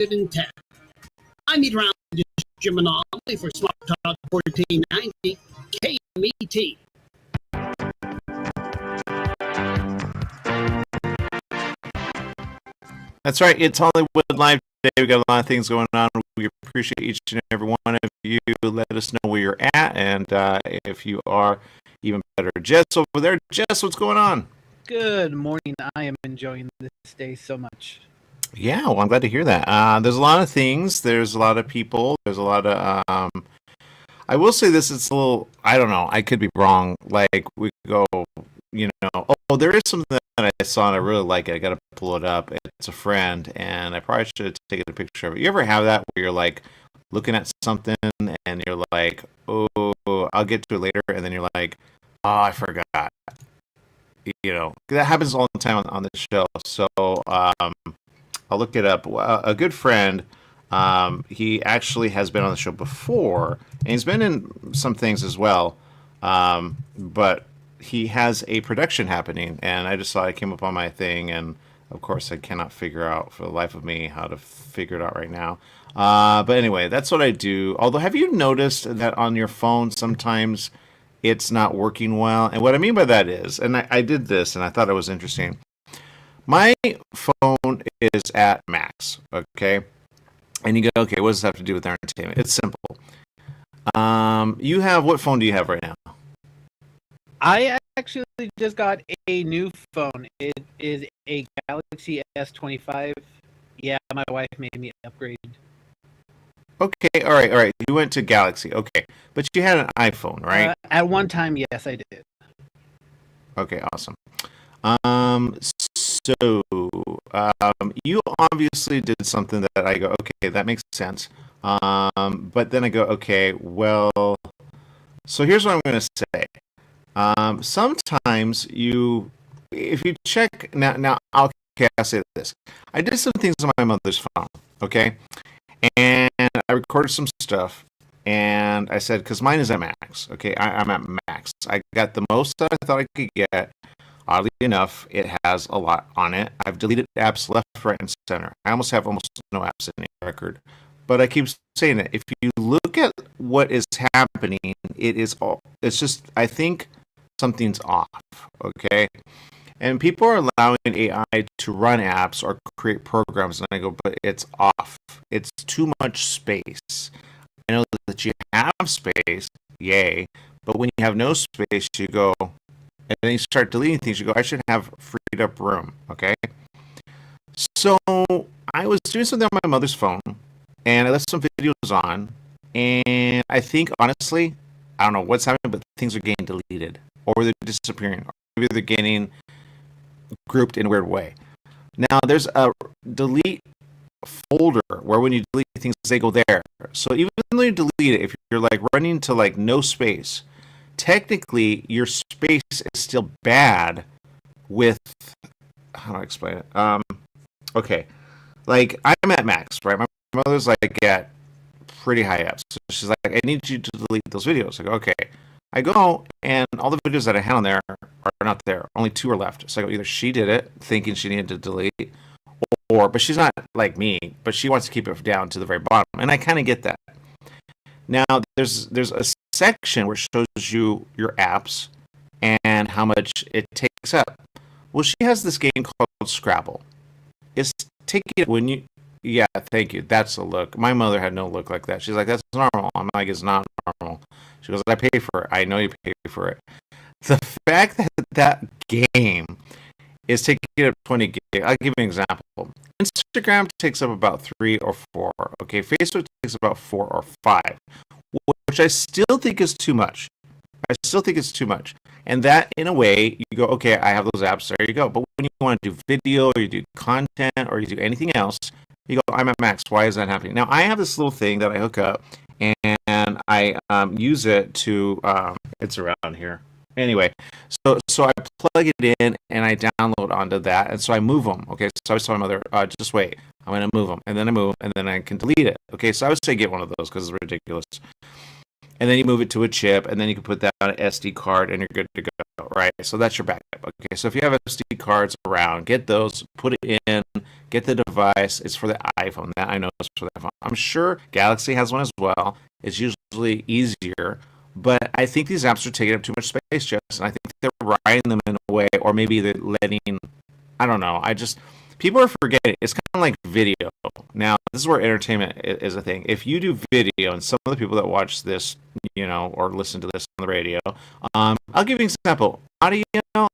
110. I meet around this Jim Anomaly for Smart Talk 1490 KMET. That's right. It's Hollywood Live today. We've got a lot of things going on. We appreciate each and every one of you. Let us know where you're at, and if you are even better. Jess over there. Jess, what's going on? Good morning. I am enjoying this day so much. Yeah, well, I'm glad to hear that. There's a lot of things. There's a lot of people. There's a lot of... I will say this. It's a little... I don't know. I could be wrong. Like, we go... Oh, there is something that I saw and I really like it. I got to pull it up. It's a friend, and I probably should have taken a picture of it. You ever have that where you're like looking at something and you're like, oh, I'll get to it later, and then you're like, oh, I forgot. That happens all the time on the show. So I'll look it up. A good friend, he actually has been on the show before, and he's been in some things as well. But he has a production happening, and I just saw it came up on my thing, and of course I cannot figure out for the life of me how to figure it out right now. But anyway, that's what I do. Although, have you noticed that on your phone sometimes it's not working well? And what I mean by that is, and I did this and I thought it was interesting. My phone is at max, okay? And you go, okay, what does this have to do with entertainment? It's simple. What phone do you have right now? I actually just got a new phone. It is a Galaxy S25. Yeah, my wife made me upgrade. Okay, all right. You went to Galaxy, okay. But you had an iPhone, right? At one time, yes, I did. Okay, awesome. So you obviously did something that I go, okay, that makes sense. But then I go, okay, well, so here's what I'm going to say. Sometimes if you check now, I'll say this. I did some things on my mother's phone, okay, and I recorded some stuff, and I said, because mine is at max, okay, I'm at max. I got the most that I thought I could get. Oddly enough, it has a lot on it. I've deleted apps left, right, and center. I have almost no apps in the record. But I keep saying it. If you look at what is happening, it's just, I think something's off, okay? And people are allowing AI to run apps or create programs, and I go, but it's off. It's too much space. I know that you have space, yay, but when you have no space, you go, and then you start deleting things, you go, I should have freed up room, okay? So I was doing something on my mother's phone, and I left some videos on, and I think, honestly, I don't know what's happening, but things are getting deleted, or they're disappearing, or maybe they're getting grouped in a weird way. Now, there's a delete folder where when you delete things, they go there. So even though you delete it, if you're like running to like no space, technically your space is still bad with, how do I explain it? Okay, like I'm at max, right? My mother's like at pretty high up, so she's like, I need you to delete those videos. I go, okay. I go, and all the videos that I had on there are not there. Only 2 are left. So I go, either she did it, thinking she needed to delete, but she's not like me, but she wants to keep it down to the very bottom. And I kind of get that. Now, there's a section where it shows you your apps and how much it takes up. Well, she has this game called Scrabble. It's taking it when you... Yeah, thank you. That's a look. My mother had no look like that. She's like, that's normal. I'm like, it's not normal. She goes, I pay for it. I know you pay for it. The fact that that game is taking up 20 gig, I'll give you an example. Instagram takes up about 3 or 4. Okay, Facebook takes about 4 or 5, which I still think is too much. And that, in a way, you go, okay, I have those apps, there you go. But when you want to do video, or you do content, or you do anything else, you go, I'm at max. Why is that happening? Now, I have this little thing that I hook up, and I use it to, it's around here. Anyway, so I plug it in, and I download onto that, and so I move them. Okay, so I was telling my mother, just wait, I'm going to move them, and then I move, and then I can delete it. Okay, so I would say get one of those because it's ridiculous. And then you move it to a chip, and then you can put that on an SD card, and you're good to go, right? So that's your backup. Okay, so if you have SD cards around, get those, put it in, get the device. It's for the iPhone. That I know is for the iPhone. I'm sure Galaxy has one as well. It's usually easier, but I think these apps are taking up too much space, Jess, and I think they're writing them in a way, or maybe they're letting. I don't know. People are forgetting. It's kind of like video. Now, this is where entertainment is a thing. If you do video, and some of the people that watch this, or listen to this on the radio, I'll give you an example. Audio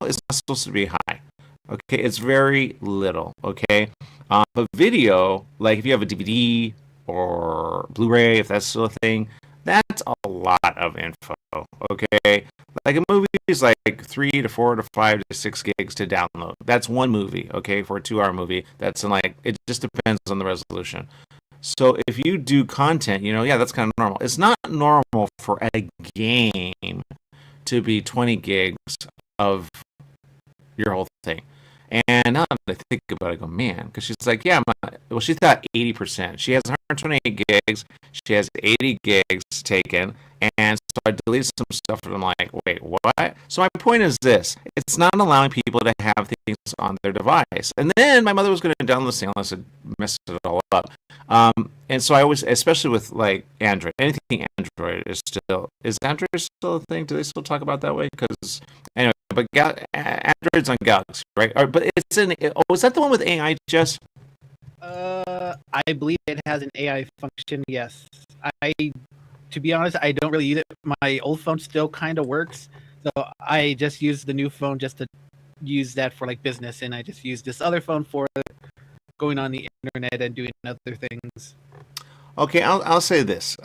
is not supposed to be high. Okay, it's very little. Okay, but video, like if you have a DVD or Blu-ray, if that's still a thing, that's a lot of info. Okay, like a movie is like 3 to 4 to 5 to 6 gigs to download. That's one movie. Okay, for a 2-hour movie, that's it just depends on the resolution. So if you do content, yeah, that's kind of normal. It's not normal for a game to be 20 gigs of your whole thing. And now that I think about it, I go, man, because she's like, yeah, she thought 80%. She has 128 gigs. She has 80 gigs taken. And so I deleted some stuff, and I'm like, wait, what? So my point is this. It's not allowing people to have things on their device. And then my mother was going to download this thing unless it messed it all up. And so I always, especially with like Android, anything Android is Android still a thing? Do they still talk about that way? Because anyway, but Android's on Galaxy, right? But it's is that the one with AI, Jess? I believe it has an AI function. Yes. To be honest, I don't really use it. My old phone still kind of works, so I just use the new phone just to use that for like business, and I just use this other phone for going on the internet and doing other things. Okay, I'll say this.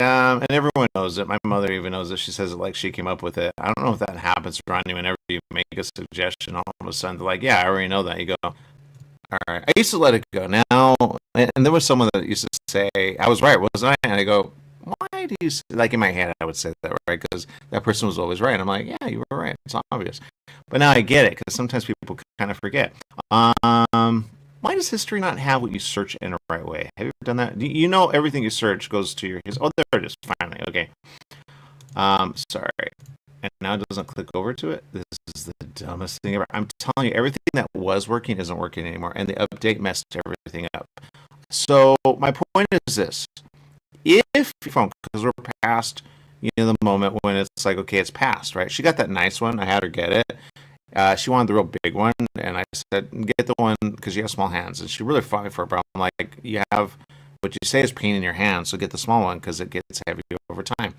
And everyone knows it. My mother even knows it. She says it like she came up with it. I don't know if that happens around you. Whenever you make a suggestion, all of a sudden they're like, "Yeah, I already know that." You go, "All right." I used to let it go. Now, and there was someone that used to say, "I was right, wasn't I?" And I go, "Why do you like in my head?" I would say that, right, because that person was always right. And I'm like, "Yeah, you were right. It's obvious." But now I get it because sometimes people kind of forget. Why does history not have what you search in the right way? Have you ever done that? You know everything you search goes to your history. Oh, there it is. Finally. Okay. Sorry. And now it doesn't click over to it. This is the dumbest thing ever. I'm telling you, everything that was working isn't working anymore. And the update messed everything up. So my point is this. If your phone, because we're past the moment when it's like, okay, it's passed, right? She got that nice one. I had her get it. She wanted the real big one, and I said, get the one because you have small hands. And she really fought me for it, but I'm like, you have what you say is pain in your hands, so get the small one because it gets heavy over time.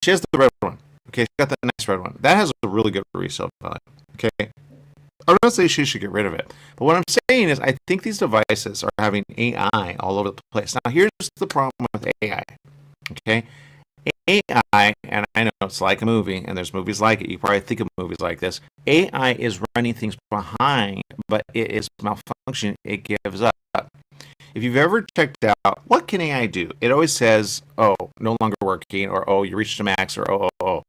She has the red one. Okay, she got the nice red one. That has a really good resale value. Okay. I'm not saying she should get rid of it. But what I'm saying is I think these devices are having AI all over the place. Now, here's the problem with AI. Okay? AI, and I know it's like a movie, and there's movies like it. You probably think of movies like this. AI is running things behind, but it is malfunctioning. It gives up. If you've ever checked out, what can AI do? It always says, oh, no longer working, or oh, you reached a max, or oh.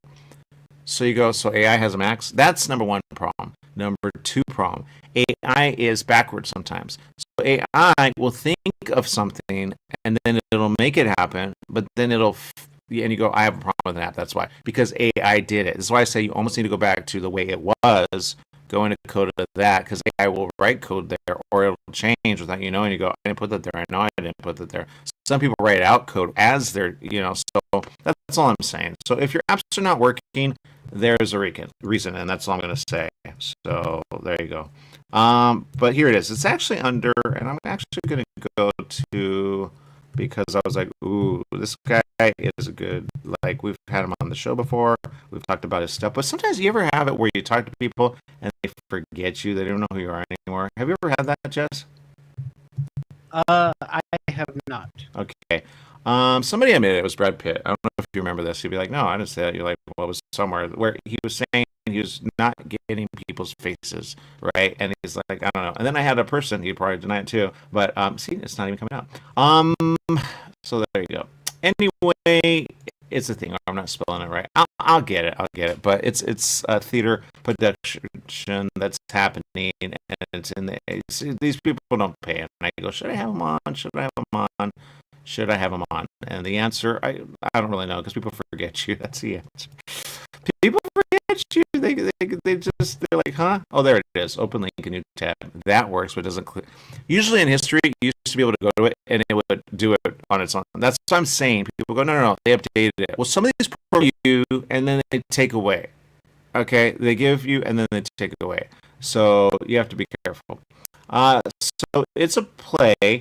So you go, so AI has a max? That's number one problem. Number two problem, AI is backwards sometimes. So AI will think of something, and then it'll make it happen, but then and you go, I have a problem with that. That's why. Because AI did it. This is why I say you almost need to go back to the way it was, go into code of that, because AI will write code there, or it'll change without you knowing. You go, I didn't put that there. I know I didn't put that there. Some people write out code as they're, so that's all I'm saying. So if your apps are not working, there's a reason, and that's all I'm going to say. So there you go. But here it is. It's actually under, and I'm actually going to go to, because I was like, ooh, this guy is a good, like, we've had him on the show before. We've talked about his stuff. But sometimes you ever have it where you talk to people and they forget you. They don't know who you are anymore. Have you ever had that, Jess? I have not. Okay. Somebody admitted it was Brad Pitt. I don't know if you remember this. He'd be like, no, I didn't say that. You're like, well, it was somewhere where he was saying he was not getting people's faces, right? And he's like, I don't know. And then I had a person, he'd probably deny it too, but see, it's not even coming out. So there you go. Anyway, it's a thing. I'm not spelling it right. I'll get it. But it's a theater production that's happening, and these people don't pay. And I go, should I have them on? Should I have them on? Should I have him on? And the answer, I don't really know because people forget you. That's the answer. People forget you. They're like, huh? Oh, there it is. Open link, a new tab. That works, but it doesn't click. Usually in history, you used to be able to go to it and it would do it on its own. That's what I'm saying. People go, no. They updated it. Well, some of these programs you and then they take away. Okay, they give you and then they take it away. So you have to be careful. So it's a play.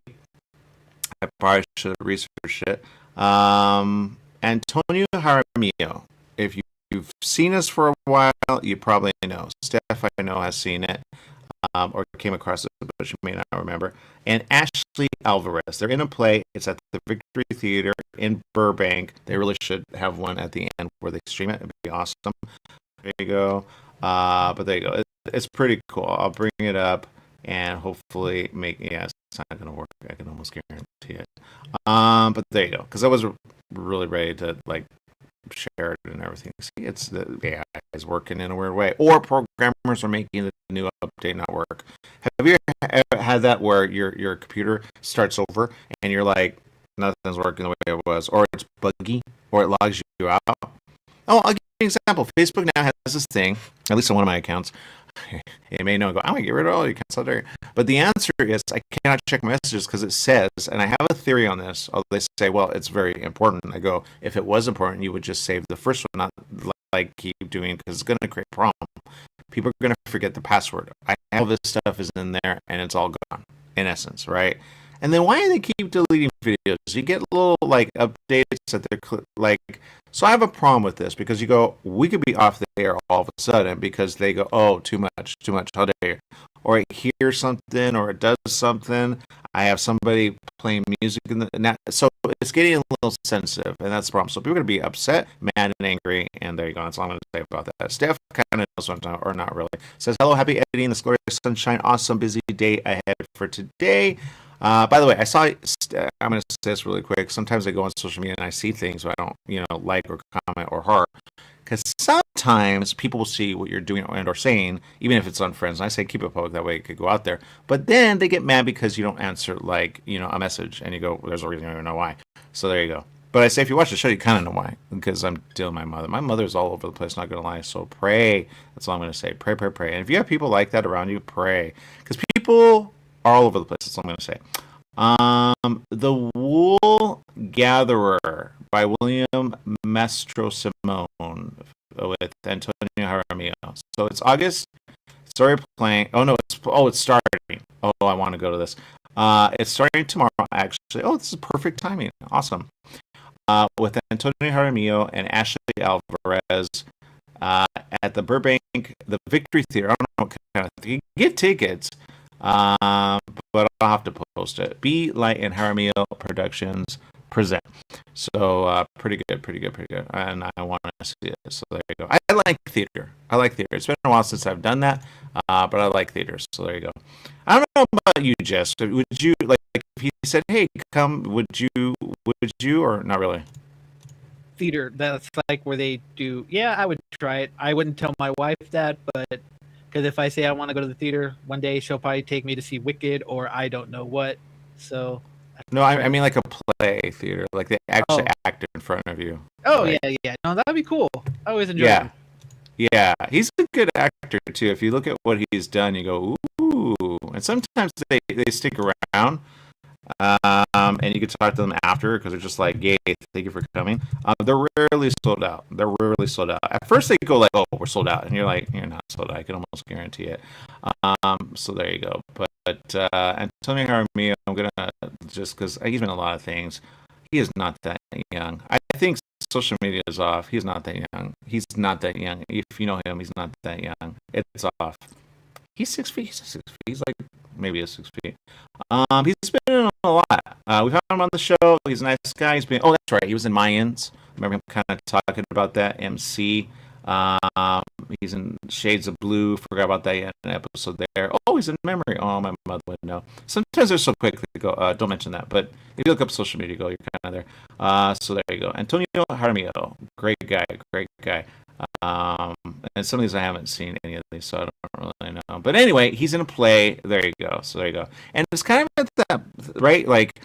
I probably should have researched it. Antonio Jaramillo. If you've seen us for a while, you probably know. Steph, I know, has seen it or came across it, but you may not remember. And Ashley Alvarez. They're in a play. It's at the Victory Theater in Burbank. They really should have one at the end where they stream it. It'd be awesome. There you go. But there you go. It's pretty cool. I'll bring it up and hopefully it's not going to work. I can almost guarantee it. But there you go. Because I was really ready to share it and everything. See, it's the AI is working in a weird way, or programmers are making the new update not work. Have you ever had that where your computer starts over and you're like, nothing's working the way it was, or it's buggy, or it logs you out? Oh, I'll give you an example. Facebook now has this thing, at least on one of my accounts. It may know, I'm going to get rid of all your accounts out there. But the answer is I cannot check messages because it says, and I have a theory on this, although they say, well, it's very important. I go, if it was important, you would just save the first one, not keep doing, because it's going to create a problem. People are going to forget the password. All this stuff is in there, and it's all gone, in essence, right? And then why do they keep deleting videos? You get little updates that they're so I have a problem with this because you go, we could be off the air all of a sudden because they go, oh, too much, how dare you? Or I hear something or it does something. I have somebody playing music so it's getting a little sensitive, and that's the problem. So people are going to be upset, mad, and angry, and there you go. That's all I'm going to say about that. Steph kind of knows what I'm talking about, or not really. Says, hello, happy editing, this glorious sunshine, awesome, busy day ahead for today. By the way, I'm going to say this really quick. Sometimes I go on social media and I see things that I don't, like or comment or heart. Because sometimes people will see what you're doing and or saying, even if it's on friends. And I say keep it public, that way it could go out there. But then they get mad because you don't answer a message, and you go, well, there's a reason, I don't know why. So there you go. But I say if you watch the show, you kind of know why, because I'm dealing with my mother. My mother's all over the place, not going to lie. So pray. That's all I'm going to say. Pray. And if you have people like that around you, pray. Because people are all over the place. That's all I'm going to say. The Wool Gatherer by William Mastro Simone with Antonio Jaramillo. So it's August. Story playing. It's starting. Oh, I want to go to this. It's starting tomorrow, actually. Oh, this is perfect timing. Awesome. With Antonio Jaramillo and Ashley Alvarez at the Burbank, the Victory Theater. I don't know what kind of thing. You can get tickets. But I'll have to post it. Be Light and Jaramillo Productions present. So pretty good. And I want to see it. So there you go. I like theater. It's been a while since I've done that, but I like theater. So there you go. I don't know about you, Jess. Would you if he said, "Hey, come"? Would you, or not really? Theater. That's where they do. Yeah, I would try it. I wouldn't tell my wife that, but because if I say I want to go to the theater one day, she'll probably take me to see Wicked or I don't know what. So. No, I mean like a play theater, like they actually act in front of you. Oh, yeah. No, that'd be cool. I always enjoy him. Yeah, he's a good actor too. If you look at what he's done, you go, ooh. And sometimes they stick around, and you can talk to them after because they're just like, yay, thank you for coming. They're rarely sold out. At first they go like, oh, we're sold out, and you're like, you're not sold out. I can almost guarantee it. So there you go. But Antonio Jaramillo, I'm gonna just because he's been in a lot of things. He is not that young. I think social media is off. He's not that young. If you know him, he's not that young. It's off. He's 6 feet. He's like maybe a 6 feet. He's been in a lot. We've had him on the show. He's a nice guy. He's been. Oh, that's right. He was in Mayans. Remember him kind of talking about that. MC. He's in Shades of Blue. Forgot about that in an episode there. Oh, he's in Memory. Oh, my mother would know. Sometimes they're so quick they go, don't mention that. But if you look up social media, you're kind of there. So there you go. Antonio Jaramillo, great guy. And some of these I haven't seen any of these, so I don't really know. But anyway, he's in a play. There you go. So there you go. And it's kind of at that, right? Like,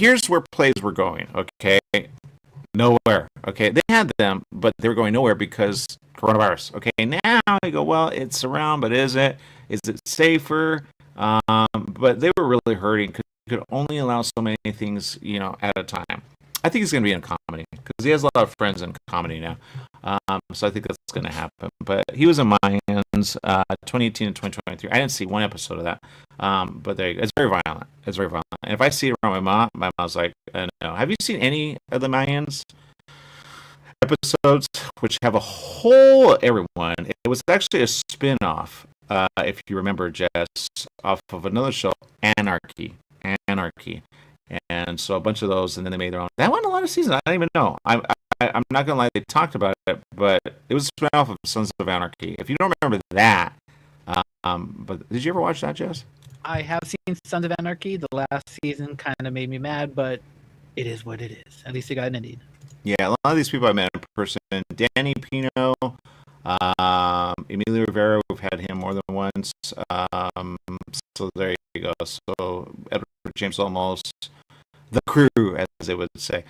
here's where plays were going. Okay, nowhere. Okay, they had them, but they were going nowhere because coronavirus. Okay, now you go, well, it's around, but is it? Is it safer? But they were really hurting because you could only allow so many things, at a time. I think he's going to be in comedy because he has a lot of friends in comedy now. So I think that's going to happen. But he was in Mayans 2018 and 2023. I didn't see one episode of that. But there you go. It's very violent. It's very violent. And if I see it around my mom's like, no. Have you seen any of the Mayans episodes, which have a whole everyone? It was actually a spin-off, if you remember, Jess, off of another show, Anarchy. And so a bunch of those, and then they made their own. That went a lot of seasons. I don't even know. I'm not gonna lie. They talked about it, but it was a spin-off of Sons of Anarchy. If you don't remember that, but did you ever watch that, Jess? I have seen Sons of Anarchy. The last season kind of made me mad, but it is what it is. At least it got an ending. Yeah, a lot of these people I met in person. Danny Pino, Emilio Rivera. We've had him more than once. So there you go. So Edward James Olmos, the crew, as they would say.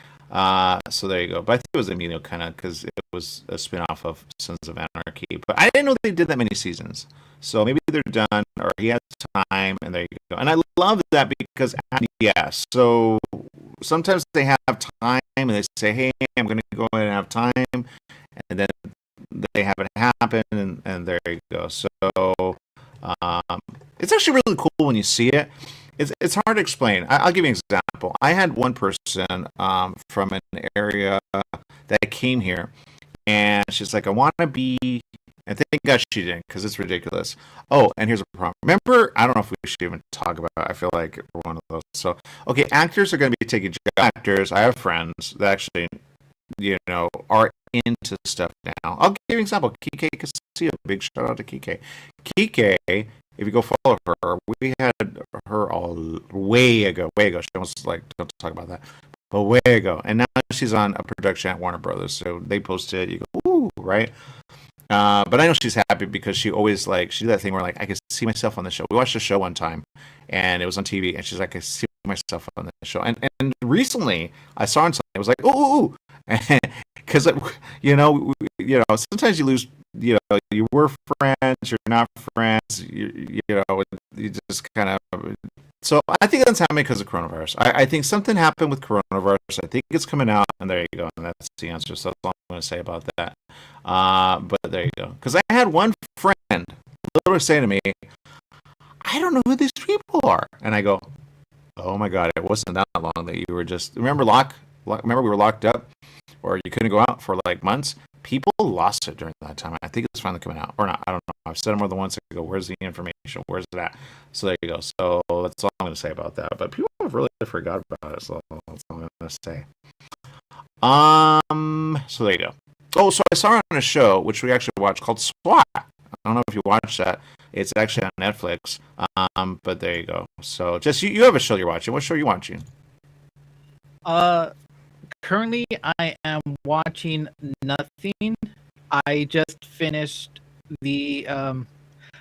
So there you go. But I think it was Emilio kind of because it was a spin-off of Sons of Anarchy. But I didn't know they did that many seasons. So maybe they're done or he has time and there you go. And I love that because, so sometimes they have time and they say, hey, I'm going to go ahead and have time. And then they have it happen and there you go. So it's actually really cool when you see it. It's hard to explain. I'll give you an example. I had one person from an area that came here, and she's like, I want to be, and thank God she didn't, because it's ridiculous. Oh, and here's a problem. Remember, I don't know if we should even talk about it. I feel like we're one of those. So, okay, actors are going to be taking actors. I have friends that actually, are into stuff now. I'll give you an example. Kike Castillo, big shout out to Kike. Kike, if you go follow her, we had her all way ago. She almost don't talk about that, but way ago. And now she's on a production at Warner Brothers. So they posted, you go, ooh, right? But I know she's happy because she always she did that thing where I could see myself on the show. We watched the show one time and it was on TV and she's like, I see myself on the show. And recently I saw on something, it was like, ooh, because sometimes you lose, you were friends, you're not friends, you just kind of. So I think that's happening because of coronavirus. I think something happened with coronavirus. I think it's coming out, and there you go. And that's the answer. So that's all I'm going to say about that. But there you go. Because I had one friend literally say to me, I don't know who these people are. And I go, oh my God, it wasn't that long that you were just, remember we were locked up or you couldn't go out for months? People lost it during that time. I think it's finally coming out. Or not, I don't know. I've said it more than once. I go, where's the information? Where's it at? So there you go. So that's all I'm going to say about that. But people have really forgot about it. So that's all I'm going to say. So there you go. Oh, so I saw her on a show, which we actually watched, called SWAT. I don't know if you watched that. It's actually on Netflix. But there you go. So just you have a show you're watching. What show are you watching? Currently, I am watching nothing. I just finished the.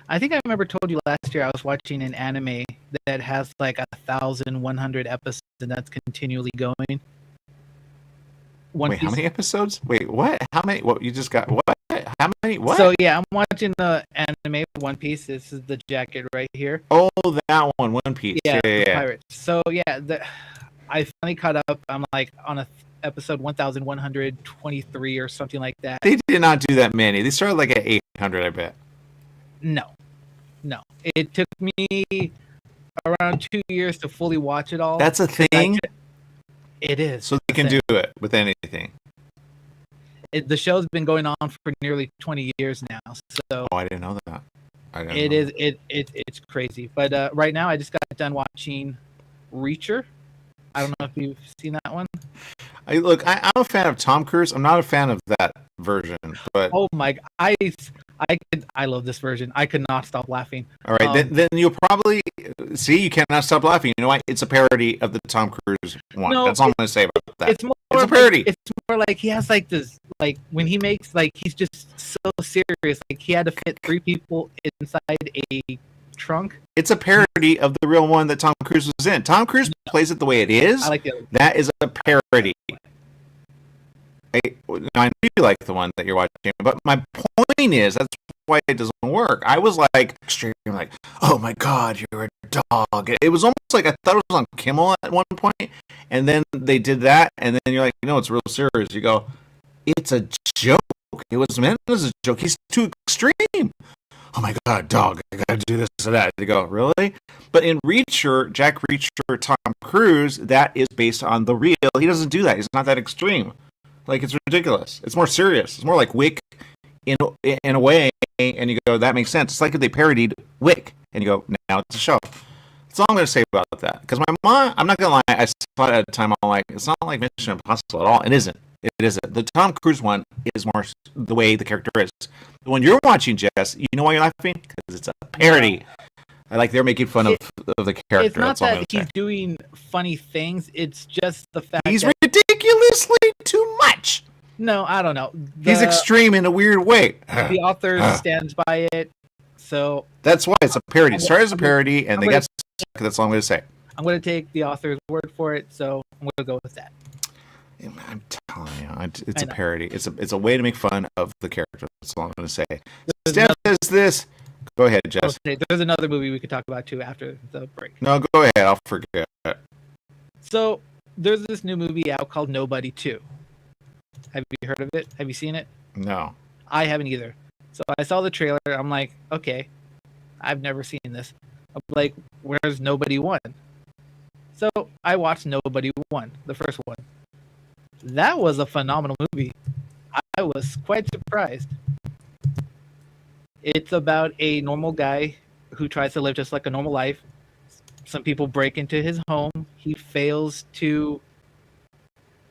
I think I remember told you last year I was watching an anime that has 1,100 episodes, and that's continually going. Wait, how many episodes? Wait, what? How many? What you just got? What? How many? What? So yeah, I'm watching the anime One Piece. This is the jacket right here. Oh, that one, One Piece. Yeah. Pirates. So yeah, I finally caught up. I'm on episode 1,123 or something like that. They did not do that many. They started at 800, I bet. No. It took me around 2 years to fully watch it all. That's a thing? It is. So they can do it with anything. The show's been going on for nearly 20 years now. So I didn't know that. It's crazy. But right now I just got done watching Reacher. I don't know if you've seen that one. I'm a fan of Tom Cruise. I'm not a fan of that version, but oh my! I love this version. I could not stop laughing. All right, then you'll probably see. You cannot stop laughing. You know why? It's a parody of the Tom Cruise one. That's all I'm going to say about that. It's a parody. It's more he has this when he makes he's just so serious. He had to fit 3 people inside a trunk. It's a parody of the real one that Tom Cruise was in. Tom Cruise plays it the way it is. I like the other. That is a parody. I know you like the one that you're watching, but my point is that's why it doesn't work. I was like extreme, like, oh my god, you're a dog. It was almost like I thought it was on Kimmel at one point, and then they did that, and then you're like, no, it's real serious. You go, it's a joke. It was meant as a joke. He's too extreme. Oh my god, dog, I gotta do this or that. You go, really? But in Reacher, Jack Reacher, Tom Cruise, that is based on the real. He doesn't do that. He's not that extreme. Like, it's ridiculous. It's more serious. It's more like Wick in a way, and you go, that makes sense. It's like if they parodied Wick, and you go, now it's a show. That's all I'm going to say about that. Because my mom, I'm not going to lie, I saw it at a time, I'm like, it's not like Mission Impossible at all. It isn't. It isn't. The Tom Cruise one is more the way the character is. The one you're watching, Jess, you know why you're laughing? Because it's a parody. I like they're making fun of the character. It's not that he's doing funny things. It's just the fact he's that ridiculously too much. No, I don't know. He's extreme in a weird way. The author stands by it, so that's why it's a parody. It started as a parody, and they got stuck. That's all I'm going to say. I'm going to take the author's word for it, so I'm going to go with that. I'm telling you, it's a parody. It's a way to make fun of the character. That's all I'm going to say. Steph says this. Go ahead, Jess. Okay, there's another movie we could talk about too after the break. No, go ahead. I'll forget. So there's this new movie out called Nobody 2. Have you heard of it? Have you seen it? No. I haven't either. So I saw the trailer. I'm like, okay, I've never seen this. I'm like, where's Nobody 1? So I watched Nobody 1, the first one. That was a phenomenal movie. I was quite surprised. It's about a normal guy who tries to live just like a normal life. Some people break into his home. He fails to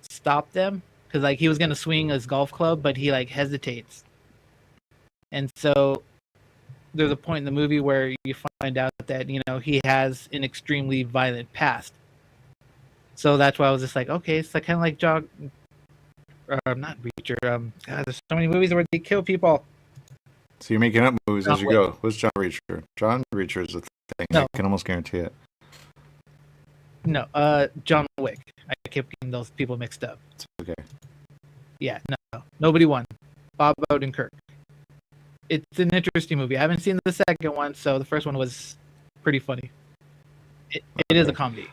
stop them because like he was gonna swing his golf club, but he like hesitates. And so there's a point in the movie where you find out that he has an extremely violent past. So that's why I was just like, okay, it's like kind of like not Reacher. God, there's so many movies where they kill people. So you're making up movies as you go. What's John Reacher? John Reacher is a thing. No. I can almost guarantee it. No, John Wick. I kept getting those people mixed up. It's okay. Yeah, no. Nobody won. Bob Odenkirk. It's an interesting movie. I haven't seen the second one, so the first one was pretty funny. It is a comedy.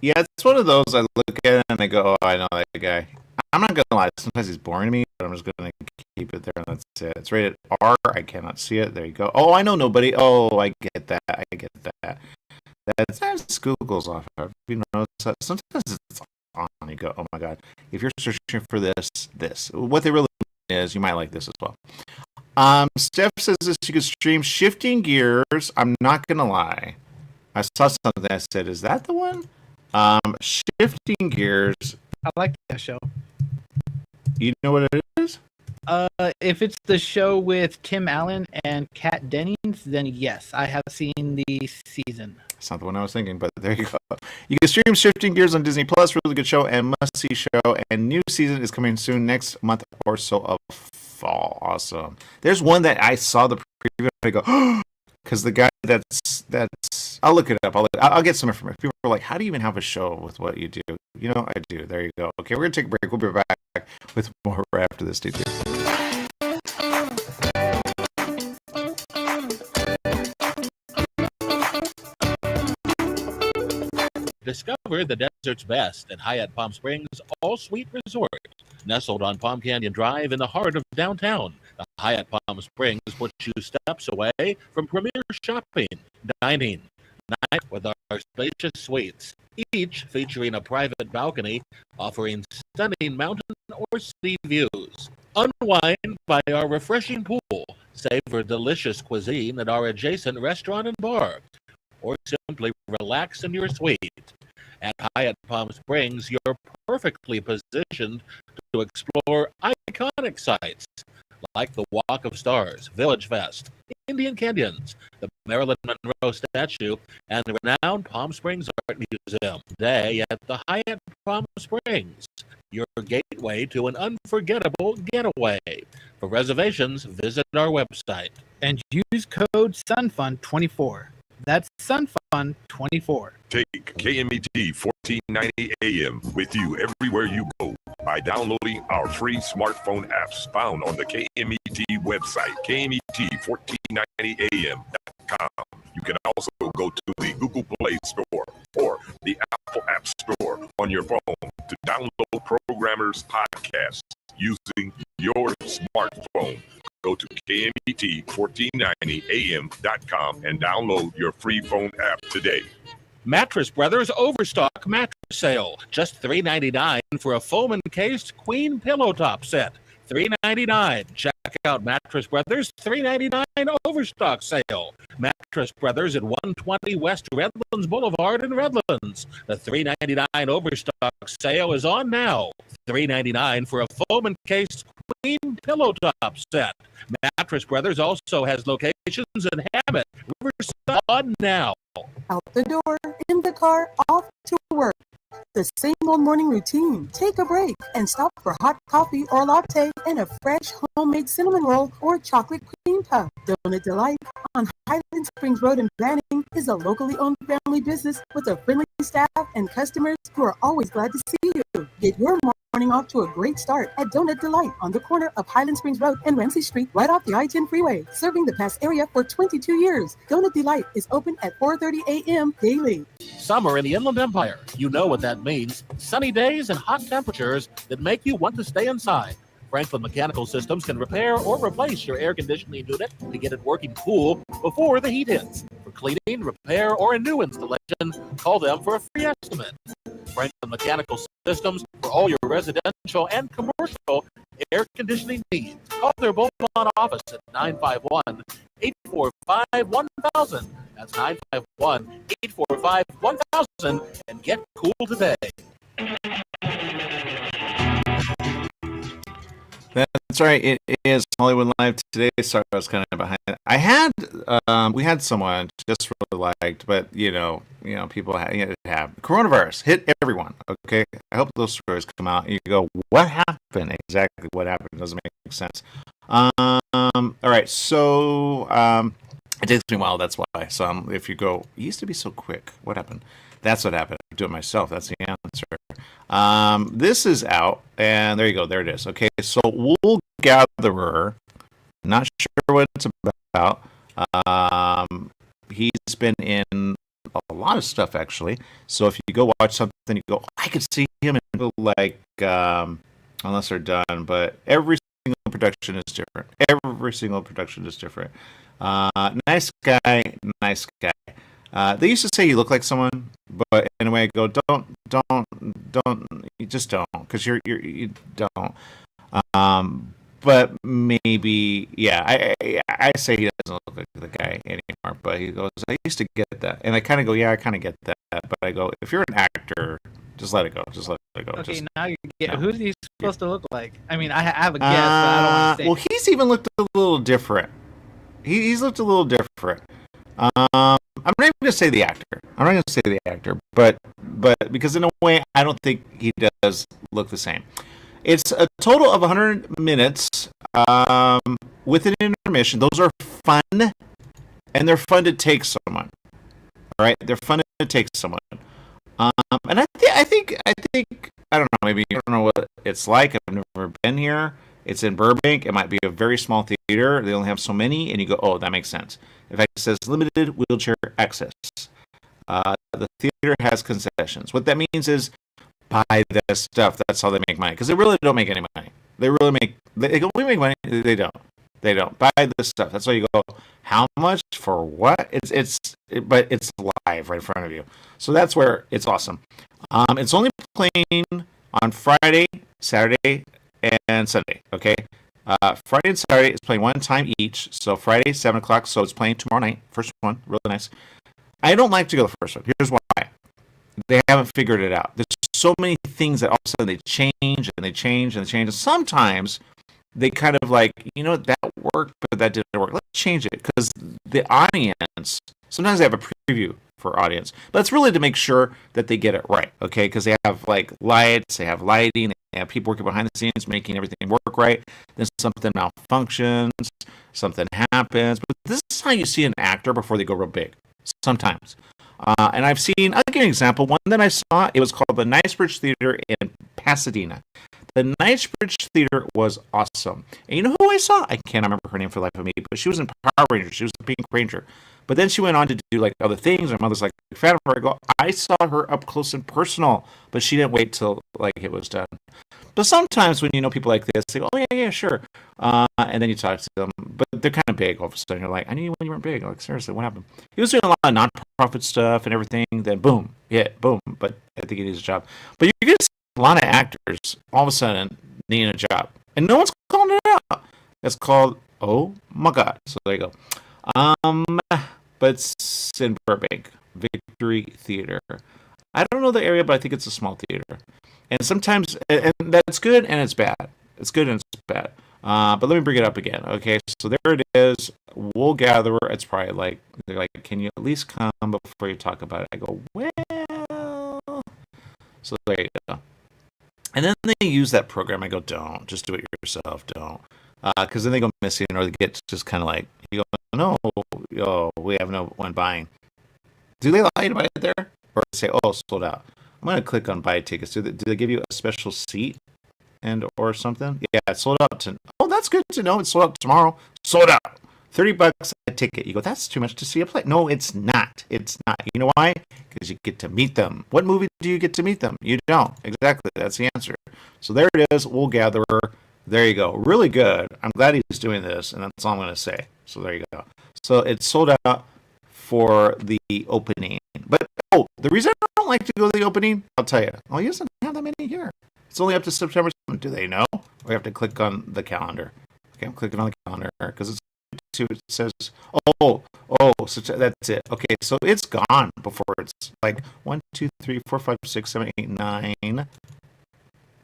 Yeah, it's one of those I look at and I go, oh, I know that guy. I'm not going to lie. Sometimes he's boring to me, but I'm just going to keep it there, and that's it. It's rated R. I cannot see it. There you go. Oh, I know Nobody. Oh, I get that. I get that. That's Google's off. You know, sometimes it's on. You go, oh my god. If you're searching for this, what they really mean is you might like this as well. Steph says this. You can stream Shifting Gears. I'm not going to lie. I saw something that said, is that the one? Shifting Gears. I like that show. You know what it is? If it's the show with Tim Allen and Kat Dennings, then yes, I have seen the season. That's not the one I was thinking, but there you go. You can stream Shifting Gears on Disney Plus. Really good show and must-see show. And new season is coming soon, next month or so of fall. Awesome. There's one that I saw the preview and I go, because the guy that's I'll look it up. I'll get some information. People are like, how do you even have a show with what you do? You know, I do. There you go. Okay, we're going to take a break. We'll be back with more right after this. Discover the desert's best at Hyatt Palm Springs All-Suite Resort. Nestled on Palm Canyon Drive in the heart of downtown, the Hyatt Palm Springs puts you steps away from premier shopping, dining, night with our spacious suites, each featuring a private balcony offering stunning mountain or city views. Unwind by our refreshing pool, savor delicious cuisine at our adjacent restaurant and bar, or simply relax in your suite. At Hyatt Palm Springs, you're perfectly positioned to explore iconic sites like the Walk of Stars, Village Fest, Indian Canyons, the Marilyn Monroe statue, and the renowned Palm Springs Art Museum. Today at the Hyatt Palm Springs, your gateway to an unforgettable getaway. For reservations, visit our website. and use code SUNFUN24. That's SUNFUN24. Take KMET 1490 AM with you everywhere you go by downloading our free smartphone apps found on the KMET website, KMET1490am.com. You can also go to the Google Play Store or the Apple App Store on your phone to download Programmers Podcast using your smartphone. Go to KMET1490am.com and download your free phone app today. Mattress Brothers Overstock Mattress Sale. Just $3.99 for a foam encased queen pillow top set. $3.99. Check out Mattress Brothers $3.99 Overstock Sale. Mattress Brothers at 120 West Redlands Boulevard in Redlands. The $3.99 Overstock Sale is on now. $3.99 for a foam encased queen pillow top set. Mattress Brothers also has locations in Hammett, Riverside on now. Out the door, in the car, off to work. The same old morning routine. Take a break and stop for hot coffee or latte and a fresh homemade cinnamon roll or chocolate cream puff. Donut Delight on Highland Springs Road in Banning is a locally owned family business with a friendly staff and customers who are always glad to see you. Get your morning off to a great start at Donut Delight on the corner of Highland Springs Road and Ramsey Street, right off the I-10 freeway, serving the Pass area for 22 years. Donut Delight is open at 4:30 a.m. daily. Summer in the Inland Empire. You know what that means. Sunny days and hot temperatures that make you want to stay inside. Franklin Mechanical Systems can repair or replace your air conditioning unit to get it working cool before the heat hits. For cleaning, repair, or a new installation, call them for a free estimate. Franklin Mechanical Systems for all your residential and commercial air conditioning needs. Call their Beaumont office at 951-845-1000. That's 951-845-1000 and get cool today. That's right. It is Hollywood Live today. Sorry, I was kind of behind it. We had someone just really liked, but people have coronavirus hit everyone. Okay, I hope those stories come out. And you go, what happened? Exactly what happened? Doesn't make sense. All right, so it takes me a while. That's why. So if you go, it used to be so quick. What happened? That's what happened. I do it myself. That's the answer. This is out, and there you go. There it is. Okay, so Wool Gatherer. Not sure what it's about. He's been in a lot of stuff, actually. So if you go watch something, you go, I could see him and feel like, unless they're done, but every single production is different. Every single production is different. Nice guy. They used to say you look like someone, but in a way I go, don't, you just don't, because you don't. But maybe, yeah, I say he doesn't look like the guy anymore, but he goes, I used to get that. And I kind of go, yeah, I kind of get that. But I go, if you're an actor, just let it go. Okay, now you get, who's he supposed to look like? I mean, I have a guess, but I don't want to say. Well, he's even looked a little different. He's looked a little different. I'm not even going to say the actor. But because in a way, I don't think he does look the same. It's a total of 100 minutes with an intermission. Those are fun, and they're fun to take someone. All right, they're fun to take someone. And I think I don't know. Maybe you don't know what it's like. I've never been here. It's in Burbank. It might be a very small theater. They only have so many, and you go, oh, that makes sense. In fact, it says limited wheelchair access. The theater has concessions. What that means is buy this stuff. That's how they make money. Because they really don't make any money. They go, we make money. They don't. Buy this stuff. That's why you go, how much for what? But it's live right in front of you. So that's where it's awesome. It's only playing on Friday, Saturday, and Sunday. Okay. Friday and Saturday is playing one time each. So Friday, 7 o'clock. So it's playing tomorrow night. First one. Really nice. I don't like to go the first one. Here's why. They haven't figured it out. There's so many things that all of a sudden they change and they change and they change. And sometimes they kind of like, that worked, but that didn't work. Let's change it, because the audience, sometimes they have a preview for audience. But it's really to make sure that they get it right, okay? Because they have like lights, they have lighting, they people working behind the scenes making everything work right. Then something malfunctions, something happens. But this is how you see an actor before they go real big. Sometimes. And I'll give you an example. One that I saw, it was called the Knightsbridge Theater in Pasadena. The Knightsbridge Theater was awesome. And you know who I saw? I can't remember her name for the life of me, but she was in Power Rangers. She was the Pink Ranger. But then she went on to do like other things. My mother's like a fan of her. I go, I saw her up close and personal, but she didn't wait till like it was done. But sometimes when you know people like this, they go, oh yeah, sure. And then you talk to them, but they're kind of big all of a sudden. You're like, I knew you when you weren't big. Like, seriously, what happened? He was doing a lot of non-profit stuff and everything. Then boom, boom. But I think he needs a job. But you get a lot of actors all of a sudden needing a job. And no one's calling it out. It's called, oh my God. So there you go. But it's in Burbank, Victory Theater. I don't know the area, but I think it's a small theater. And sometimes, and that's good and it's bad. It's good and it's bad. But let me bring it up again. Okay, so there it is. Wool gatherer. It's probably like, they're like, can you at least come before you talk about it? I go, well. So there you go. And then they use that program. I go, don't. Just do it yourself. Don't. Because then they go missing or they get just kind of like, you go, no, we have no one buying. Do they lie to buy it there? Or say, oh, sold out? I'm going to click on buy tickets. Do they give you a special seat or something? Yeah, it's sold out. Oh, that's good to know. It's sold out tomorrow. Sold out. $30 a ticket. You go, that's too much to see a play. No, it's not. It's not. You know why? Because you get to meet them. What movie do you get to meet them? You don't. Exactly. That's the answer. So there it is. Wool gatherer. There you go. Really good. I'm glad he's doing this, and that's all I'm going to say. So there you go. So it's sold out for the opening. But, the reason I don't like to go to the opening, I'll tell you. Oh, he doesn't have that many here. It's only up to September 7th. Do they know? We have to click on the calendar. Okay, I'm clicking on the calendar because it says, so that's it. Okay, so it's gone before it's like 1, 2, 3, 4, 5, 6, 7, 8, 9, 10,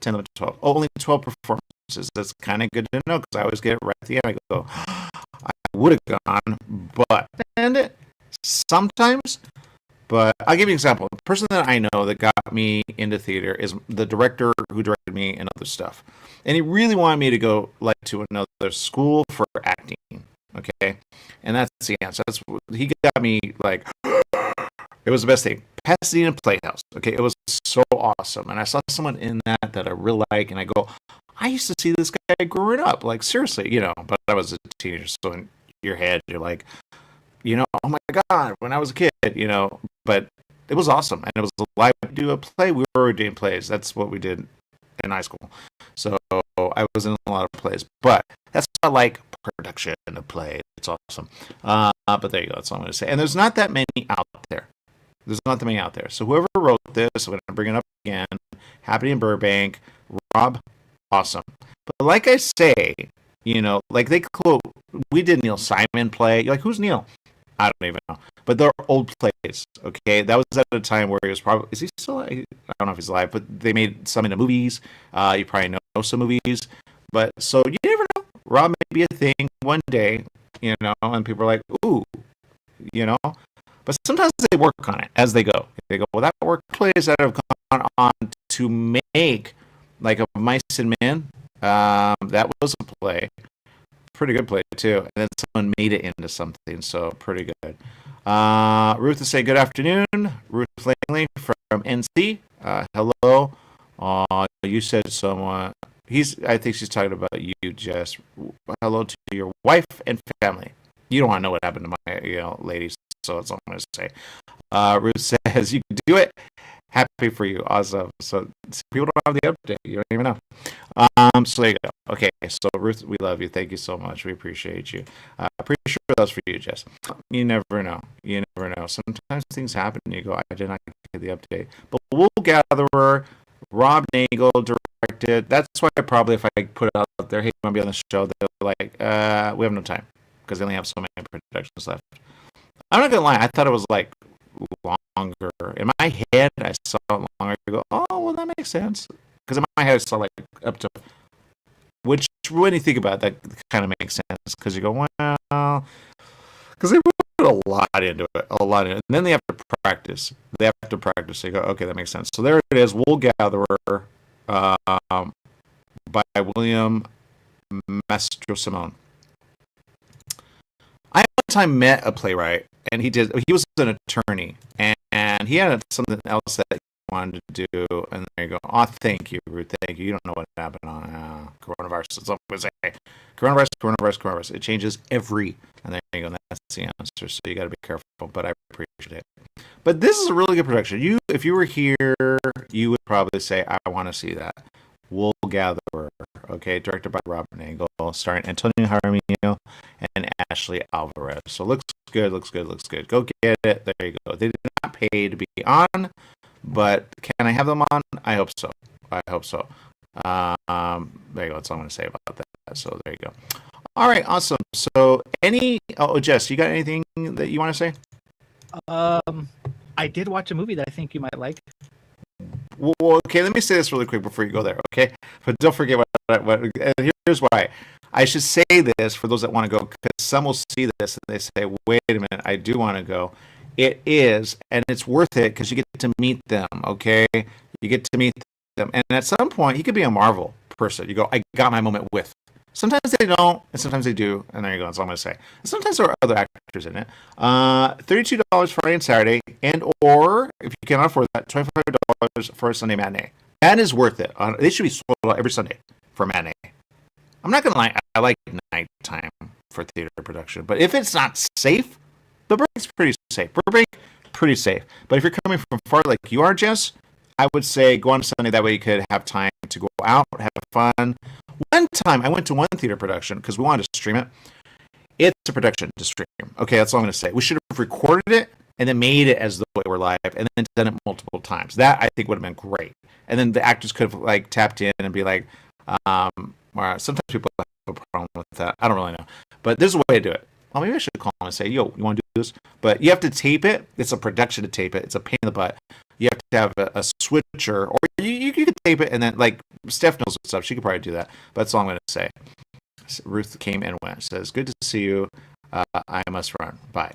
11, 12. Oh, only 12 performances. That's kind of good to know because I always get it right at the end. I go, I would have gone, but and sometimes. But I'll give you an example. The person that I know that got me into theater is the director who directed me and other stuff. And he really wanted me to go like to another school for acting. Okay? And that's the answer. He got me like, it was the best thing. Pasadena Playhouse. Okay? It was so awesome. And I saw someone in that I really like. And I go, I used to see this guy growing up. Like, seriously, but I was a teenager. So in your head, you're like, oh my God, when I was a kid, but it was awesome. And it was live to do a play. We were doing plays. That's what we did in high school. So I was in a lot of plays, but that's not like production of play. It's awesome. But there you go. That's all I'm going to say. And there's not that many out there. So whoever wrote this, I'm going to bring it up again. Happening in Burbank, Rob, awesome. But like I say, like they quote, we did Neil Simon play. You're like, who's Neil? I don't even know. But they're old plays, okay? That was at a time where he was probably... Is he still alive? I don't know if he's alive, but they made some into movies. You probably know some movies. But, so you never know. Rob may be a thing one day, and people are like, ooh, But sometimes they work on it as they go. They go, well, that work plays that have gone on to make, like, a Mice and Men. That was a play. Pretty good play too, and then someone made it into something, so pretty good. Ruth is saying good afternoon. Ruth Langley from NC. Hello. You said someone. I think she's talking about you, Jess. Hello to your wife and family. You don't want to know what happened to my, ladies. So that's all I'm going to say. Ruth says you can do it. Happy for you. Awesome. So people don't have the update. You don't even know. So there you go. Okay. So Ruth, we love you. Thank you so much. We appreciate you. Pretty sure that's for you, Jess. You never know. Sometimes things happen and you go, I did not get the update. But Wool Gatherer, Rob Nagel directed. That's why probably if I put it out there, hey, you want to be on the show? They're like, we have no time because they only have so many productions left. I'm not going to lie. I thought it was like longer. In my head, I saw it longer. I go, oh, well, that makes sense. Because in my head, I saw like up to, which when you think about it, that kind of makes sense. Because you go, well, because they put a lot into it, and then they have to practice. So you go, okay, that makes sense. So there it is, Wool Gatherer, by William Mastrosimone. I one time met a playwright, and he was an attorney, and he had something else that he wanted to do, and there you go. Oh, thank you, Ruth. Thank you. You don't know what happened on coronavirus. That's what I say. Coronavirus. It changes and there you go. That's the answer. So you got to be careful, but I appreciate it. But this is a really good production. If you were here, you would probably say, I want to see that. Wool Gatherer, okay, directed by Robert Nagle, starring Antonio Jaramillo and Ashley Alvarez. So looks good. Go get it. There you go. They did not pay to be on, but can I have them on? I hope so. There you go. That's all I'm going to say about that. So there you go. All right, awesome. So Jess, you got anything that you want to say? I did watch a movie that I think you might like. Well, okay, let me say this really quick before you go there, okay? But don't forget here's why. I should say this for those that want to go, because some will see this and they say, wait a minute, I do want to go. It is, and it's worth it because you get to meet them, okay? You get to meet them. And at some point, he could be a Marvel person. You go, I got my moment with. Sometimes they don't, and sometimes they do, and there you go. That's all I'm going to say. Sometimes there are other actors in it. $32 Friday and Saturday, or if you cannot afford that, $25 for a Sunday matinee. That is worth it. They should be sold out every Sunday for matinee. I'm not going to lie, I like nighttime for theater production, but if it's not safe, Burbank's pretty safe. Pretty safe. But if you're coming from far like you are, Jess, I would say go on Sunday. That way you could have time to go out, have fun. One time I went to one theater production because we wanted to stream it. It's a production to stream. Okay, that's all I'm going to say. We should have recorded it and then made it as though it were live and then done it multiple times. That I think would have been great. And then the actors could have tapped in and be like, sometimes people have a problem with that. I don't really know. But there's a way to do it. Well, maybe I should call them and say, yo, you want to do this? But you have to tape it. It's a production to tape it. It's a pain in the butt. You have to have a switcher, or you could tape it, and then, Steph knows what's up. She could probably do that. But that's all I'm going to say. Ruth came and went. Says, good to see you. I must run. Bye.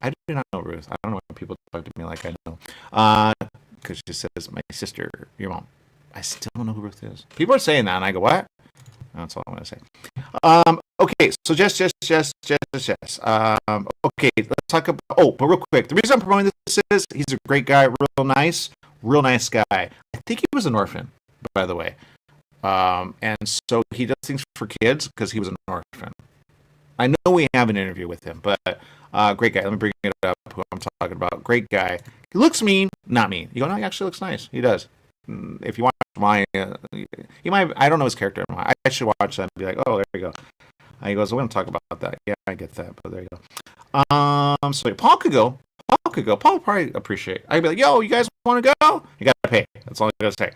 I do not know Ruth. I don't know why people talk to me like I know. Because she says, my sister, your mom. I still don't know who Ruth is. People are saying that, and I go, what? That's all I'm going to say. Okay, so Jess. Okay, let's talk about. Oh, but real quick, the reason I'm promoting this is he's a great guy, real nice guy. I think he was an orphan, by the way, and so he does things for kids because he was an orphan. I know we have an interview with him, but great guy. Let me bring it up. Who I'm talking about? Great guy. He looks mean, not mean. You go, no, he actually looks nice. He does. If you watch he might. I don't know his character. I should watch that and be like, oh, there you go. He goes, we're going to talk about that. Yeah, I get that, but there you go. So Paul could go. Paul would probably appreciate. I'd be like, yo, you guys want to go? You got to pay. That's all I got to say.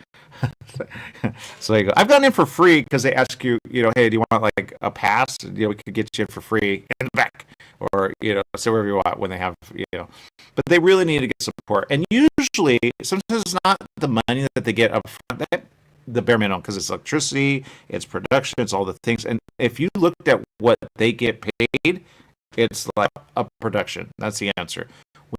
So there you go. I've gotten in for free because they ask you, hey, do you want a pass? We could get you in for free in the back, or say wherever you want when they have, But they really need to get support, and usually, sometimes it's not the money that they get up front. The bare minimum, because it's electricity, it's production, it's all the things. And if you looked at what they get paid, it's like a production. That's the answer.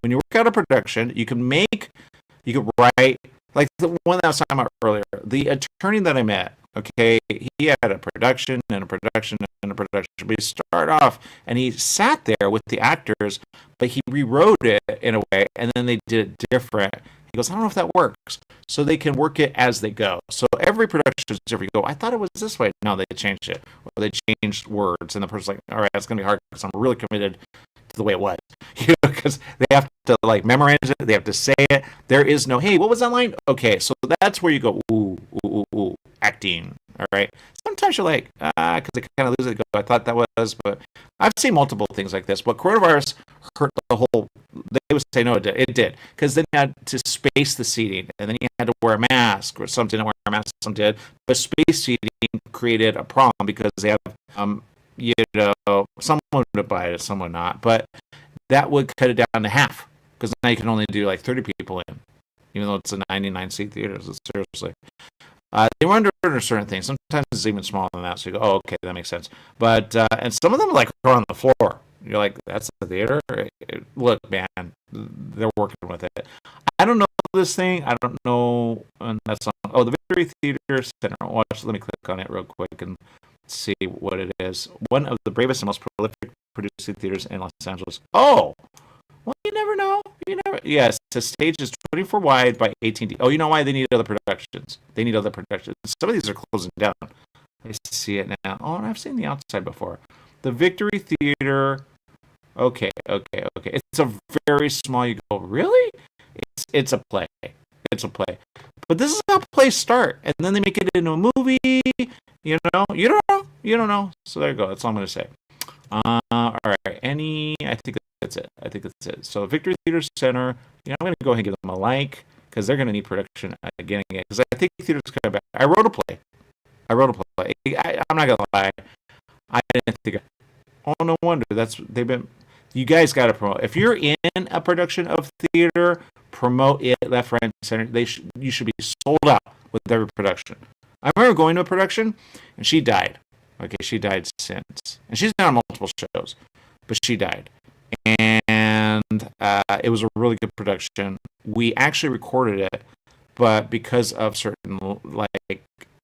When you work out a production, you can write, like the one that I was talking about earlier, the attorney that I met, okay, he had a production and a production and a production, but he started off and he sat there with the actors, but he rewrote it in a way, and then they did it different. He goes, I don't know if that works. So they can work it as they go. So every production is different. You go, I thought it was this way. No, they changed it. Or they changed words. And the person's like, all right, it's going to be hard because I'm really committed to the way it was. Because they have to memorize it. They have to say it. There is no, hey, what was that line? Okay, so that's where you go, ooh, acting. All right. Sometimes you're like, because they kind of lose it. Go, I thought that was, but I've seen multiple things like this. But coronavirus hurt the whole. They would say no, it did, because then you had to space the seating, and then you had to wear a mask, or some didn't wear a mask, some did. But space seating created a problem because they have, someone would buy it, some would not. But that would cut it down to half, because now you can only do 30 people in, even though it's a 99-seat theater. So seriously. They were under certain things. Sometimes it's even smaller than that. So you go, oh, okay, that makes sense. But and some of them are on the floor. You're like, that's the theater? Look, man, they're working with it. I don't know this thing. I don't know that's on. Oh, the Victory Theater Center. Watch. Let me click on it real quick and see what it is. One of the bravest and most prolific producing theaters in Los Angeles. Oh, well, you never know. You never. Yes, the stage is 24 wide by 18 deep. Oh, you know why they need other productions? They need other productions. Some of these are closing down. I see it now. Oh, and I've seen the outside before. The Victory Theater. Okay. It's a very small. You go, really? It's a play. It's a play. But this is how plays start, and then they make it into a movie. You know, you don't know. You don't know. So there you go. That's all I'm going to say. All right. I think that's it. So Victory Theater Center. You know, I'm going to go ahead and give them a like because they're going to need production again. Because I think theater's coming back. I wrote a play. I'm not going to lie. I didn't think. Oh, no wonder. They've been. You guys got to promote. If you're in a production of theater, promote it left, right, and center. You should be sold out with every production. I remember going to a production, and she died. Okay, she died since, and she's been on multiple shows, but she died. And it was a really good production. We actually recorded it, but because of certain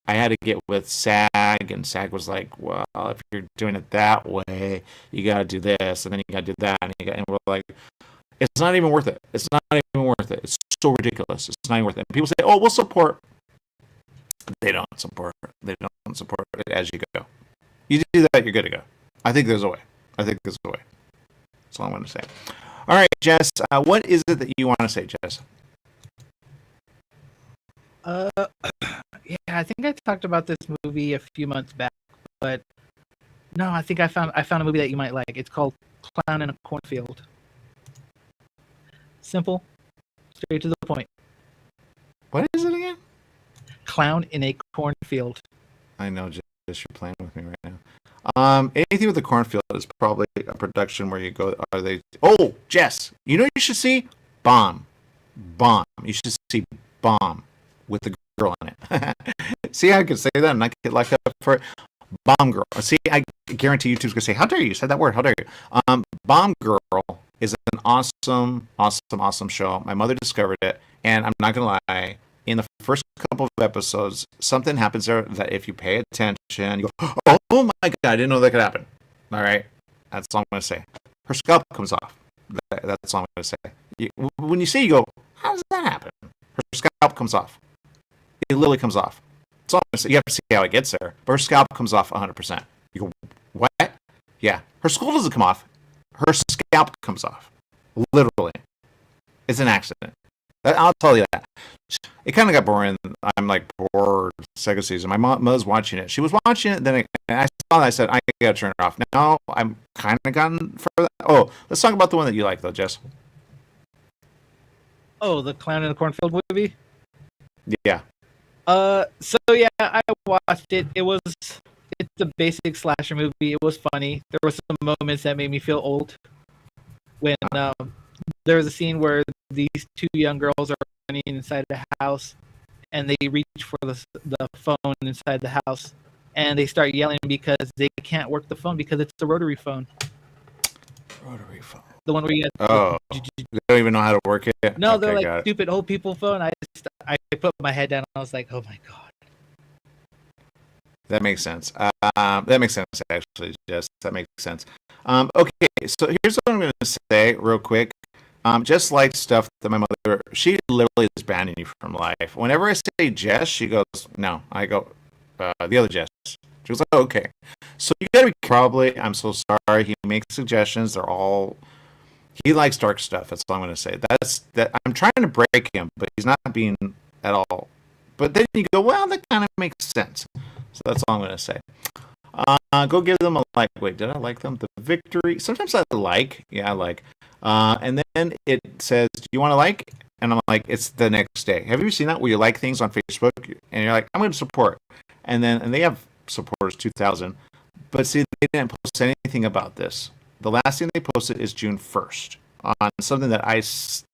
I had to get with SAG, and SAG was like, well, if you're doing it that way, you got to do this, and then you got to do that, and we're like, it's not even worth it. It's not even worth it. It's so ridiculous. It's not even worth it. And people say, oh, we'll support. They don't support. They don't support it as you go. You do that, you're good to go. I think there's a way. That's all I'm going to say. All right, Jess, what is it that you want to say, Jess? Yeah, I think I talked about this movie a few months back, but no, I think I found a movie that you might like. It's called Clown in a Cornfield. Simple, straight to the point. What is it again? Clown in a Cornfield. I know, Jess, you're playing with me right now. Anything with the cornfield is probably a production where you go. Oh, Jess, you know what you should see? Bomb. You should see Bomb with the girl in it. See, I could say that and not get locked up for it. Bomb Girl. See, I guarantee YouTube's gonna say, "How dare you say that word? How dare you?" Bomb Girl is an awesome show. My mother discovered it, and I'm not gonna lie. In the first couple of episodes, something happens there that if you pay attention, you go, "Oh my god, I didn't know that could happen." All right, that's all I'm gonna say. Her scalp comes off. That's all I'm gonna say. When you see, you go, "How does that happen?" Her scalp comes off. It literally comes off. That's all I'm gonna say. You have to see how it gets there. But her scalp comes off 100%. You go, what? Yeah. Her skull doesn't come off. Her scalp comes off. Literally. It's an accident. I'll tell you that. It kind of got boring. I'm like bored. Second season. My mother's watching it. She was watching it. Then I saw that. I said, I gotta turn it off. Now I'm kind of gotten further. Oh, let's talk about the one that you like, though, Jess. Oh, the Clown in the Cornfield movie? Yeah. So yeah, I watched it. It's a basic slasher movie. It was funny. There were some moments that made me feel old. When there was a scene where these two young girls are running inside the house, and they reach for the phone inside the house, and they start yelling because they can't work the phone because it's a rotary phone. Rotary phone. The one where you they don't even know how to work it. No, okay, they're like stupid old people phone. I put my head down and I was like, oh my god. That makes sense. That makes sense, actually. Yes, that makes sense. Okay, so here's what I'm going to say real quick. Just like stuff that my mother, she literally is banning you from life. Whenever I say Jess, she goes, no. I go, the other Jess. She goes, oh, okay. So you got to be probably, I'm so sorry. He makes suggestions. He likes dark stuff. That's all I'm going to say. I'm trying to break him, but he's not being at all. But then you go, well, that kind of makes sense. So that's all I'm going to say. Go give them a like. Wait, did I like them? The Victory. Sometimes I like. Yeah, I like. And then it says, do you want to like? And I'm like, it's the next day. Have you ever seen that where you like things on Facebook and you're like, I'm going to support. And they have supporters 2,000. But see, they didn't post anything about this. The last thing they posted is June 1st on something that I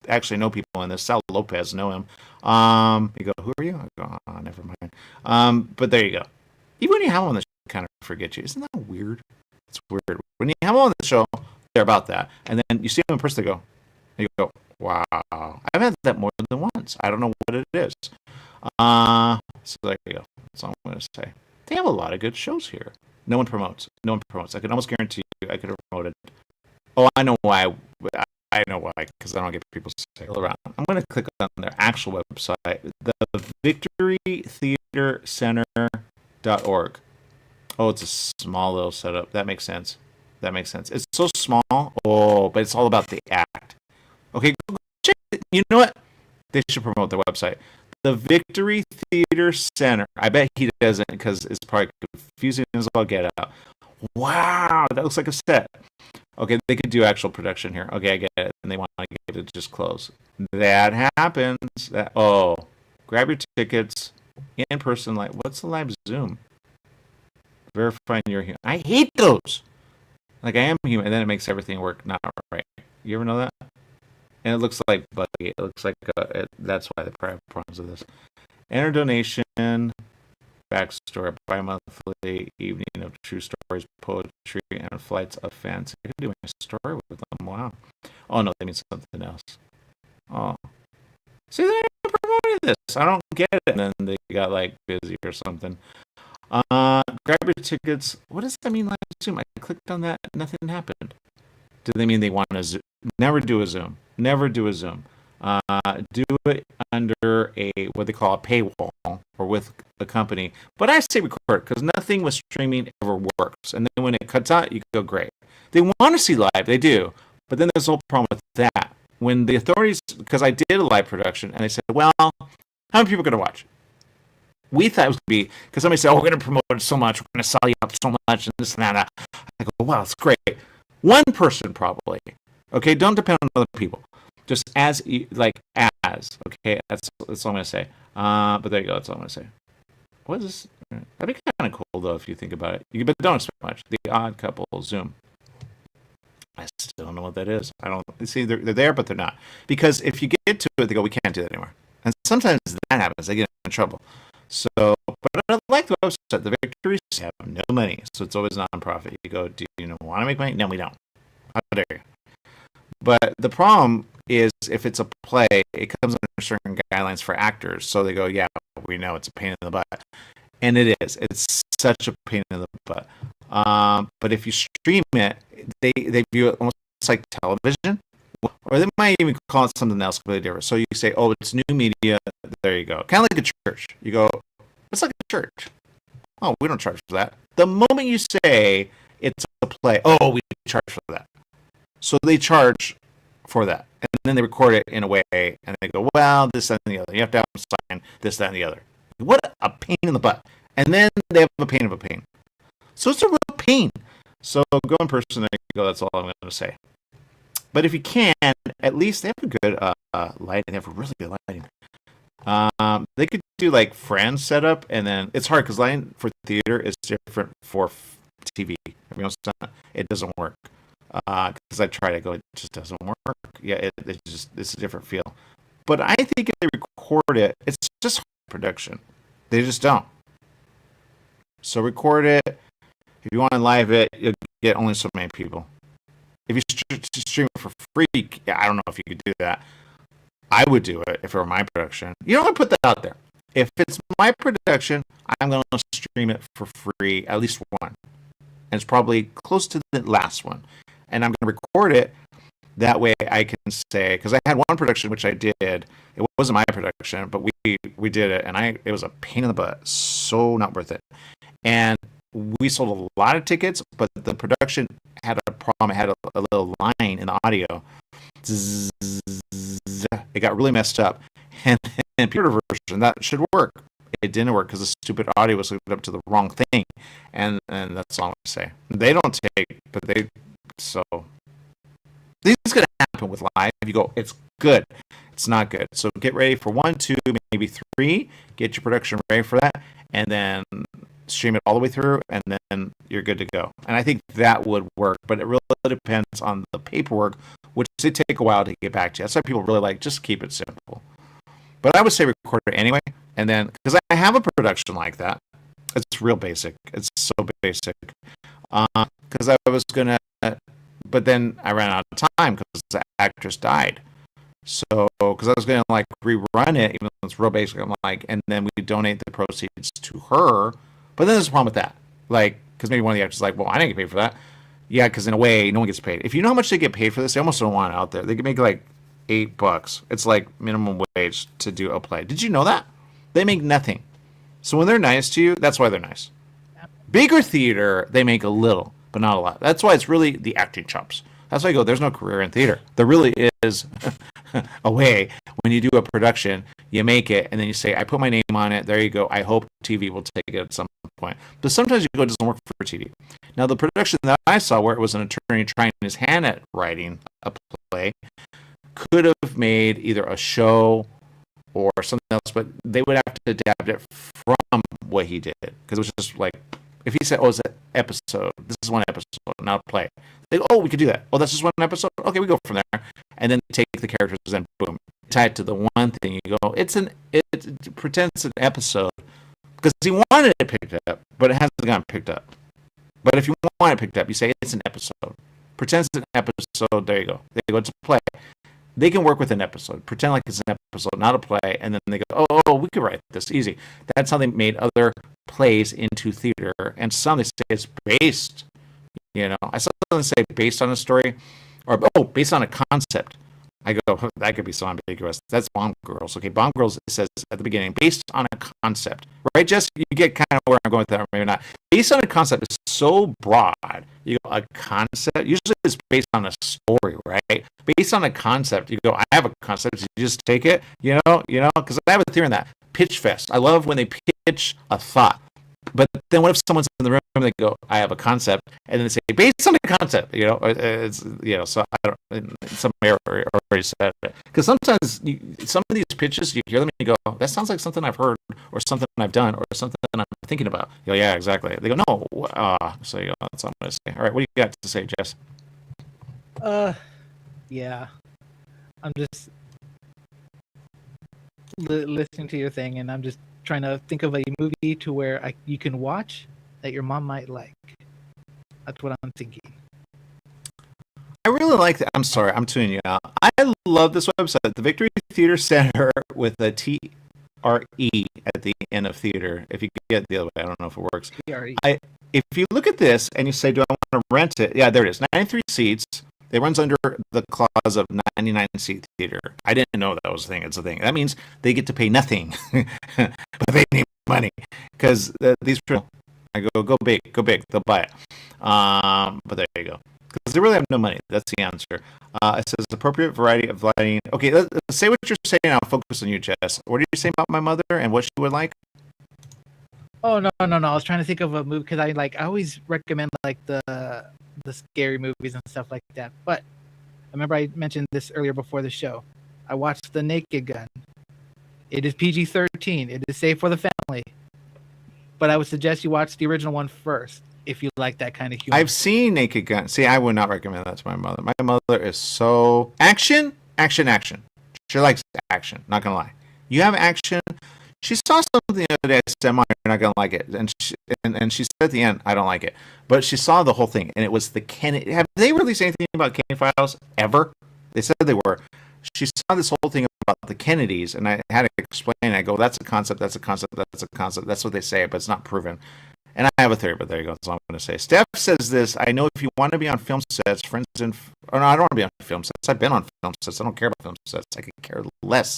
actually know people in this. Sal Lopez, know him. You go, who are you? I go, oh, never mind. But there you go. Even when you have them on the show, kind of forget you. Isn't that weird? It's weird. When you have them on the show, they're about that. And then you see them in person, they go, wow. I've had that more than once. I don't know what it is. So there you go. That's all I'm going to say. They have a lot of good shows here. No one promotes. No one promotes. I can almost guarantee you I could have promoted. Oh, I know why. I know why, because I don't get people sick around. I'm going to click on their actual website, the victorytheatercenter.org. Oh, it's a small little setup. That makes sense. That makes sense. It's so small. Oh, but it's all about the act. Okay, go check it. You know what? They should promote their website. The Victory Theater Center. I bet he doesn't because it's probably confusing as all get out. Wow, that looks like a set. Okay, they could do actual production here. Okay, I get it. And they want to get it to just close. That happens. Grab your tickets in person. Like, what's the live Zoom? Verifying you're human. I hate those. Like, I am human, and then it makes everything work not right. You ever know that? And it looks like buggy. It looks like that's why the problems of this. Enter donation, backstory, bi-monthly evening of true stories, poetry, and flights of fancy. I can do a story with them. Wow. Oh no, they mean something else. Oh, see, they're promoting this. I don't get it. And then they got like busy or something. Grab your tickets. What does that mean? Live Zoom. I clicked on that. Nothing happened. Do they mean they want to Zoom? Never do a Zoom. Never do a Zoom. Do it under what they call a paywall or with the company. But I say record because nothing with streaming ever works. And then when it cuts out, you go, great. They want to see live. They do. But then there's a whole problem with that. When the authorities, because I did a live production, and they said, well, how many people are going to watch? We thought it was going to be, because somebody said, oh, we're going to promote it so much, we're going to sell you out so much, and this and that. I go, wow, it's great. One person probably. Okay, don't depend on other people. Just okay, that's all I'm going to say. But there you go, that's all I'm going to say. What is this? That'd be kind of cool, though, if you think about it. But don't expect much. The Odd Couple Zoom. I still don't know what that is. I don't see they're there, but they're not. Because if you get to it, they go, we can't do that anymore. And sometimes that happens. They get in trouble. So, but I like the website. The Victories have no money, so it's always nonprofit. You go, do you want to make money? No, we don't. How dare you? But the problem is, if it's a play, it comes under certain guidelines for actors. So they go, yeah, we know it's a pain in the butt, and it is. It's such a pain in the butt. But if you stream it, they view it almost like television, or they might even call it something else completely different. So you say, oh, it's new media. There you go. Kind of like a church. You go, it's like a church. Oh, we don't charge for that. The moment you say it's a play, oh, we charge for that. So they charge for that. And then they record it in a way, and they go, well, this, that, and the other. You have to have them sign this, that, and the other. What a pain in the butt. And then they have a pain of a pain. So it's a real pain. So go in person, there you go. That's all I'm going to say. But if you can, at least they have a good lighting. They have really good lighting. They could do like Friends setup, and then it's hard because lighting for theater is different for TV. It doesn't work. Because I tried to go, it just doesn't work. Yeah, it's a different feel. But I think if they record it, it's just production. They just don't. So record it. If you want to live it, you'll get only so many people. If you stream it for free, I don't know if you could do that. I would do it if it were my production. You don't want to put that out there. If it's my production, I'm going to stream it for free, at least one. And it's probably close to the last one. And I'm going to record it. That way I can say, because I had one production which I did. It wasn't my production, but we did it, and it was a pain in the butt. So not worth it. And we sold a lot of tickets, but the production had a problem. It had a little line in the audio. It got really messed up. And computer version, that should work. It didn't work because the stupid audio was hooked up to the wrong thing. And that's all I'm going to say. They don't take, but they, so. This is going to happen with live. You go, it's good. It's not good. So get ready for 1, 2, maybe 3. Get your production ready for that. And then stream it all the way through, and then you're good to go. And I think that would work, but it really depends on the paperwork, which they take a while to get back to you. That's why people really like, just keep it simple. But I would say record it anyway, and then, because I have a production like that. It's real basic. It's so basic. Because I was going to, but then I ran out of time because the actress died. So, because I was going to like rerun it, even though it's real basic, I'm like, and then we donate the proceeds to her. But then there's a problem with that. Like, because maybe one of the actors is like, well, I didn't get paid for that. Yeah, because in a way, no one gets paid. If you know how much they get paid for this, they almost don't want it out there. They can make like $8. It's like minimum wage to do a play. Did you know that? They make nothing. So when they're nice to you, that's why they're nice. Bigger theater, they make a little, but not a lot. That's why it's really the acting chops. That's why I go, there's no career in theater. There really is a way when you do a production, you make it, and then you say, I put my name on it. There you go. I hope TV will take it at some point. But sometimes you go, it doesn't work for TV. Now, the production that I saw where it was an attorney trying his hand at writing a play could have made either a show or something else, but they would have to adapt it from what he did. Because it was just like, if he said, oh, it's an episode, this is one episode, not a play. They go, oh, we could do that. Oh, that's just one episode? Okay, we go from there. And then take the characters and boom, tie it to the one thing. You go, it pretends it's an episode. Because he wanted it picked up, but it hasn't gotten picked up. But if you want it picked up, you say it's an episode. Pretends it's an episode, there you go. They go, it's a play. They can work with an episode. Pretend like it's an episode, not a play, and then they go, oh, we could write this easy. That's how they made other plays into theater. And some they say it's based. You know, I saw them say based on a story, or based on a concept. I go, that could be so ambiguous. That's Bomb Girls. Okay, Bomb Girls says at the beginning, based on a concept. Right, Jess? You get kind of where I'm going with that, or maybe not. Based on a concept is so broad. You go, a concept, usually it's based on a story, right? Based on a concept, you go, I have a concept, you just take it, you know, because I have a theory on that. Pitch Fest. I love when they pitch a thought. But then what if someone's in the room and they go, I have a concept, and then they say, based on the concept, you know, it's, you know, so I don't, some already said it. Because sometimes some of these pitches, you hear them and you go, that sounds like something I've heard, or something I've done, or something I'm thinking about. You go, yeah, exactly. They go, no. So you know, that's what I'm going to say. All right, what do you got to say, Jess? Yeah. I'm just listening to your thing, and I'm just trying to think of a movie to where you can watch that your mom might like. That's what I'm thinking. I really like that. I'm sorry, I'm tuning you out. I love this website, the Victory Theater Center with a TRE at the end of theater. If you get the other way, I don't know if it works. TRE. If you look at this and you say, do I want to rent it? Yeah, there it is. 93 seats. It runs under the clause of 99 seat theater. I didn't know that was a thing. It's a thing. That means they get to pay nothing, but they need money because these people, I go big, they'll buy it. But there you go. Because they really have no money. That's the answer. It says appropriate variety of lighting. Okay, let's say what you're saying. I'll focus on you, Jess. What are you saying about my mother and what she would like? Oh no! I was trying to think of a movie because I always recommend like the scary movies and stuff like that. But I remember I mentioned this earlier before the show. I watched The Naked Gun. It is PG-13. It is safe for the family. But I would suggest you watch the original one first if you like that kind of humor. I've seen Naked Gun. See, I would not recommend that to my mother. My mother is so action. She likes action. Not gonna lie. You have action. She saw something the other day. I said, "Mom, you're not gonna like it," and she said at the end, "I don't like it." But she saw the whole thing, and it was the Kennedy. Have they released anything about Kennedy Files ever? They said they were. She saw this whole thing about the Kennedys, and I had to explain. I go, "That's a concept. That's a concept. That's a concept. That's what they say, but it's not proven." And I have a theory, but there you go. That's all I'm going to say. Steph says this. I know if you want to be on film sets, for instance, or no, I don't want to be on film sets. I've been on film sets. I don't care about film sets. I could care less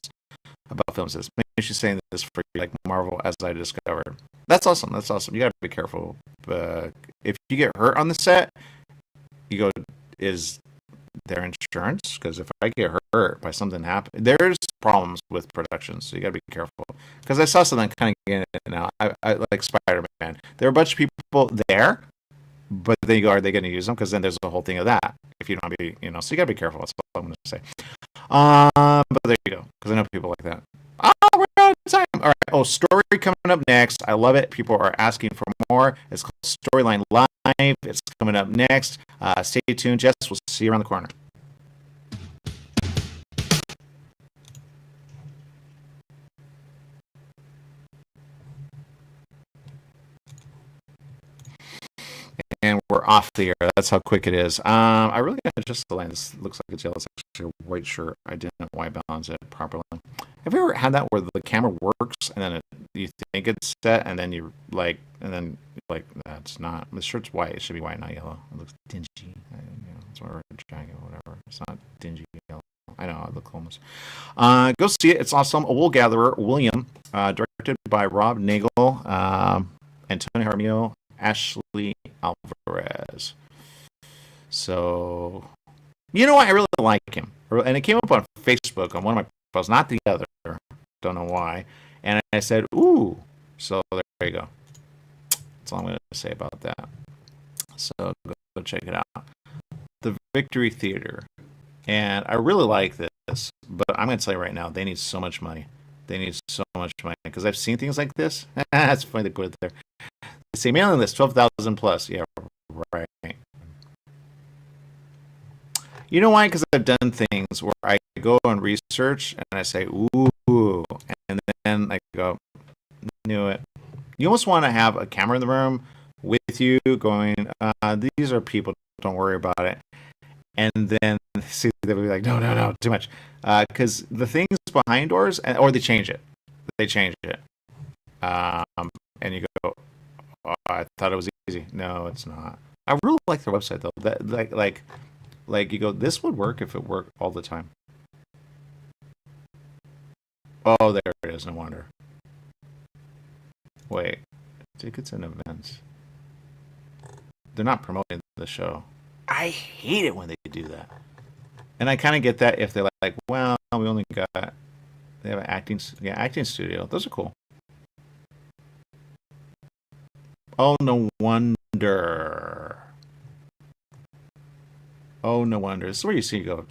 about film sets. Maybe she's saying this for like Marvel, as I discovered. That's awesome. You got to be careful. If you get hurt on the set, you go, is there insurance? Because if I get hurt by something happen, there's problems with productions, so you got to be careful. Because I saw something kind of getting it now. I like Spider-Man. There are a bunch of people there, but they go, are they going to use them? Because then there's a whole thing of that. If you don't be, so you got to be careful. That's all I'm going to say. But there you go. Because I know people like that. Oh, we're out of time. All right. Oh, story coming up next. I love it. People are asking for more. It's called Storyline Live. It's coming up next. Stay tuned, Jess. We'll see you around the corner. And we're off the air. That's how quick it is. I really got to adjust the line. This looks like it's yellow. It's actually a white shirt. I didn't white balance it properly. Have you ever had that where the camera works and then you think it's set and then you like that's not. The shirt's white. It should be white, not yellow. It looks dingy. It's whatever, jagged, whatever. It's not dingy yellow. I know, I look almost. Go see it. It's awesome. A Wool Gatherer, William, directed by Rob Nagel, Antonio Jaramillo, Ashley Alvarez. So, you know what? I really like him. And it came up on Facebook on one of my profiles, not the other. Don't know why. And I said, ooh. So there you go. That's all I'm going to say about that. So go check it out. The Victory Theater. And I really like this, but I'm going to tell you right now, they need so much money. They need so much money because I've seen things like this. That's funny they put it there. They say mailing list 12,000 plus. Yeah, right. You know why? Because I've done things where I go and research and I say, ooh, and then I go, knew it. You almost want to have a camera in the room with you going, these are people, don't worry about it. And then see, they'll be like, no, too much. Because the things behind doors, or they change it. And you go, oh, I thought it was easy. No, it's not. I really like their website though. That like you go, this would work if it worked all the time. Oh, there it is. No wonder. Wait, tickets and events. They're not promoting the show. I hate it when they do that. And I kind of get that if they're like, well, we only got, they have an acting studio. Those are cool. Oh, no wonder. Oh, no wonder. This is where you see go.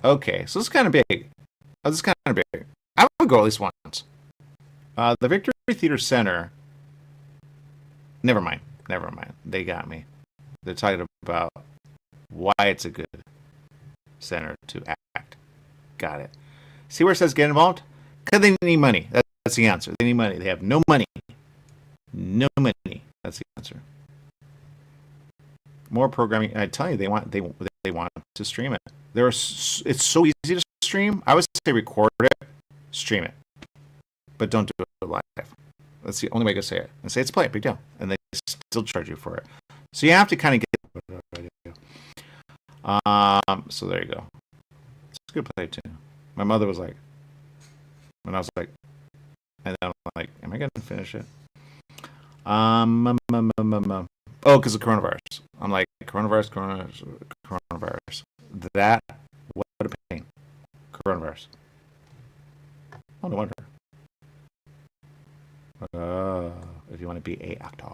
Okay, so this is kind of big. Oh, this is kind of big. I would go at least once. The Victory Theater Center. Never mind. They got me. They're talking about why it's a good center to act. Got it. See where it says get involved? Because they need money. That's the answer. They need money. They have no money. No money. That's the answer. More programming. I tell you, they want to stream it. It's so easy to stream. I would say record it, stream it, but don't do it live. That's the only way to say it. And say it's play, big deal, and they still charge you for it. So you have to kind of get. So there you go. It's a good play too. My mother was like, when I was like, and then I'm like, am I gonna finish it? Oh, because of coronavirus. I'm like, coronavirus. That, what a pain. Coronavirus. Oh, no wonder. If you want to be a actor.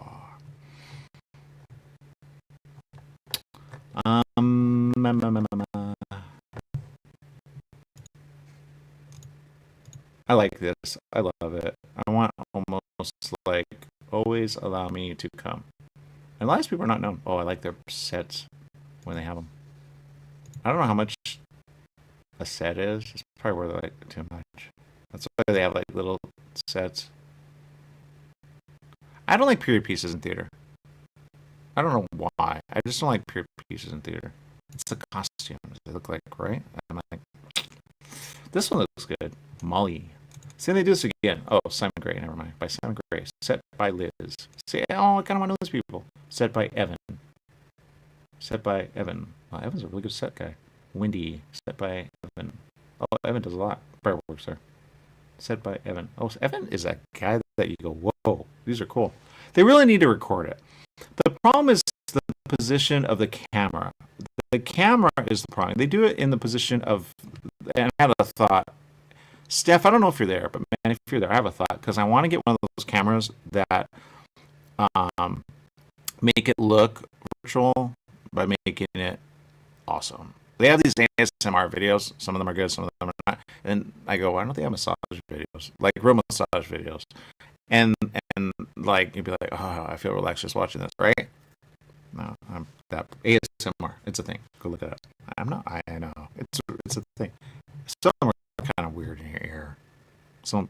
I like this. I love it. I want almost like always allow me to come. And a lot of people are not known. Oh, I like their sets when they have them. I don't know how much a set is. It's probably worth like too much. That's why they have like little sets. I don't like period pieces in theater. I don't know why. I just don't like period pieces in theater. It's the costumes they look like, right? I'm like, this one looks good. Molly. See, they do this again. Oh, Simon Gray. Never mind. By Simon Gray. Set by Liz. See, oh, I kind of want to know these people. Set by Evan. Set by Evan. Oh, Evan's a really good set guy. Wendy. Set by Evan. Oh, Evan does a lot. Fireworks there. Set by Evan. Oh, so Evan is that guy that you go, whoa, these are cool. They really need to record it. The problem is the position of the camera. The camera is the problem. They do it in the position of, and I had a thought. Steph, I don't know if you're there, but man, if you're there, I have a thought because I want to get one of those cameras that make it look virtual by making it awesome. They have these ASMR videos. Some of them are good, some of them are not. And I go, why don't they have massage videos, like real massage videos? And like you'd be like, oh, I feel relaxed just watching this, right? No, I'm that ASMR. It's a thing. Go look it up. I'm not. I know it's a thing. Some of them are kind of weird in your ear. Some,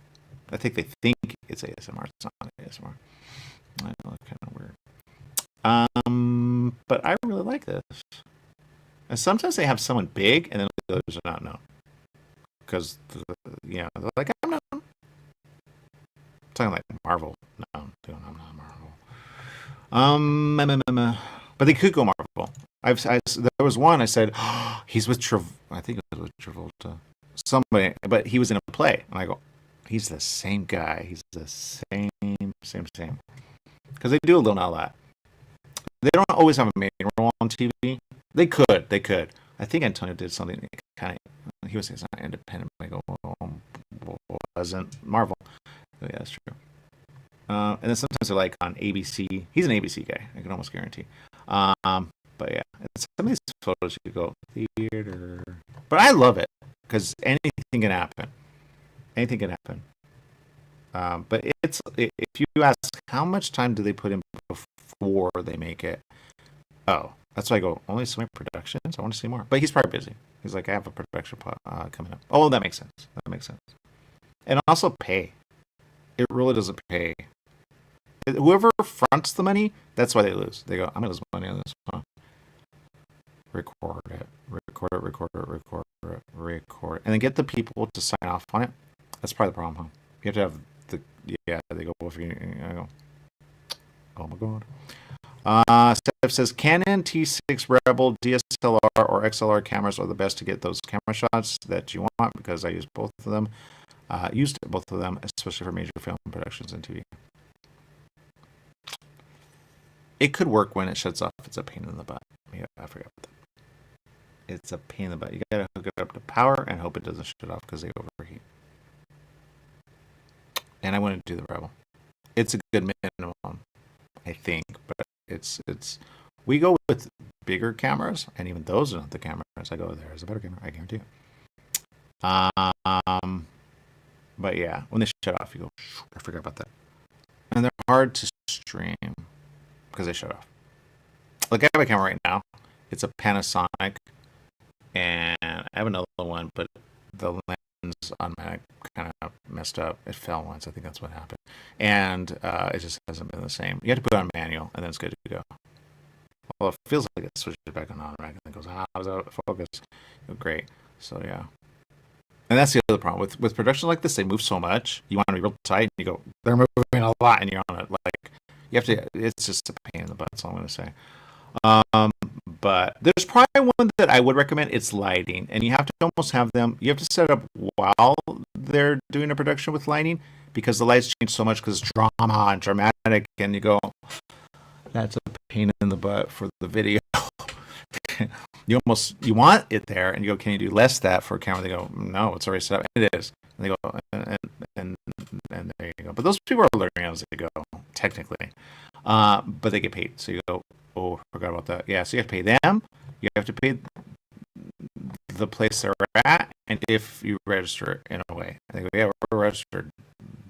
I think they think it's ASMR. It's not ASMR. I know, it's kind of weird. But I really like this. And sometimes they have someone big, and then the others are not known. Because, they're like, I'm not. I'm talking like Marvel. No, I'm not Marvel. But they could go Marvel. There was one I said, oh, he's with I think it was with Travolta. Somebody, but he was in a play. And I go, he's the same guy. He's the same. Because they do a little not a lot. They don't always have a main role on TV. They could. I think Antonio did something kind of. He was saying it's not independent. I go, wasn't Marvel. Oh, yeah, that's true. And then sometimes they're like on ABC. He's an ABC guy. I can almost guarantee. But yeah, some of these photos you go theater. But I love it because anything can happen. Anything can happen. But if you ask how much time do they put in before they make it? Oh, that's why I go only so many productions. I want to see more. But he's probably busy. He's like, I have a production coming up. Oh, that makes sense. And also pay. It really doesn't pay. Whoever fronts the money, that's why they lose. They go, I'm gonna lose money on this one. Record it, and then get the people to sign off on it. That's probably the problem, huh? You have to have they go, I go, oh my god. Steph says, Canon T6 Rebel DSLR or XLR cameras are the best to get those camera shots that you want because I used both of them. Used both of them, especially for major film productions and TV. It could work when it shuts off. It's a pain in the butt. Yeah, I forgot about that. It's a pain in the butt. You gotta hook it up to power and hope it doesn't shut off because they overheat. And I wouldn't do the Rebel. It's a good minimum, I think, but it's we go with bigger cameras, and even those are not the cameras. I go, there's a better camera, I guarantee you. But yeah, when they shut off, you go, I forgot about that. And they're hard to stream because they shut off. Like I have a camera right now. It's a Panasonic, and I have another one, but the lens on my kind of messed up. It fell once. I think that's what happened. And it just hasn't been the same. You have to put it on manual, and then it's good to go. Well, it feels like it switches back on automatic, and it goes, I was out of focus. Great. So yeah. And that's the other problem with productions like this. They move so much. You want to be real tight, and you go, they're moving a lot, and you're on it. Like you have to. It's just a pain in the butt. That's all I'm going to say. But there's probably one that I would recommend. It's lighting, and you have to almost have them. You have to set up while they're doing a production with lighting because the lights change so much because it's drama and dramatic, and you go, that's a pain in the butt for the video. You want it there, and you go, can you do less of that for a camera? They go, no, it's already set up. It is. And they go, and there you go. But those people are learning as they go, technically. But they get paid. So you go, oh, forgot about that. Yeah, so you have to pay them. You have to pay the place they're at, and if you register it in a way. And they go, yeah, we're registered.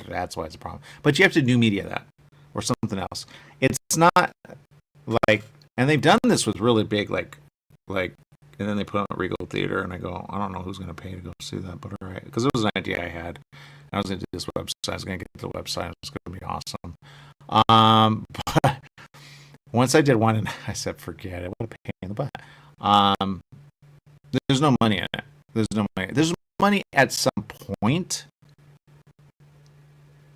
That's why it's a problem. But you have to do media that or something else. It's not like, and they've done this with really big, like, and then they put on a Regal Theater, and I go, I don't know who's going to pay to go see that, but all right. Because it was an idea I had. I was going to do this website. I was going to get the website. It was going to be awesome. But once I did one, and I said, forget it. What a pain in the butt. There's no money in it. There's no money. There's money at some point.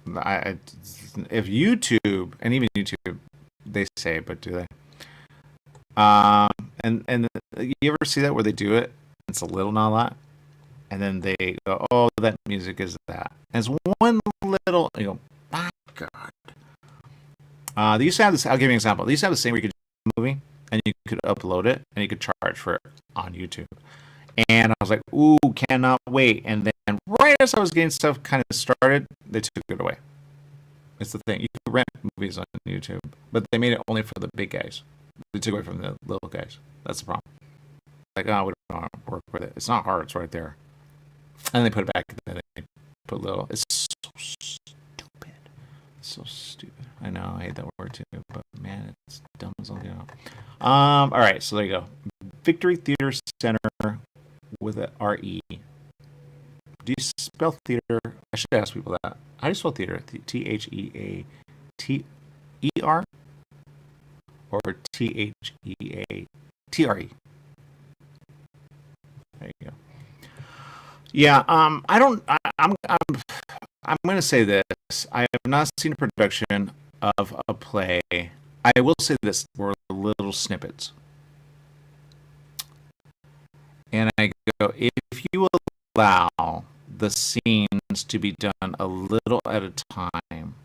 If YouTube, and even YouTube, they say, but do they? And you ever see that where they do it? It's a little, not a lot, and then they go, "Oh, that music is that." And it's one little, you go, "My God." They used to have this. I'll give you an example. They used to have the same where you could do a movie and you could upload it and you could charge for it on YouTube. And I was like, "Ooh, cannot wait!" And then right as I was getting stuff kind of started, they took it away. It's the thing. You could rent movies on YouTube, but they made it only for the big guys. They took away from the little guys. That's the problem. Like, oh, we don't want to work with it. It's not hard. It's right there. And they put it back. And then they put little. It's so stupid. So stupid. I know. I hate that word too. But man, it's dumb as all get out. All right. So there you go. Victory Theater Center with an R-E. Do you spell theater? I should ask people that. How do you spell theater? Theater? or THEATRE. There you go. Yeah, I don't. I'm going to say this. I have not seen a production of a play. I will say this: were little snippets, and I go, if you allow the scenes to be done a little at a time.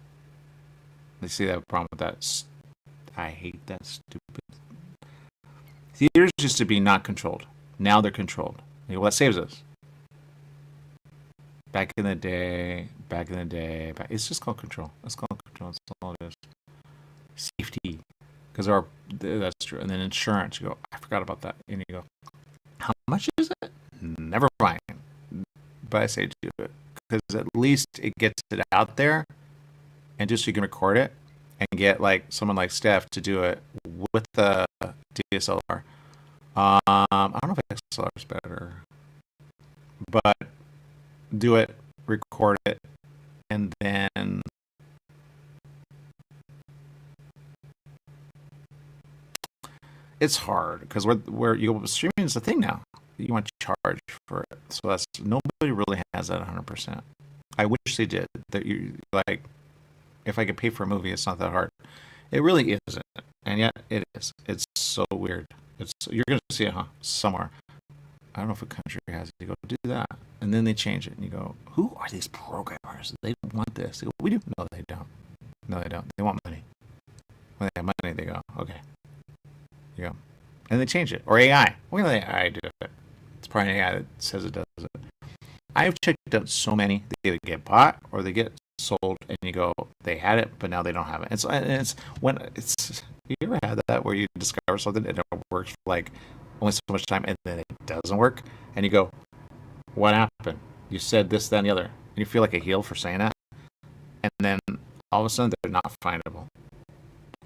They see that problem with that. I hate that stupid. Theaters used to be not controlled. Now they're controlled. Well, that saves us. Back in the day, it's just called control. It's called control. That's all it is. Safety, because that's true. And then insurance. You go, I forgot about that. And you go, how much is it? Never mind. But I say do it because at least it gets it out there, and just so you can record it and get like someone like Steph to do it with the DSLR. I don't know if XLR is better, but do it, record it, and then it's hard because streaming is the thing now. You want to charge for it, so that's nobody really has that 100%. I wish they did. That you like, if I could pay for a movie, it's not that hard. It really isn't, and yet it is. It's so weird. You're gonna see it, somewhere. I don't know if a country has it. You go do that, and then they change it, and you go, "Who are these programmers? They want this. They go, we do." No, they don't. No, they don't. They want money. When they have money, they go, "Okay." You go, and they change it. Or AI. We're gonna let AI do it. It's probably an AI that says it does it. I've checked out so many. They either get bought or they get sold, and you go, they had it, but now they don't have it. It's when it's. You ever had that where you discover something and it works for like only so much time, and then it doesn't work, and you go, "What happened? You said this, then the other," and you feel like a heel for saying that, and then all of a sudden they're not findable.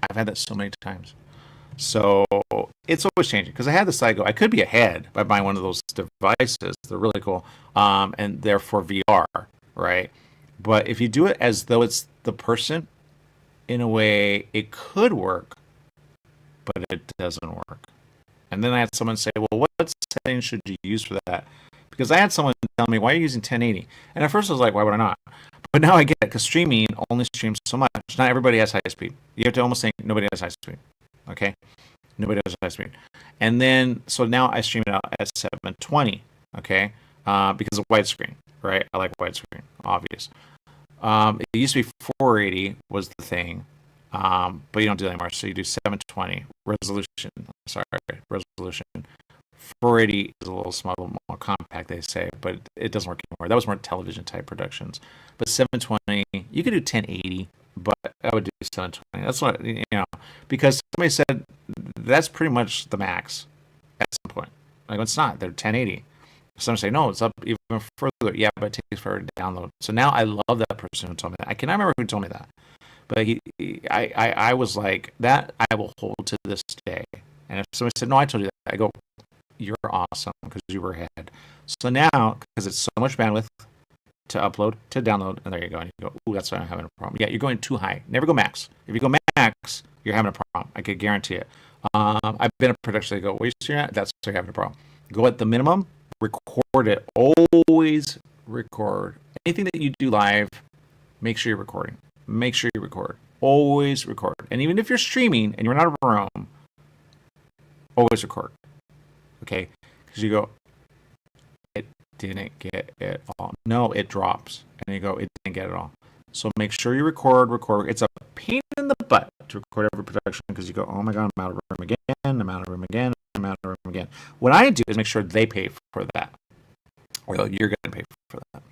I've had that so many times. So it's always changing because I had this. I go, I could be ahead by buying one of those devices. They're really cool, and they're for VR, right? But if you do it as though it's the person, in a way, it could work, but it doesn't work. And then I had someone say, "Well, what settings should you use for that?" Because I had someone tell me, "Why are you using 1080?" And at first I was like, "Why would I not?" But now I get it because streaming only streams so much. Not everybody has high speed. You have to almost think nobody has high speed. Okay, nobody has high speed. And then so now I stream it out at 720. Okay, because of widescreen, right? I like widescreen, obvious. It used to be 480 was the thing, but you don't do that anymore. So you do 720 resolution. Sorry, resolution. 480 is a little small, a little more compact, they say, but it doesn't work anymore. That was more television type productions. But 720, you could do 1080, but I would do 720. That's what, because somebody said that's pretty much the max at some point. Like, it's not. They're 1080. Some say, no, it's up even further. Yeah, but it takes forever to download. So now I love that person who told me that. I cannot remember who told me that. But I was like, that I will hold to this day. And if somebody said, no, I told you that, I go, you're awesome because you were ahead. So now, because it's so much bandwidth to upload, to download, and there you go. And you go, ooh, that's why I'm having a problem. Yeah, you're going too high. Never go max. If you go max, you're having a problem. I could guarantee it. I've been in production. They go, what are you seeing at? That's why you're having a problem. Go at the minimum. Record it. Always record. Anything that you do live, make sure you're recording. Make sure you record. Always record. And even if you're streaming and you're not in a room, always record. Okay? Because you go, it didn't get it all. No, it drops. And you go, it didn't get it all. So make sure you record. It's a pain in the butt to record every production because you go, oh my God, I'm out of room again. I'm out of room again. I'm out of room again. What I do is make sure they pay for that. Or you're going to pay for that.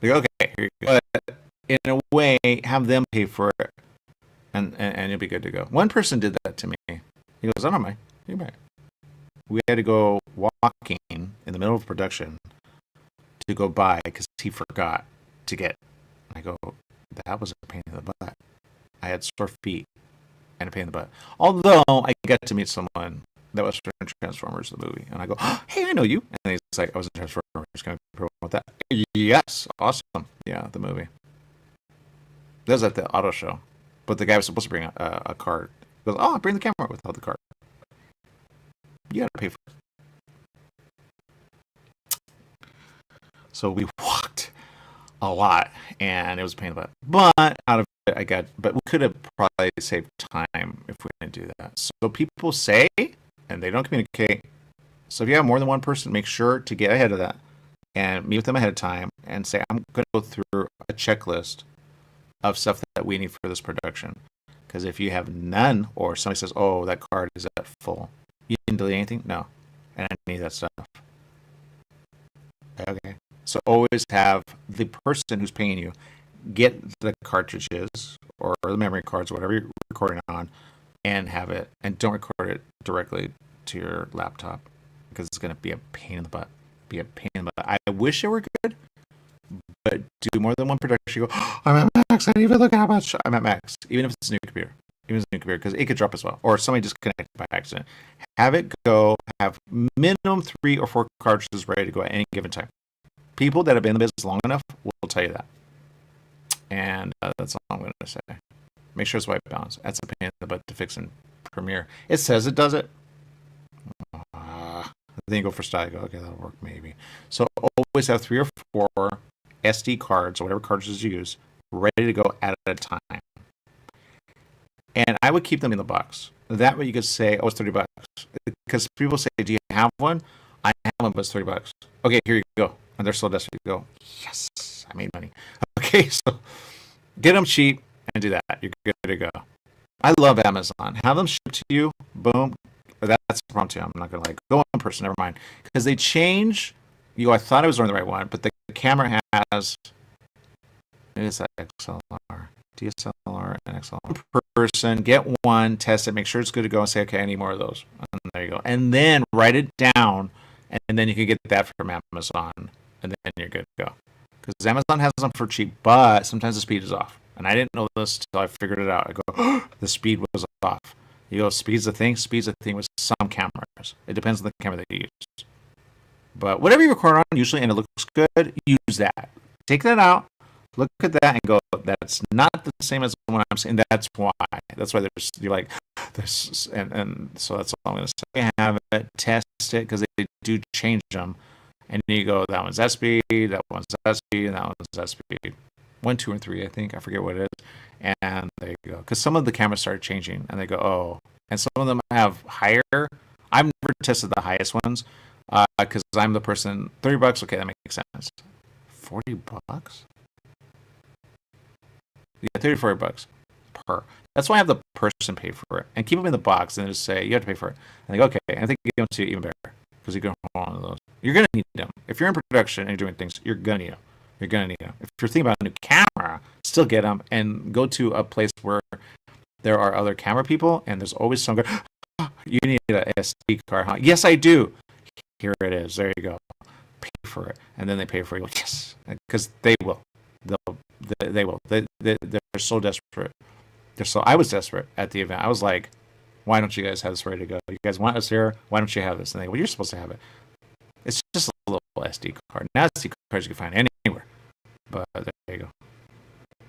You go, okay, here you go. But in a way, have them pay for it. And you'll be good to go. One person did that to me. He goes, I don't mind. You buy it. We had to go walking in the middle of production to go buy because he forgot to get. I go, that was a pain in the butt. I had sore feet and a pain in the butt. Although I got to meet someone that was from Transformers, the movie. And I go, oh, hey, I know you. And he's like, I was in Transformers. Can I promote that? Yes. Awesome. Yeah, the movie. That was at the auto show. But the guy was supposed to bring a card. Goes, oh, bring the camera without the card. You got to pay for it. So we walked a lot, and it was a pain in the butt. But out of it, but we could have probably saved time if we didn't do that. So people say, and they don't communicate. So if you have more than one person, make sure to get ahead of that and meet with them ahead of time and say, I'm going to go through a checklist of stuff that we need for this production. Because if you have none, or somebody says, oh, that card is at full, you didn't delete anything? No. And I need that stuff. Okay. So always have the person who's paying you get the cartridges or the memory cards, whatever you're recording on, and have it. And don't record it directly to your laptop because it's going to be a pain in the butt. I wish it were good, but do more than one production. You go, oh, I'm at max. I didn't even look at how much I'm at max. Even if it's a new computer. Because it could drop as well. Or somebody disconnected by accident. Have it go, have minimum 3 or 4 cartridges ready to go at any given time. People that have been in the business long enough will tell you that. And that's all I'm going to say. Make sure it's white balance. That's a pain in the butt to fix in Premiere. It says it does it. Then you go for style. You go, okay, that'll work maybe. So always have 3 or 4 SD cards or whatever cartridges you use ready to go at a time. And I would keep them in the box. That way you could say, oh, it's $30. Because people say, do you have one? I have one, but it's $30. Okay, here you go. And they're so desperate to go, yes, I made money. Okay, so get them cheap and do that. You're good to go. I love Amazon. Have them shipped to you. Boom. That's the problem too. I'm not going to go one person, never mind. Because they change. I thought I was on the right one, but the camera has, it's XLR, DSLR, and XLR. One person, get one, test it, make sure it's good to go, and say, okay, I need more of those. And there you go. And then write it down, and then you can get that from Amazon, and then you're good to go. Because Amazon has them for cheap, but sometimes the speed is off. And I didn't know this until I figured it out. I go, oh, the speed was off. You go, speed's a thing. Speed's a thing with some cameras. It depends on the camera that you use. But whatever you record on, usually, and it looks good, use that. Take that out, look at that, and go, that's not the same as what I'm saying. That's why. That's why you're like, this, and so that's all I'm going to say. Have it, test it, because they do change them. And you go, that one's that speed, that one's that speed, and that one's that speed. 1, 2, and 3, I think. I forget what it is. And there you go. Because some of the cameras started changing, and they go, oh. And some of them have higher. I've never tested the highest ones because I'm the person. $30. Okay, that makes sense. $40. Yeah, $30-$40 per. That's why I have the person pay for it and keep them in the box and just say you have to pay for it. And they go, okay. And I think you give them to you even better because you can hold on to those. You're gonna need them if you're in production and you're doing things. You're gonna need them. You're gonna need them. If you're thinking about a new camera, still get them and go to a place where there are other camera people, and there's always some guy, oh, you need an SD card, huh? Yes, I do. Here it is. There you go. Pay for it. And then they pay for it. Yes. Because they will. They will. They're so desperate. I was desperate at the event. I was like, why don't you guys have this ready to go? You guys want us here? Why don't you have this? And they go, well, you're supposed to have it. It's just a little SD card. Now SD cards you can find anywhere. But there you go.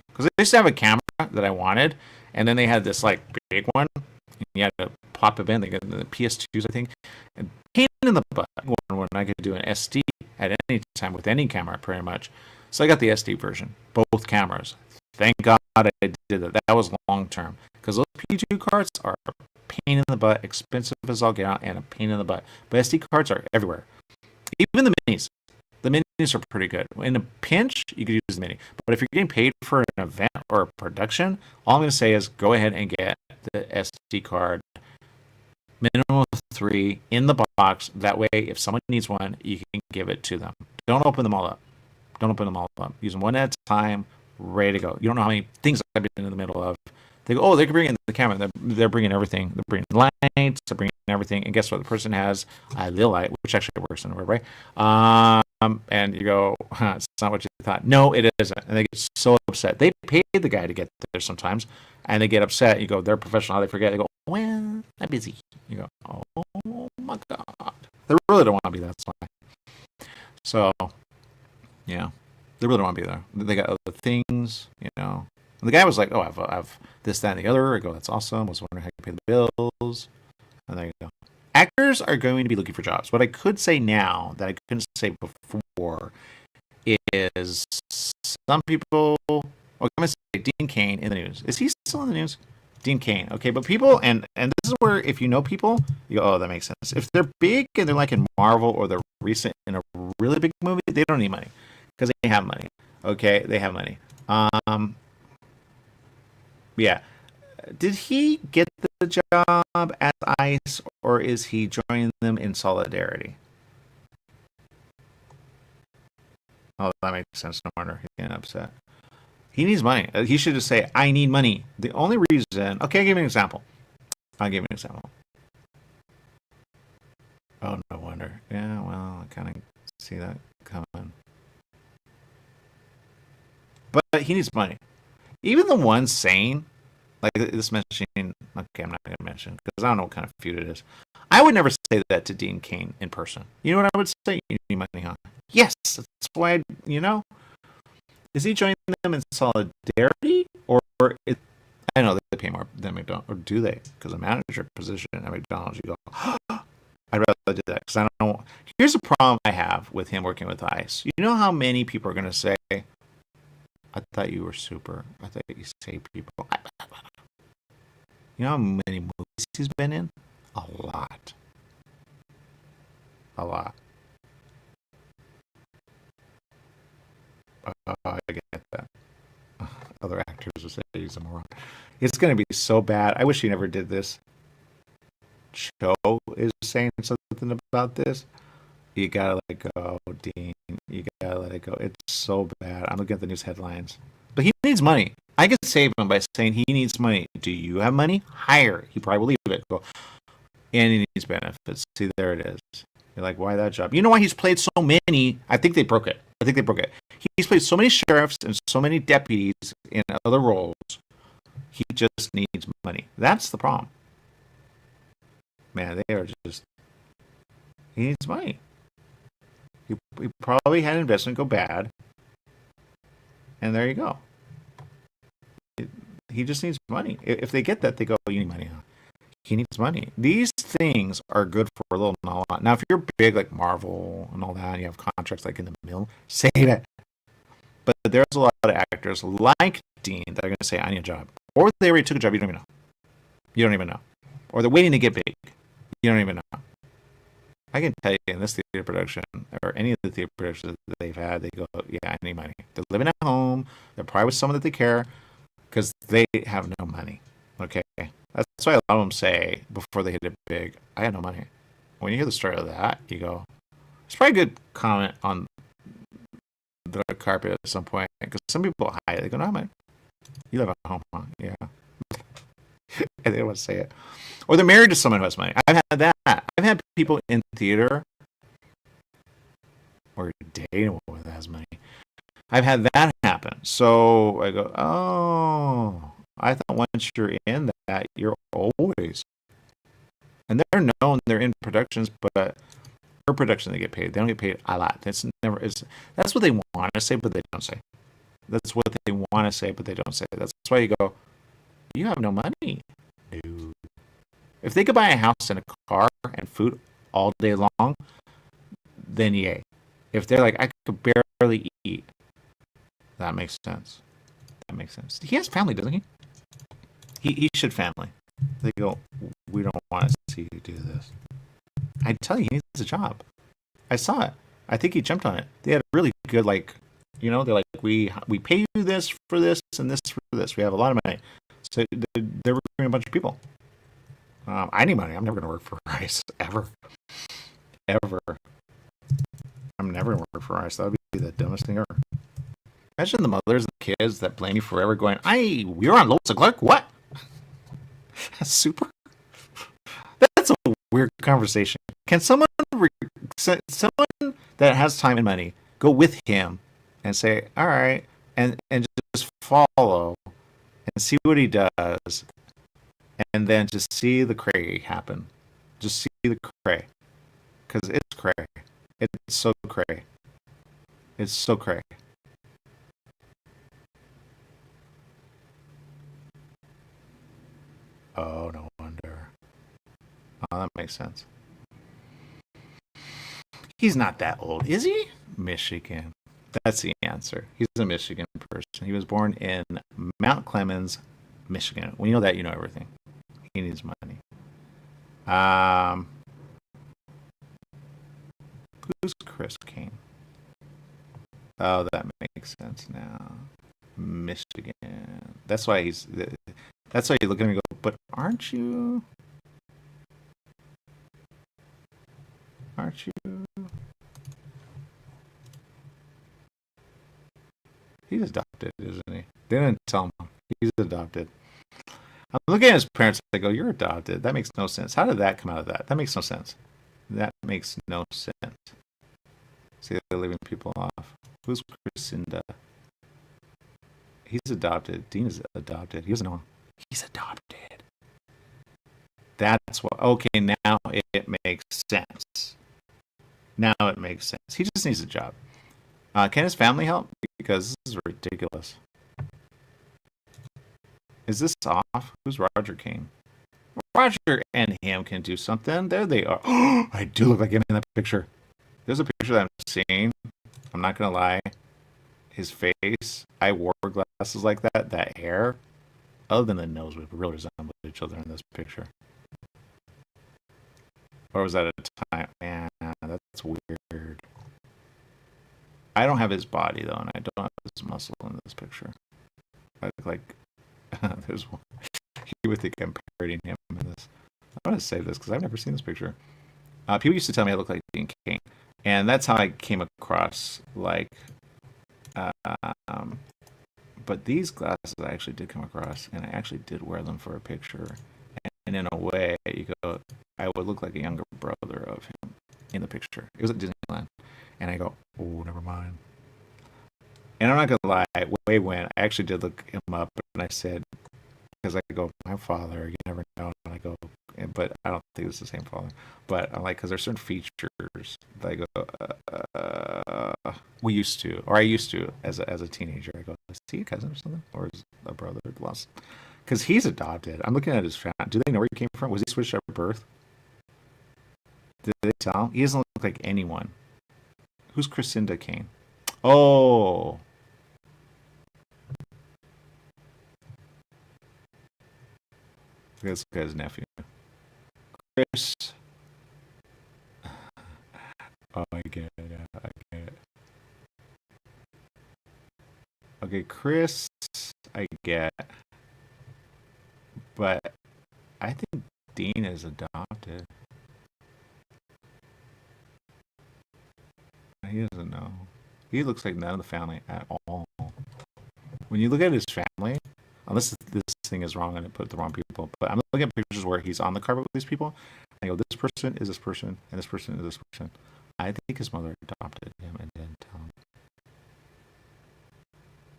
Because they used to have a camera that I wanted, and then they had this big one, and you had to pop it in. They got the PS2s, I think, and pain in the butt when I could do an SD at any time with any camera, pretty much. So I got the SD version, both cameras. Thank God I did that. That was long term because those P2 cards are a pain in the butt, expensive as all get out, and a pain in the butt. But SD cards are everywhere, even the minis. The minis are pretty good. In a pinch, you could use the mini. But if you're getting paid for an event or a production, all I'm going to say is go ahead and get the SD card. Minimum of 3 in the box. That way, if someone needs one, you can give it to them. Don't open them all up. Use them one at a time, ready to go. You don't know how many things I've been in the middle of. They go, oh, they can bring in the camera. They're bringing everything. They're bringing lights. They're bringing everything. And guess what? The person has a little light, which actually works in a weird way. And you go, it's not what you thought. No, it isn't. And they get so upset. They paid the guy to get there sometimes, and they get upset. You go, they're professional. They forget. They go, well, I'm busy. You go, oh my God. They really don't want to be there. That's why. So, yeah, they really don't want to be there. They got other things, And the guy was like, "Oh, I've this, that, and the other." I go, "That's awesome. I was wondering how you pay the bills." And there you go. Actors are going to be looking for jobs. What I could say now that I couldn't say before is some people. Okay, I'm gonna say Dean Cain in the news. Is he still in the news? Dean Cain. Okay, but people and this is where if you know people, you go, oh, that makes sense. If they're big and they're like in Marvel or they're recent in a really big movie, they don't need money because they have money. Okay, they have money. Yeah. Did he get the job at ICE or is he joining them in solidarity? Oh, that makes sense. No wonder he's getting upset. He needs money. He should just say, I need money. The only reason... Okay, I'll give you an example. Oh, no wonder. Yeah, well, I kind of see that coming. But he needs money. Even the one saying, like this mentioning... Okay, I'm not going to mention, because I don't know what kind of feud it is. I would never say that to Dean Cain in person. You know what I would say? You need money, huh? Yes, that's why, is he joining them in solidarity? Or I know they pay more than McDonald's, or do they? Because a manager position at McDonald's, you go, I'd rather do that because I don't know. Here's a problem I have with him working with ICE. You know how many people are going to say, I thought you were super. I thought you saved people. You know how many movies he's been in? A lot. A lot. I get that. Other actors will say he's a moron. It's going to be so bad. I wish he never did this. Cho is saying something about this. You gotta let it go, Dean. You gotta let it go. It's so bad. I'm looking at the news headlines. But he needs money. I could save him by saying he needs money. Do you have money? Hire. He probably will leave it. Go. And he needs benefits. See, there it is. You're like, why that job? You know why he's played so many? I think they broke it. He's played so many sheriffs and so many deputies in other roles. He just needs money. That's the problem. Man, they are just... He needs money. He probably had investment go bad. And there you go. He just needs money. If they get that, they go, you need money, huh? He needs money. These things are good for a little, not a lot. Now, if you're big like Marvel and all that, and you have contracts like in the mill, say that. But there's a lot of actors like Dean that are going to say, I need a job. Or they already took a job, you don't even know. Or they're waiting to get big. You don't even know. I can tell you in this theater production, or any of the theater productions that they've had, they go, yeah, I need money. They're living at home. They're probably with someone that they care because they have no money. Okay? That's why a lot of them say, before they hit it big, I had no money. When you hear the story of that, you go, it's probably a good comment on the carpet at some point. Because some people hide it. They go, no, man, you live at home, huh? Yeah. And they don't want to say it. Or they're married to someone who has money. I've had that. I've had people in theater or dating a woman that has money. I've had that happen. So I go, oh, I thought once you're in that, you're always. And they're known, they're in productions, but per production they get paid. They don't get paid a lot. That's what they want to say, but they don't say. That's what they want to say, but they don't say. That's why you go, you have no money, dude. If they could buy a house and a car and food all day long, then yay. If they're like, I could barely eat, that makes sense. He has family, doesn't he? He should family. They go, we don't want to see you do this. I tell you, he needs a job. I saw it. I think he jumped on it. They had a really good, they're like, we pay you this for this and this for this. We have a lot of money. So they're recruiting a bunch of people. I need money. I'm never going to work for Rice. Ever. I'm never going to work for Rice. That would be the dumbest thing ever. Imagine the mothers and the kids that blame you forever going, we were on Lois and Clark? What? That's super. That's a weird conversation. Can someone that has time and money go with him and say, all right, and just follow and see what he does, and then just see the cray happen. Just see the cray. Because it's cray. It's so cray. It's so cray. Oh, no wonder. Oh, that makes sense. He's not that old, is he? Michigan. That's the answer. He's a Michigan person. He was born in Mount Clemens, Michigan. When you know that, you know everything. He needs money. Who's Chris Kane? Oh, that makes sense now. Michigan. That's why he's. That's why you look at him and go, but aren't you? Aren't you? He's adopted, isn't he? They didn't tell him he's adopted. I'm looking at his parents. I go, "You're adopted." That makes no sense. How did that come out of that? That makes no sense. That makes no sense. See, they're leaving people off. Who's Crescinda? He's adopted. Dean is adopted. He doesn't know him. He's adopted. That's what. Okay, now it makes sense. Now it makes sense. He just needs a job. Can his family help? Because this is ridiculous. Is this off? Who's Roger Kane? Roger and him can do something. There they are. I do look like him in that picture. There's a picture that I'm seeing. I'm not going to lie. His face. I wore glasses like that. That hair. Other than the nose, we really resemble each other in this picture. Or was that a time? Man, that's weird. I don't have his body, though, and I don't have his muscle in this picture. I look like... there's one. You would think I'm parodying him in this. I'm going to save this because I've never seen this picture. People used to tell me I look like Dean Cain. And that's how I came across, like... but these glasses I actually did come across, and I actually did wear them for a picture. And in a way, you go, I would look like a younger brother of him in the picture. It was at Disneyland. And I go, oh, never mind. And I'm not going to lie, way when I actually did look him up, and I said, because I go, my father, you never know. And I go, but I don't think it's the same father. But I'm like, because there's certain features that I go, we used to, or I used to as a teenager. I go, is he a cousin or something? Or is a brother lost? Because he's adopted. I'm looking at his family. Do they know where he came from? Was he switched at birth? Did they tell him? He doesn't look like anyone. Who's Crescinda Kane? Oh. This guy's nephew. Chris. Oh, I get it. I get it. Okay, Chris, I get. But I think Dean is adopted. He doesn't know. He looks like none of the family at all. When you look at his family, unless this thing is wrong and I put the wrong people, but I'm looking at pictures where he's on the carpet with these people. I go, this person is this person, and this person is this person. I think his mother adopted him and didn't tell him.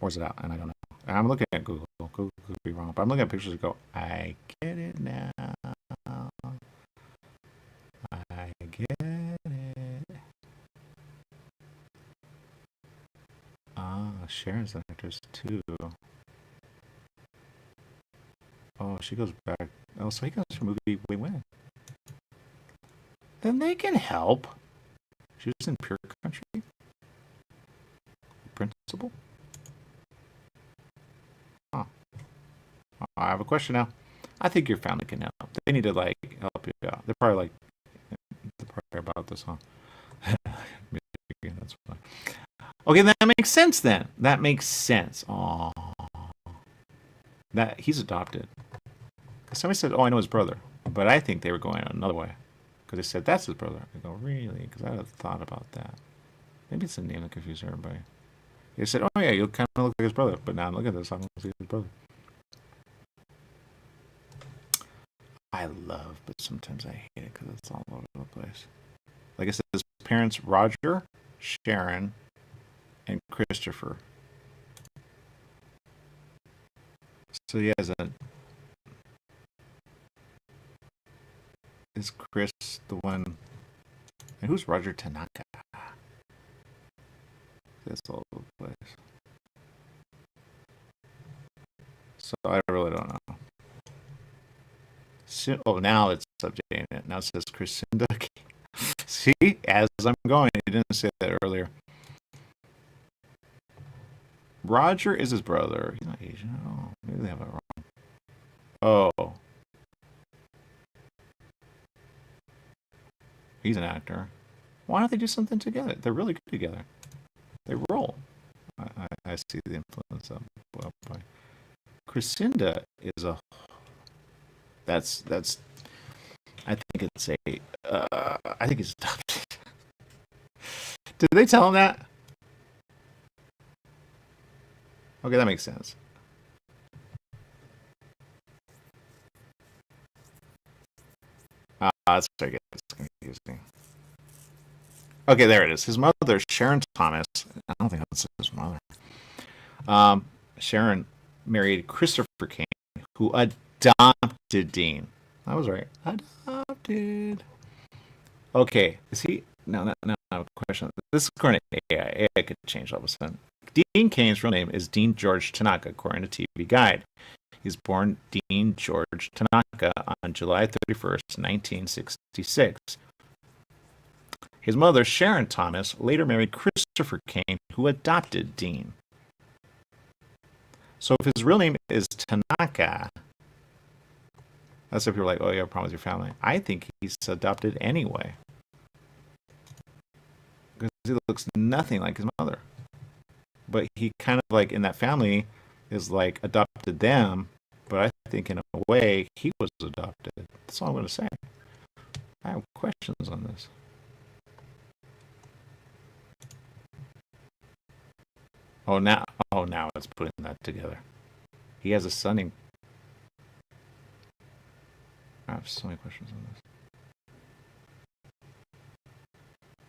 Or is it out? And I don't know. And I'm looking at Google. Google could be wrong, but I'm looking at pictures and go, I get it now. I get it. Ah, Sharon's an actress too. Oh, she goes back. Oh, so he goes from movie We Win. Then they can help. She was in Pure Country. Principal. Huh. I have a question now. I think your family can help. They need to like help you out. They're probably about this, huh? That's fine. Okay, that makes sense then. That makes sense. Oh, that he's adopted. Somebody said, "Oh, I know his brother," but I think they were going another way because they said that's his brother. I go, really? Because I had thought about that. Maybe it's a name that confused everybody. They said, "Oh yeah, you kind of look like his brother," but now look at this. I don't see his brother. I love, but sometimes I hate it because it's all over the place. Like I said, his parents, Roger, Sharon, and Christopher. So he has a... Is Chris the one... And who's Roger Tanaka? That's all over the place. So I really don't know. Oh, now it's updating it. Now it says Crescenda. See, as I'm going, he didn't say that earlier. Roger is his brother. He's not Asian at all. Maybe they have it wrong. Oh. He's an actor. Why don't they do something together? They're really good together. They roll. I see the influence of by Crescenda is a. That's. I think it's a. I think it's adopted. Did they tell him that? Okay, that makes sense. That's very good. It's confusing. Okay, there it is. His mother, Sharon Thomas. I don't think that's his mother. Sharon married Christopher Kane, who adopted Dean. I was right. Adopted. Okay, is he? No, question. This is according to AI. AI could change all of a sudden. Dean Kane's real name is Dean George Tanaka, according to TV Guide. He's born Dean George Tanaka on July 31st, 1966. His mother, Sharon Thomas, later married Christopher Kane, who adopted Dean. So if his real name is Tanaka, that's if you're like, oh, you have a problem with your family. I think he's adopted anyway. Because he looks nothing like his mother. But he kind of like in that family is like adopted them. But I think in a way he was adopted. That's all I'm going to say. I have questions on this. Oh, now it's putting that together. He has a son named. I have so many questions on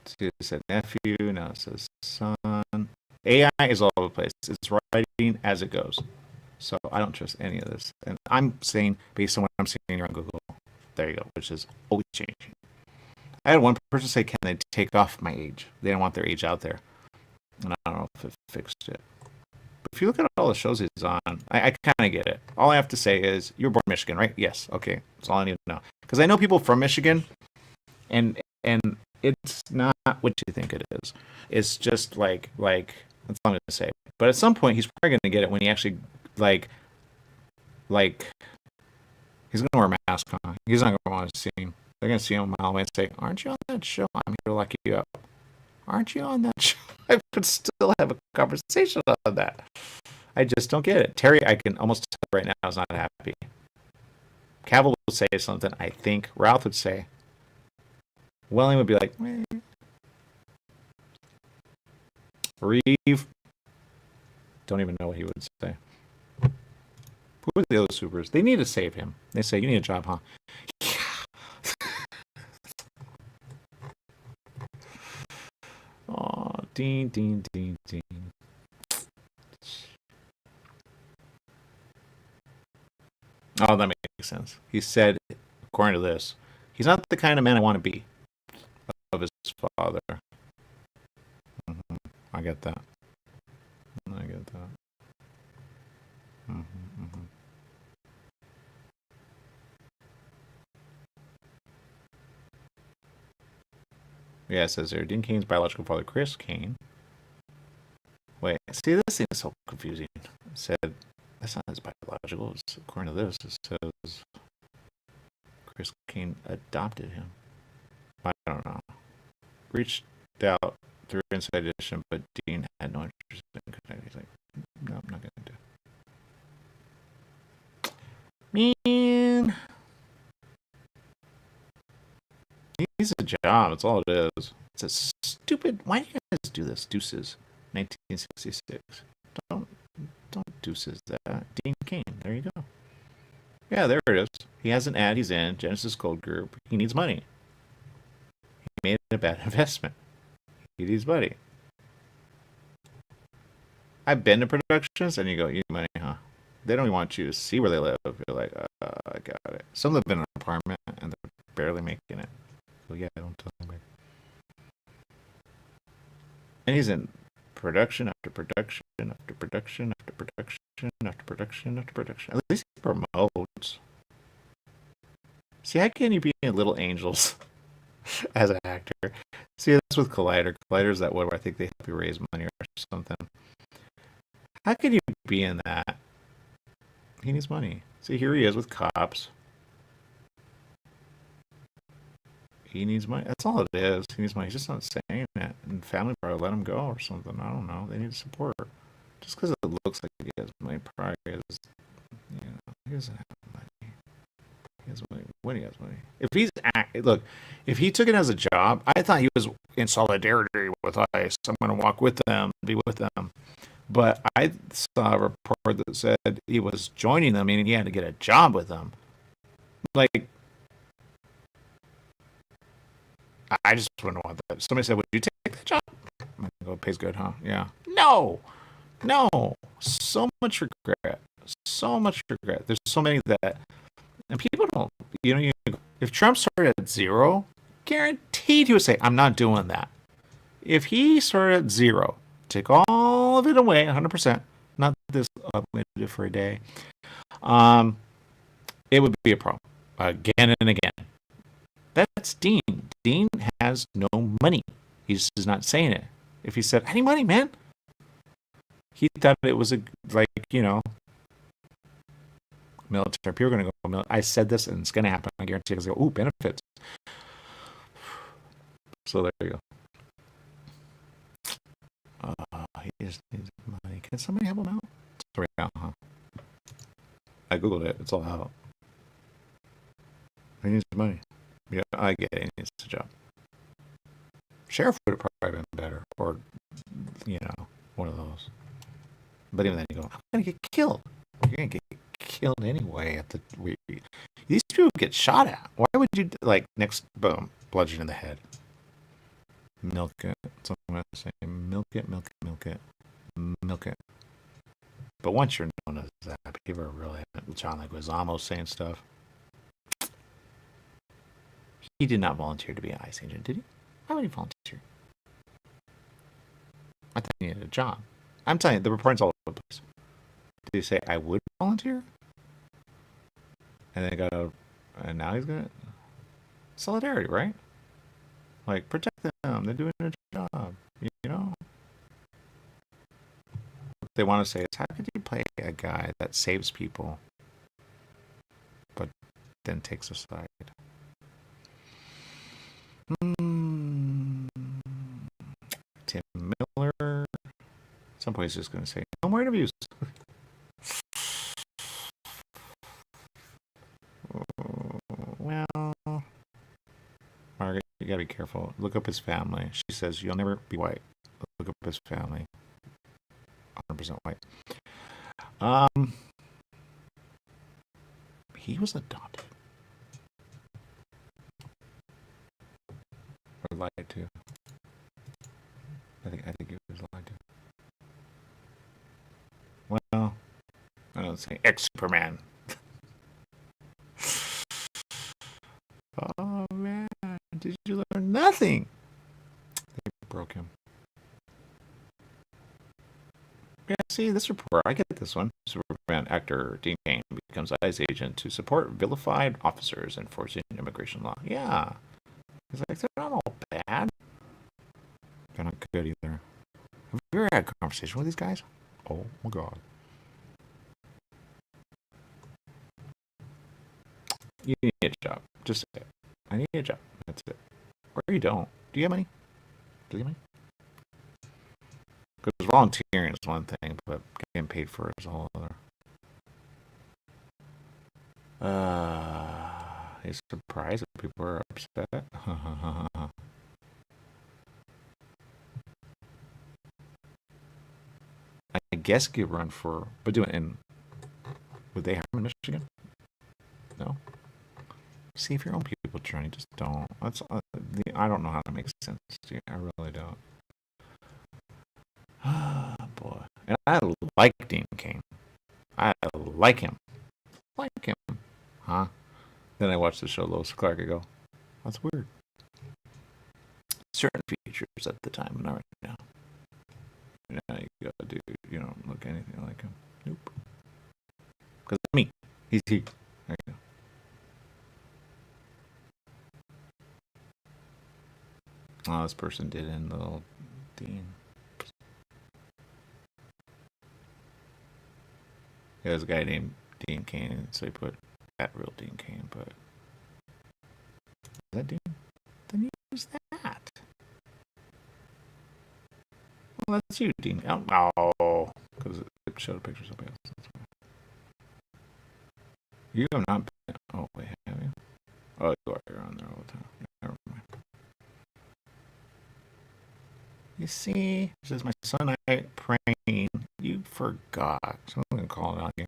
this. See, it said nephew. Now it says son. AI is all over the place. It's writing as it goes. So I don't trust any of this. And I'm saying, based on what I'm seeing on Google, there you go, which is always changing. I had one person say, can they take off my age? They don't want their age out there. And I don't know if it fixed it. But if you look at all the shows he's on, I kind of get it. All I have to say is, you're born in Michigan, right? Yes. Okay. That's all I need to know. Because I know people from Michigan, and it's not what you think it is. It's just like that's all I'm going to say. But at some point, he's probably going to get it when he actually, like he's going to wear a mask on. He's not going to want to see him. They're going to see him a mile away and say, aren't you on that show? I'm here to lock you up. Aren't you on that show? I could still have a conversation on that. I just don't get it. Terry, I can almost tell right now, is not happy. Cavill would say something, I think. Ralph would say. Welling would be like, meh. Reeve, don't even know what he would say. Who are the other supers? They need to save him. They say, you need a job, huh? Oh, Dean. Oh, that makes sense. He said, according to this, he's not the kind of man I want to be of his father. Mm-hmm. I get that. Mm-hmm. Yeah, it says there, Dean Kane's biological father, Chris Kane. Wait, see, this thing is so confusing. It said, that's not his biological. It's, according to this, it says Chris Kane adopted him. I don't know. Reached out through Inside Edition, but Dean had no interest in connecting. He's like, no, I'm not going to do it. Man. He needs a job. That's all it is. It's a stupid. Why do you guys do this? Deuces. 1966. Don't deuces that. Dean Kane. There you go. Yeah, there it is. He has an ad. He's in Genesis Gold Group. He needs money. He made a bad investment. He needs money. I've been to productions, and you go, you need money, huh? They don't even want you to see where they live. You're like, I got it. Some live in an apartment, and they're barely making it. So yeah, don't tell me. And he's in production after production after production after production after production after production. At least he promotes. See, how can you be in Little Angels as an actor? See, that's with Collider. Collider's that one where I think they help you raise money or something. How can you be in that? He needs money. See, here he is with Cops. He needs money. That's all it is. He needs money. He's just not saying it. And family probably let him go or something. I don't know. They need support. Just because it looks like he has money probably is, he doesn't have money. He has money when he has money. If he's look, if he took it as a job, I thought he was in solidarity with ICE. I'm going to walk with them, be with them. But I saw a report that said he was joining them, meaning he had to get a job with them. Like, I just wouldn't want that. Somebody said, "Would you take the job?" I'm like, "Oh, it pays good, huh?" Yeah. No. So much regret. So much regret. There's so many that, and people don't. If Trump started at 0, guaranteed he would say, "I'm not doing that." If he started at 0, take all of it away, 100%. Not this. I'm going to do it for a day. It would be a problem again and again. That's Dean. Dean has no money. He's just not saying it. If he said, "I need money, man," he thought it was military. People are going to go, I said this and it's going to happen. I guarantee it's going to go, ooh, benefits. So there you go. He just needs money. Can somebody help him out? Sorry, now, huh? I Googled it. It's all out. He needs money. Yeah, I get it. He needs a job. Sheriff would have probably been better. Or, one of those. But even then you go, I'm going to get killed. You're going to get killed anyway. These people get shot at. Why would you, next, boom, bludgeon in the head. Milk it. That's what I'm going to say. Milk it. But once you're known as that, people are really, John Leguizamo saying stuff. He did not volunteer to be an ICE agent, did he? Why would he volunteer? I thought he needed a job. I'm telling you, the reporting's all over the place. Did he say, I would volunteer? And then and now he's gonna... Solidarity, right? Protect them. They're doing their job. What they want to say is, how could you play a guy that saves people, but then takes a side? Tim Miller. At some point he's just going to say, no more interviews. Well, Margaret, you got to be careful. Look up his family. She says, you'll never be white. Look up his family. 100% white. He was adopted. Or lied to. I think he was lied to. Well, I don't say ex-Superman. Oh man, did you learn nothing? They broke him. Yeah, see this report. I get this one. Superman actor Dean Cain becomes ICE agent to support vilified officers enforcing immigration law. Yeah. He's like, they're not all bad. They're not good either. Have you ever had a conversation with these guys? Oh my god. You need a job. Just say it. I need a job. That's it. Or you don't. Do you have money? Do you have money? Because volunteering is one thing, but getting paid for it is a whole other. He's surprised if people are upset. I guess get run for, but do it in. Would they have him in Michigan? No. See if your own people journey. Just don't. That's I don't know how to make sense to you. I really don't. Ah, boy. And I like Dean Cain. I like him. Like him. Huh? Then I watched the show Lois Clark. I go, that's weird. Certain features at the time, not right now. Now you go, dude, you don't look anything like him. Nope. Because me. He's he. There you go. Oh, this person did in little Dean. Yeah, there's a guy named Dean Kane, so he put that real Dean Kane, but is that Dean? Then use that. Well, that's you, Dean. Oh, because it showed a picture of somebody else. That's why. You have not been. Oh, wait, have you? Oh, you are. You're on there all the time. Never mind. You see, it says my son and I praying. You forgot. So I'm going to call it out here.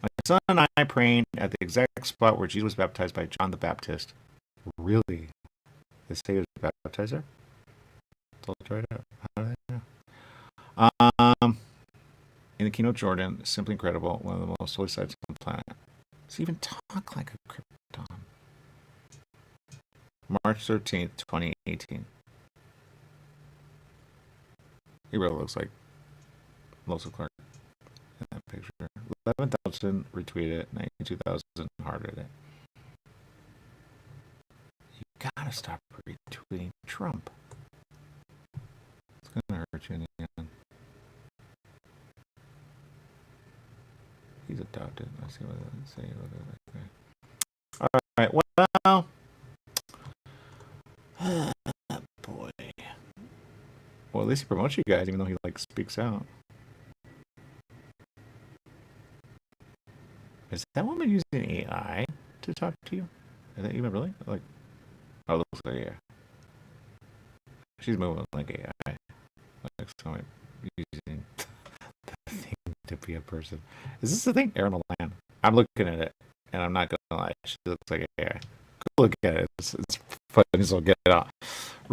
My son and I praying at the exact spot where Jesus was baptized by John the Baptist. Really? They say he was baptized there? So let's try it out. How do they know? In the keynote, Jordan, simply incredible. One of the most holy sites on the planet. Does he even talk like a Krypton? March 13th, 2018. He really looks like Losa Clark in that picture. 11,000 retweeted it, 92,000 hearted it. You gotta stop retweeting Trump. It's gonna hurt you in the end. He's adopted. Let's see what they say. All right. Well, boy. Well, at least he promotes you guys, even though he like speaks out. Is that woman using AI to talk to you? Is that even really like? Oh, it looks like yeah. She's moving like AI, like someone using the thing to be a person. Is this the thing, Aaron Milan? I'm looking at it, and I'm not gonna lie. She looks like AI. Go look at it. It's fun. So get it out.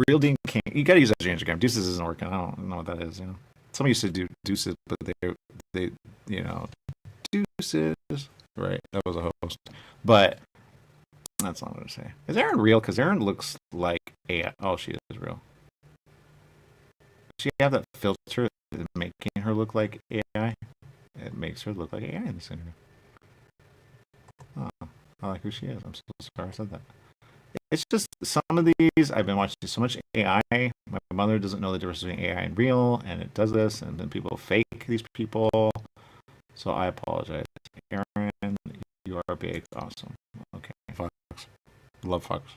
Real Dean King. You gotta use that on your Instagram. Deuces isn't working. I don't know what that is. You know, somebody used to do Deuces, but they Deuces. Right, that was a host. But that's all I'm gonna say. Is Aaron real? Because Aaron looks like AI. Oh, she is real. Does she have that filter making her look like AI? It makes her look like AI in this interview. Oh, I like who she is. I'm so sorry I said that. It's just some of these, I've been watching so much AI. My mother doesn't know the difference between AI and real, and it does this, and then people fake these people. So I apologize. Aaron, you are big. Awesome. Okay. Fox. Love Fox.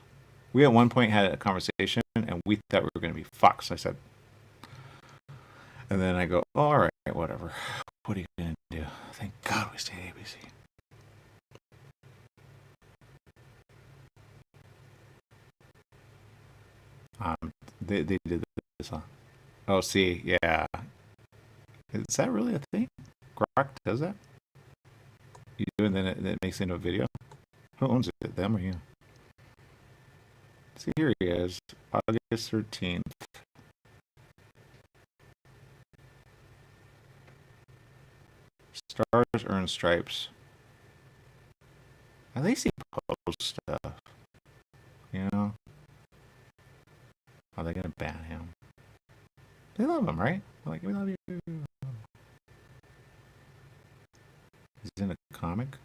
We at one point had a conversation, and we thought we were going to be Fox, I said. And then I go, oh, all right, whatever. What are you going to do? Thank God we stayed ABC. They did this, huh? Oh, see, yeah. Is that really a thing? Grok does that? You do, and then it makes it into a video? Who owns it, them or you? See, here he is, August 13th. Stars earn stripes. At least he posts stuff. You know? Are they gonna ban him? They love him, right? Like, we love you. He's in a comic.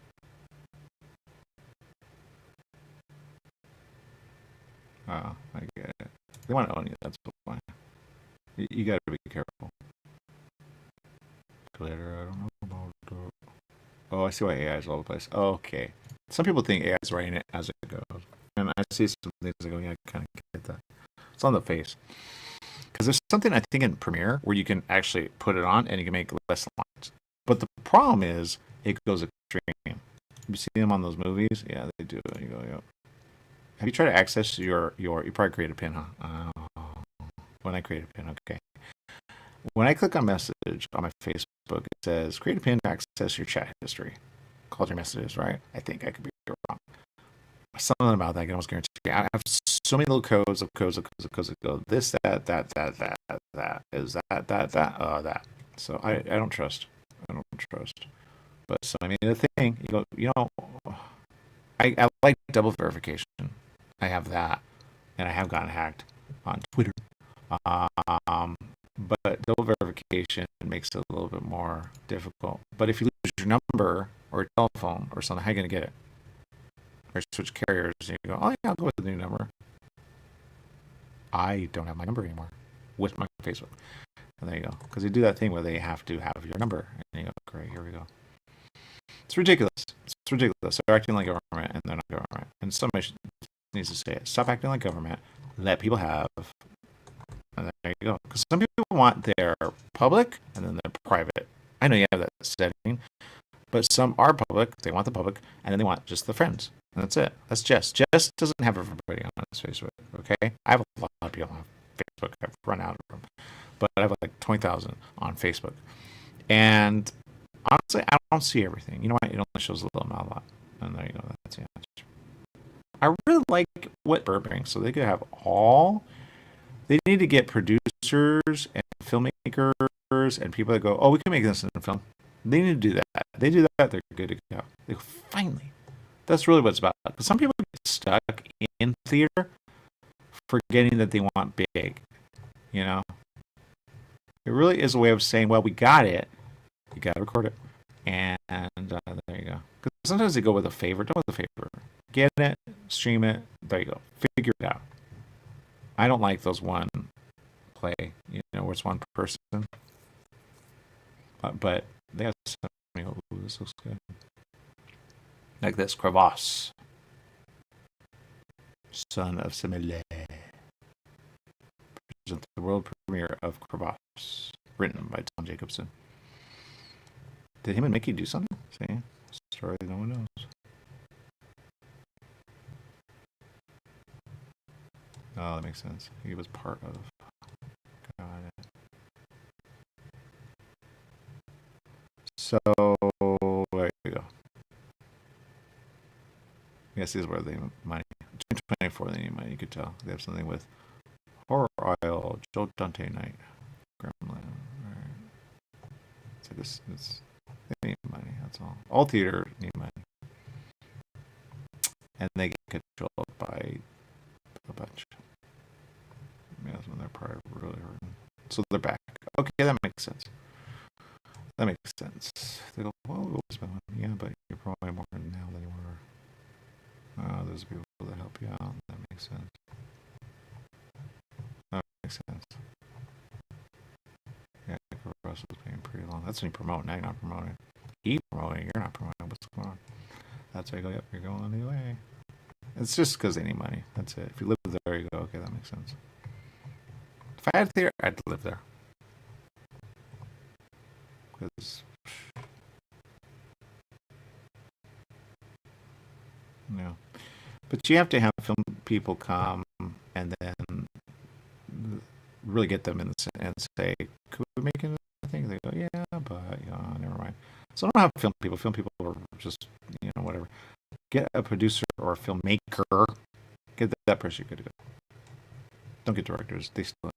Oh, I get it. They want to own you, that's why. You gotta be careful. Glitter, I don't know about that. Oh, I see why AI is all over the place. Oh, okay. Some people think AI is writing it as it goes. And I see some things that go, yeah, I kind of get that. It's on the face. Because there's something I think in Premiere where you can actually put it on and you can make less lines. But the problem is it goes extreme. You see them on those movies? Yeah, they do. You go, yep. Have you tried to access your you probably create a pin, huh? When I create a pin, okay. When I click on message on my Facebook, it says create a pin to access your chat history. Call your messages, right? I think I could be wrong. Something about that I can almost guarantee. I have so many little codes of codes that go this, that, is that. So I don't trust. I don't trust. But so I mean the thing, you know, I like double verification. I have that, and I have gotten hacked on Twitter. But double verification makes it a little bit more difficult. But if you lose your number or a telephone or something, how are you gonna get it? Or switch carriers, and you go, oh yeah, I'll go with the new number. How are you gonna get it? If you try to access your number or telephone or something, how are you gonna get it? Or switch carriers, and you go, oh yeah, I'll go with the new number. How are you gonna get it? If you try to access your number or telephone or something, how are you gonna get it? Or switch carriers, and you go, oh yeah, I'll go with the new number. How are you gonna get it? I don't have my number anymore with my Facebook. And there you go. Because they do that thing where they have to have your number. And you go, great, here we go. It's ridiculous. It's ridiculous. They're acting like government, and they're not government. And somebody needs to say it. Stop acting like government. Let people have. And there you go. Because some people want their public and then their private. I know you have that setting, but some are public. They want the public, and then they want just the friends. And that's it. That's Jess. Jess doesn't have everybody on his Facebook. Okay, I have a lot of people on Facebook. I've run out of them, but I have like 20,000 on Facebook. And honestly, I don't see everything. You know what? It only shows a little, not a lot. And there you go. That's the answer. I really like what Burbank, so they could have all. They need to get producers and filmmakers and people that go, oh, we can make this in a film. They need to do that. They do that, they're good to go. They go, finally. That's really what it's about. Because some people get stuck in theater forgetting that they want big. You know? It really is a way of saying, well, we got it. You got to record it. And there you go. Because sometimes they go with a favor. Don't with a favor. Get it, stream it. There you go. Figure it out. I don't like those one play, where it's one person. But they have some, this looks good. Like this, Crevasse. Son of Semele. Present the world premiere of Crevasse. Written by Tom Jacobson. Did him and Mickey do something? See? Story no one knows. Oh, that makes sense. He was part of. Got it. So, there you go. Yes, these were the money. 224, they need money. You could tell. They have something with Horror Oil, Joe Dante Night, Gremlin. Right. So they need money. That's all. All theater need money. And they get controlled by a bunch. Yeah, that's when they're probably really hurting. So they're back. Okay, that makes sense. That makes sense. They go, well, we've always been, yeah, but you're probably more now than you were. There's people that help you out. That makes sense. That makes sense. Yeah, Russ was paying pretty long. That's when you promote. Now you're not promoting. He's promoting. You're not promoting. What's going on? That's why you go, yep, you're going the way. It's just because they need money. That's it. If you live there, you go, okay, that makes sense. If I had a theater, I'd live there. Because, no. But you have to have film people come and then really get them in and say, could we make anything? They go, yeah, but, never mind. So I don't have film people. Film people are just, whatever. Get a producer or a filmmaker. Get that person good to go. Don't get directors. They still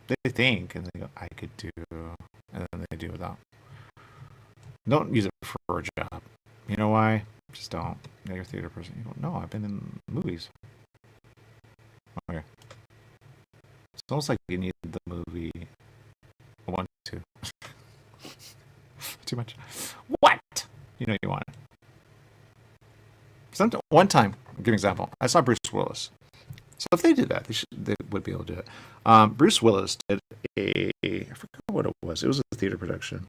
they think and they go, I could do, and then they do without. Don't use it for a job. You know why? Just don't. You're a theater person. You go, no, I've been in movies. Okay. It's almost like you need the movie 1, 2. Too much. What? You want it. One time, I'll give you an example. I saw Bruce Willis. So if they did that, they would be able to do it. Bruce Willis did I forgot what it was. It was a theater production.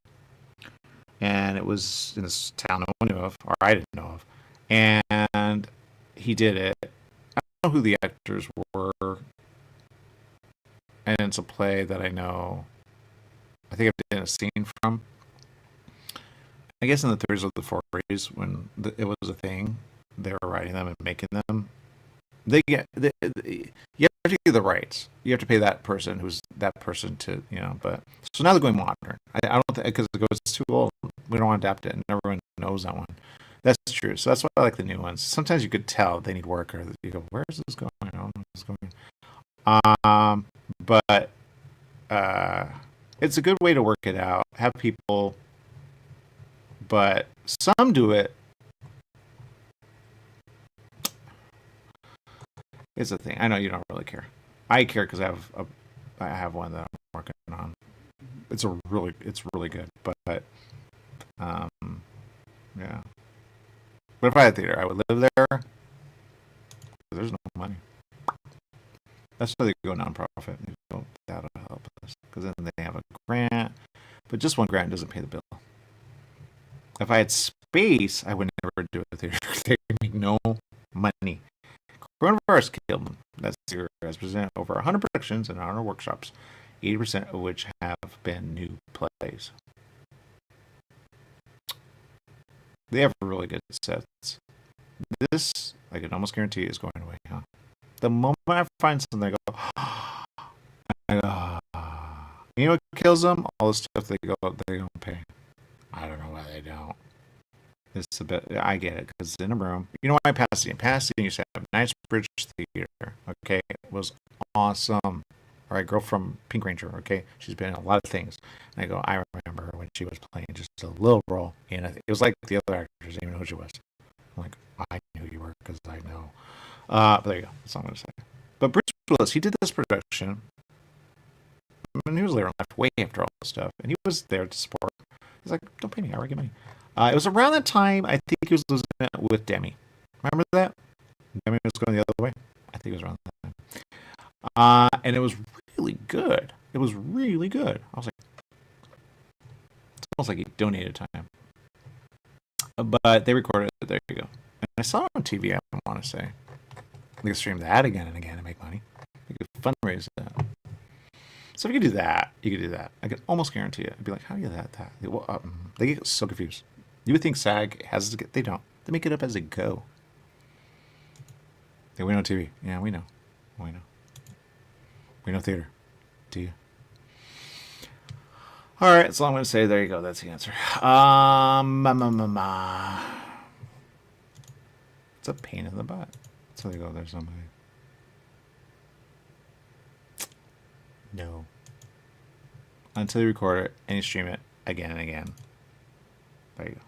And it was in this town no one knew of, or I didn't know of. And he did it. I don't know who the actors were. And it's a play that I know. I think I've done a scene from. I guess in the 30s or the 40s when it was a thing. They were writing them and making them. You have to give the rights. You have to pay that person who's that person to, but so now they're going modern. I don't think, because it goes too old. We don't want to adapt it, and everyone knows that one. That's true. So that's why I like the new ones. Sometimes you could tell they need work, or you go, where is this going? I don't know where this is going. But it's a good way to work it out. Have people, but some do it. It's a thing. I know you don't really care. I care because I have one that I'm working on. It's really good. But yeah. But if I had a theater, I would live there. There's no money. That's why they go nonprofit. They go, that'll help us because then they have a grant, but just one grant doesn't pay the bill. If I had space, I would never do it. They make no money. Coronavirus killed them. That's zero. As presented over 100 productions and honor workshops, 80% of which have been new plays. They have really good sets. This, I can almost guarantee, is going away. Huh? The moment I find something, I go, you know what kills them? All the stuff they don't pay. I don't know why they don't. It's a bit. I get it because in a room, you know why Pasadena used to have Knightsbridge Theater. Okay, it was awesome. All right, girl from Pink Ranger. Okay, she's been in a lot of things. And I go, I remember her when she was playing just a little role, and it was like the other actors didn't even know who she was. I'm like, I knew who you were because I know. But there you go. That's all I'm gonna say. But Bruce Willis, he did this production. And he was later in life, way after all this stuff, and he was there to support. He's like, don't pay me, I already get money. It was around that time, I think he was losing it with Demi. Remember that? Demi was going the other way. I think it was around that time. And it was really good. It was really good. I was like, it's almost like he donated time. But they recorded it. There you go. And I saw it on TV, I want to say. They could stream that again and again and make money. They could fundraise that. So if you could do that, you could do that. I could almost guarantee it. I'd be like, how do you do that? Well, they get so confused. You would think SAG has to get, they don't. They make it up as they go. Yeah, we know TV. Yeah, we know. We know. We know theater. Do you? All right, that's all I'm going to say. There you go. That's the answer. It's a pain in the butt. So there you go. There's somebody. No. Until you record it and you stream it again and again. There you go.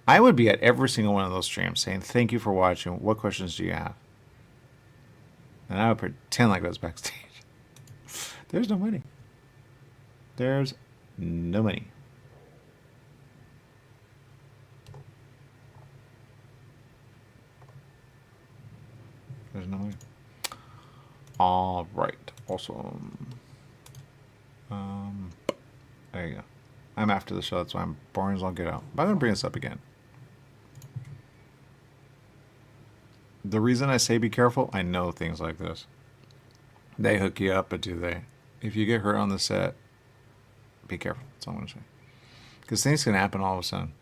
I would be at every single one of those streams saying, thank you for watching. What questions do you have? And I would pretend like I was backstage. There's no money. There's no money. There's no money. All right. Awesome. There you go. I'm after the show. That's why I'm boring as I'll get out. But I'm going to bring this up again. The reason I say be careful, I know things like this. They hook you up, but do they? If you get hurt on the set, be careful. That's all I'm going to say. Because things can happen all of a sudden.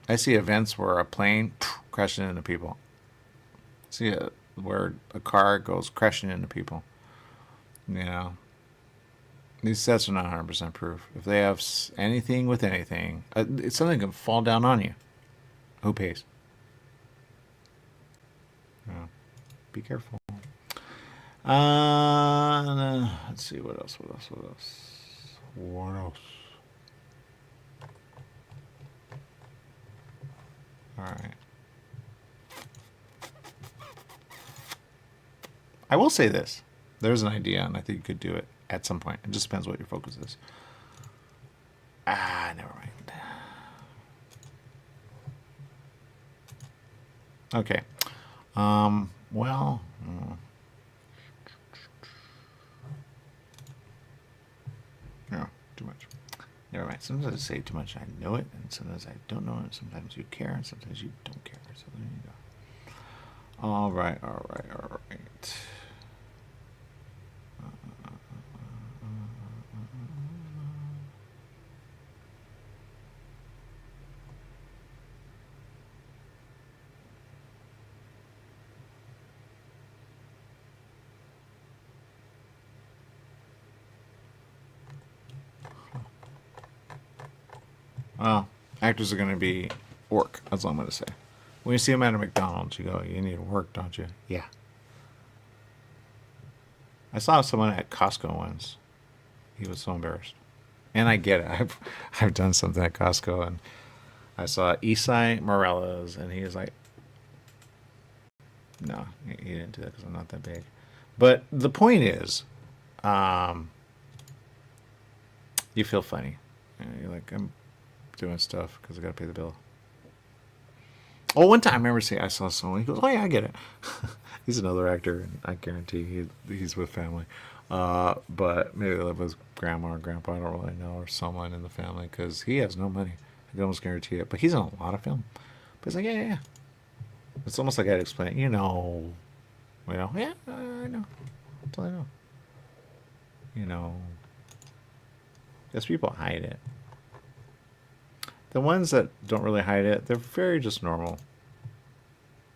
I see events where a plane crashing into people. See where a car goes crashing into people. You know, these sets are not 100% proof. If they have anything with anything, something can fall down on you. Who pays? Yeah. Be careful. Let's see what else. What else? All right. I will say this. There's an idea, and I think you could do it at some point. It just depends what your focus is. Never mind. Okay. Well... No, too much. Never mind. Sometimes I say too much, I know it, and sometimes I don't know it. Sometimes you care, and sometimes you don't care. So there you go. All right. Well, actors are going to be work. That's all I'm going to say. When you see them at a McDonald's, you go, you need to work, don't you? Yeah. I saw someone at Costco once. He was so embarrassed. And I get it. I've done something at Costco, and I saw Isai Morales, and he was like, no, he didn't do that because I'm not that big. But the point is, you feel funny. You're like, I'm doing stuff because I got to pay the bill. Oh, one time I remember I saw someone. He goes, "Oh yeah, I get it." He's another actor, and I guarantee he's with family. But maybe they live with grandma or grandpa. I don't really know, or someone in the family, because he has no money. I can almost guarantee it. But he's in a lot of film. But he's like, yeah. It's almost like I had to explain it. Yeah, I know. Totally know. Because people hide it. The ones that don't really hide it, they're very just normal.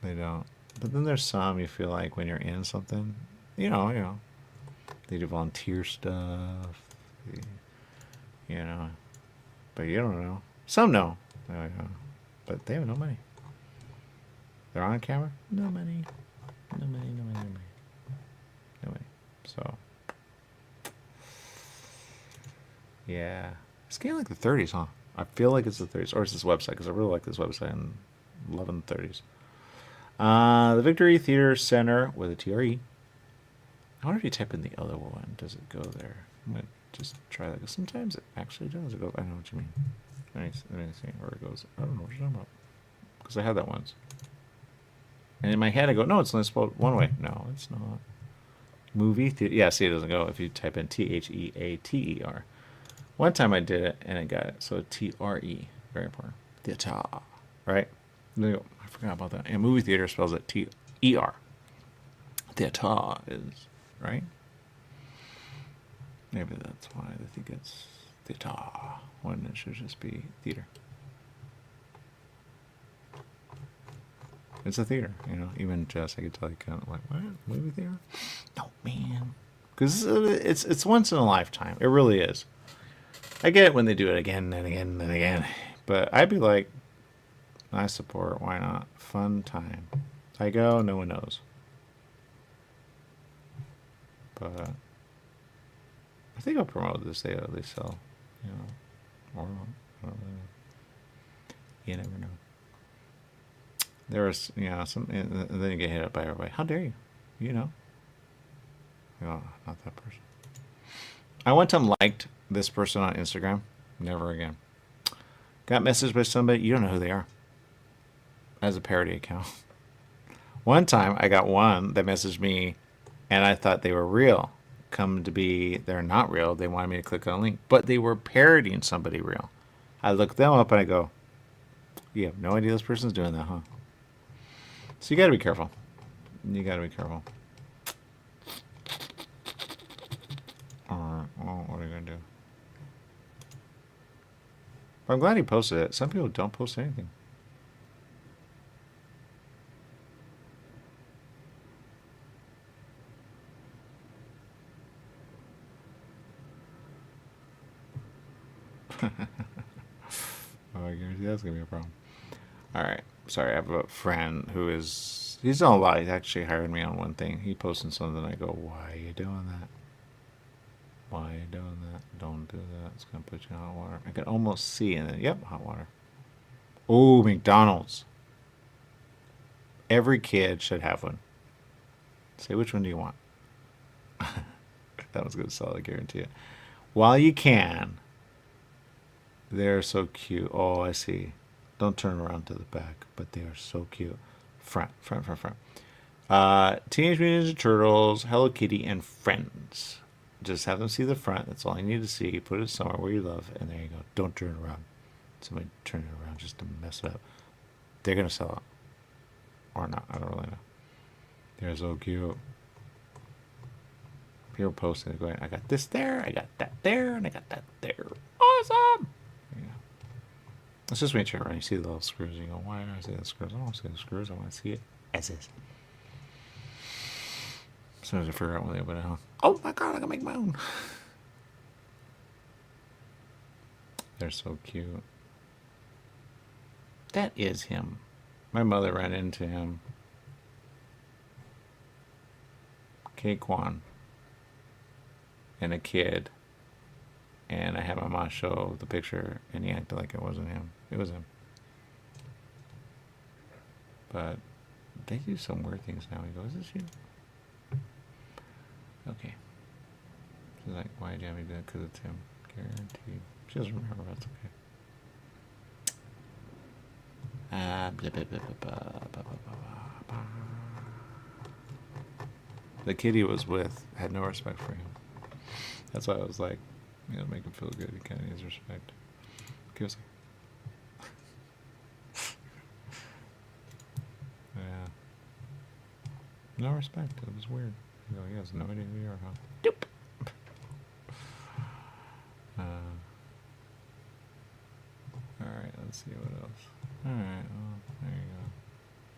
They don't. But then there's some you feel like when you're in something, they do volunteer stuff, but you don't know. Some know, but they have no money. They're on camera, no money, no money, no money, no money, no money. So, yeah, it's getting like the 30s, huh? I feel like it's the 30s, or it's this website, because I really like this website and loving the 30s. The Victory Theater Center with a TRE. I wonder if you type in the other one, does it go there? I'm going to just try that, because sometimes it actually does. It goes, I know what you mean. Let me see where it goes. I don't know what you're talking about. Because I had that once. And in my head I go, no, it's only spelled one way. No, it's not. Movie theater. Yeah, see, it doesn't go if you type in THEATER. One time I did it and it got it. So TRE. Very important. Theater. Right? There you go. I forgot about that. And movie theater spells it TER. Theater is, right? Maybe that's why I think it's theater when it should just be theater. It's a theater, Even Jess, I could tell you kind of like, what? Movie theater? No, man. Because it's once in a lifetime. It really is. I get it when they do it again and again and again. But I'd be like, I support. Why not? Fun time. I go, no one knows. But I think I'll promote this. They sell, or not. I don't really know. You never know. There was, some, and then you get hit up by everybody. How dare you? Oh, not that person. I one time liked this person on Instagram. Never again. Got messaged by somebody. You don't know who they are. As a parody account. One time I got one that messaged me and I thought they were real. Come to be, they're not real. They wanted me to click on a link, but they were parodying somebody real. I look them up and I go, you have no idea this person's doing that, huh? So you got to be careful. You got to be careful. All right. Well, what are you going to do? But I'm glad he posted it. Some people don't post anything. Oh, I guarantee that's going to be a problem. All right. Sorry, I have a friend who is... He's done a lot. He actually hired me on one thing. He posted something. I go, why are you doing that? Why are you doing that? Don't do that. It's going to put you in hot water. I can almost see in it. Yep, hot water. Oh, McDonald's. Every kid should have one. Say, which one do you want? That was going to sell, I guarantee it. While you can... They're so cute. Oh, I see. Don't turn around to the back, but they are so cute. Front. Teenage Mutant Ninja Turtles, Hello Kitty, and Friends. Just have them see the front. That's all you need to see. Put it somewhere where you love, and there you go. Don't turn around. Somebody turn it around just to mess it up. They're going to sell it. Or not. I don't really know. They're so cute. People posting it going, I got this there, I got that there, and I got that there. Awesome! Let's just make sure when you see the little screws, you go, why do I see the screws? I don't want to see the screws. I want to see it as is. As soon as I figure out when they open it, oh my god, I can make my own. They're so cute. That is him. My mother ran into him. K-Quan. And a kid. And I had my mom show the picture, and he acted like it wasn't him. It was him. But they do some weird things now. He goes, is this you? Okay. She's like, why did you have me do that? Because it's him. Guaranteed. She doesn't remember. That's okay. The kid he was with had no respect for him. That's why I was like, you know, make him feel good. He kind of needs respect. He was like, yeah. No respect. It was weird. You know, he has no idea who you are, huh? Doop. Alright, let's see what else. Alright, well, there you go.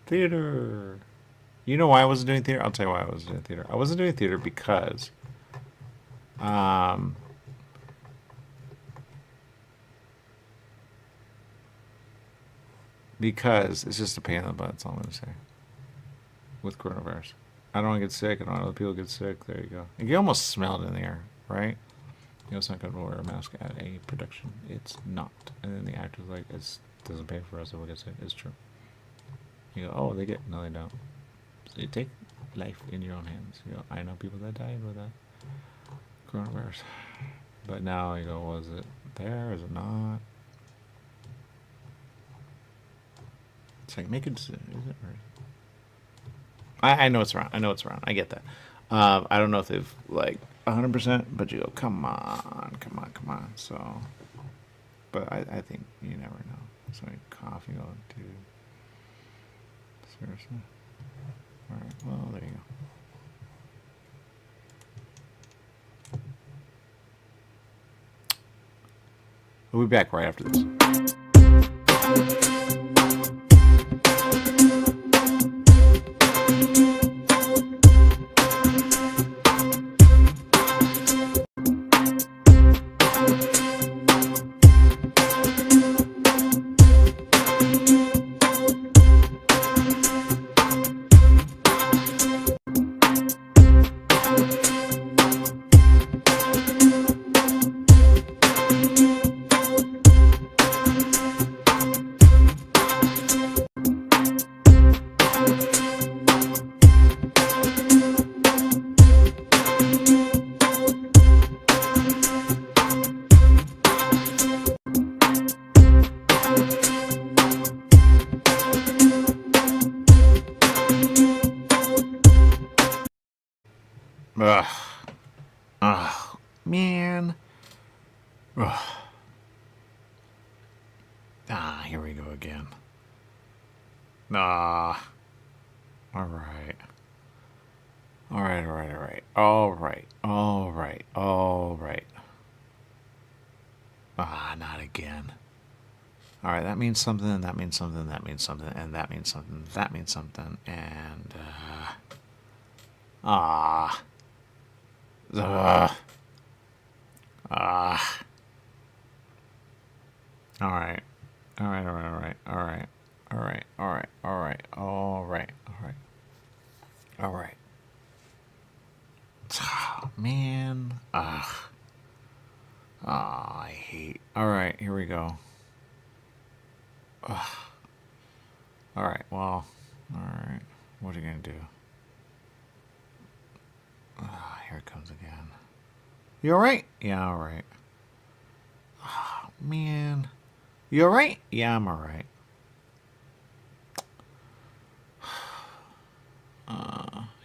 Theater! You know why I wasn't doing theater? I'll tell you why I wasn't doing theater. I wasn't doing theater because it's just a pain in the butt, that's all I'm going to say. With coronavirus. I don't want to get sick. I don't want other people to get sick. There you go. You can almost smell it in the air, right? You know, it's not going to wear a mask at a production. It's not. And then the actor's like, it doesn't pay for us if we get sick. It's true. You go, oh, they get. No, they don't. So you take life in your own hands. You go, I know people that died with that coronavirus. But now you go, was it there? Is it not? It's like, make a decision. Is it? Or I know it's around. I know it's around. I get that. I don't know if they've, like, 100%, but you go, come on. So, but I think you never know. So, coffee, oh, dude. Seriously? Alright, well, there you go. We'll be back right after this. Ugh, man. Ugh. Here we go again. All right. Not again. All right, that means something, and that means something, and that means something, and that means something, that means something, and all right. Oh, man. I hate. All right, here we go. All right, well, all right. What are you going to do? Here it comes again. You all right? Yeah, all right. Oh, man. You all right? Yeah, I'm all right.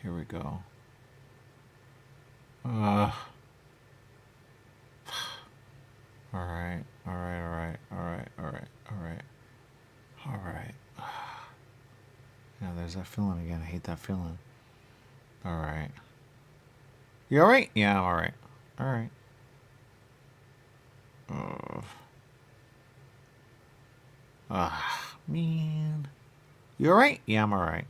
Here we go. All right. Yeah, there's that feeling again. I hate that feeling. All right. You all right? Yeah, I'm all right. All right. Man. You all right? Yeah, I'm all right.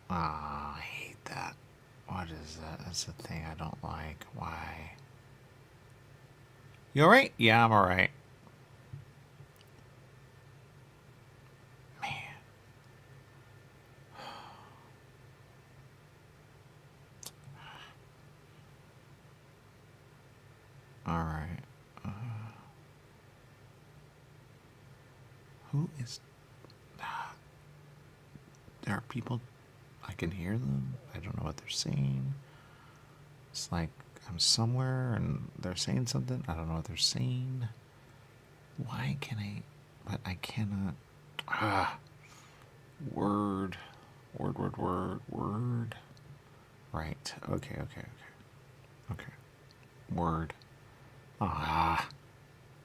I hate that. What is that? That's the thing I don't like. Why? You all right? Yeah, I'm all right. Man. All right. Who is... There are people... I can hear them. I don't know what they're saying. It's like I'm somewhere and they're saying something. I don't know what they're saying. Why can I? But I cannot. Ah. Word. Word. Right. Okay. Word. Ah.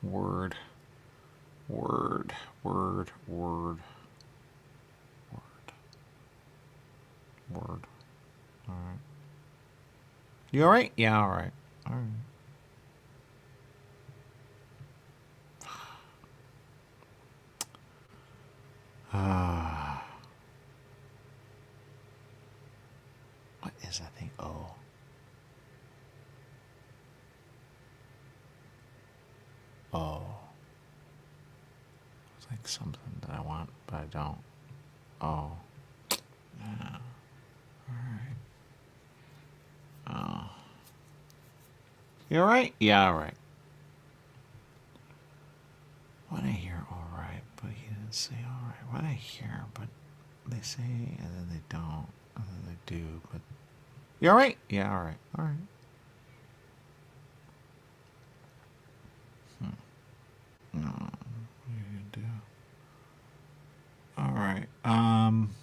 Word. Alright. You alright? Yeah, alright. Alright. What is that thing? Oh. Oh. It's like something that I want, but I don't. Oh. Yeah. Alright. Oh. You alright? Yeah, alright. What I hear alright, but he didn't say alright. What I hear, but they say and then they don't, and then they do, but you alright? Yeah, alright. Alright. No. What are you gonna do? Alright. Alright.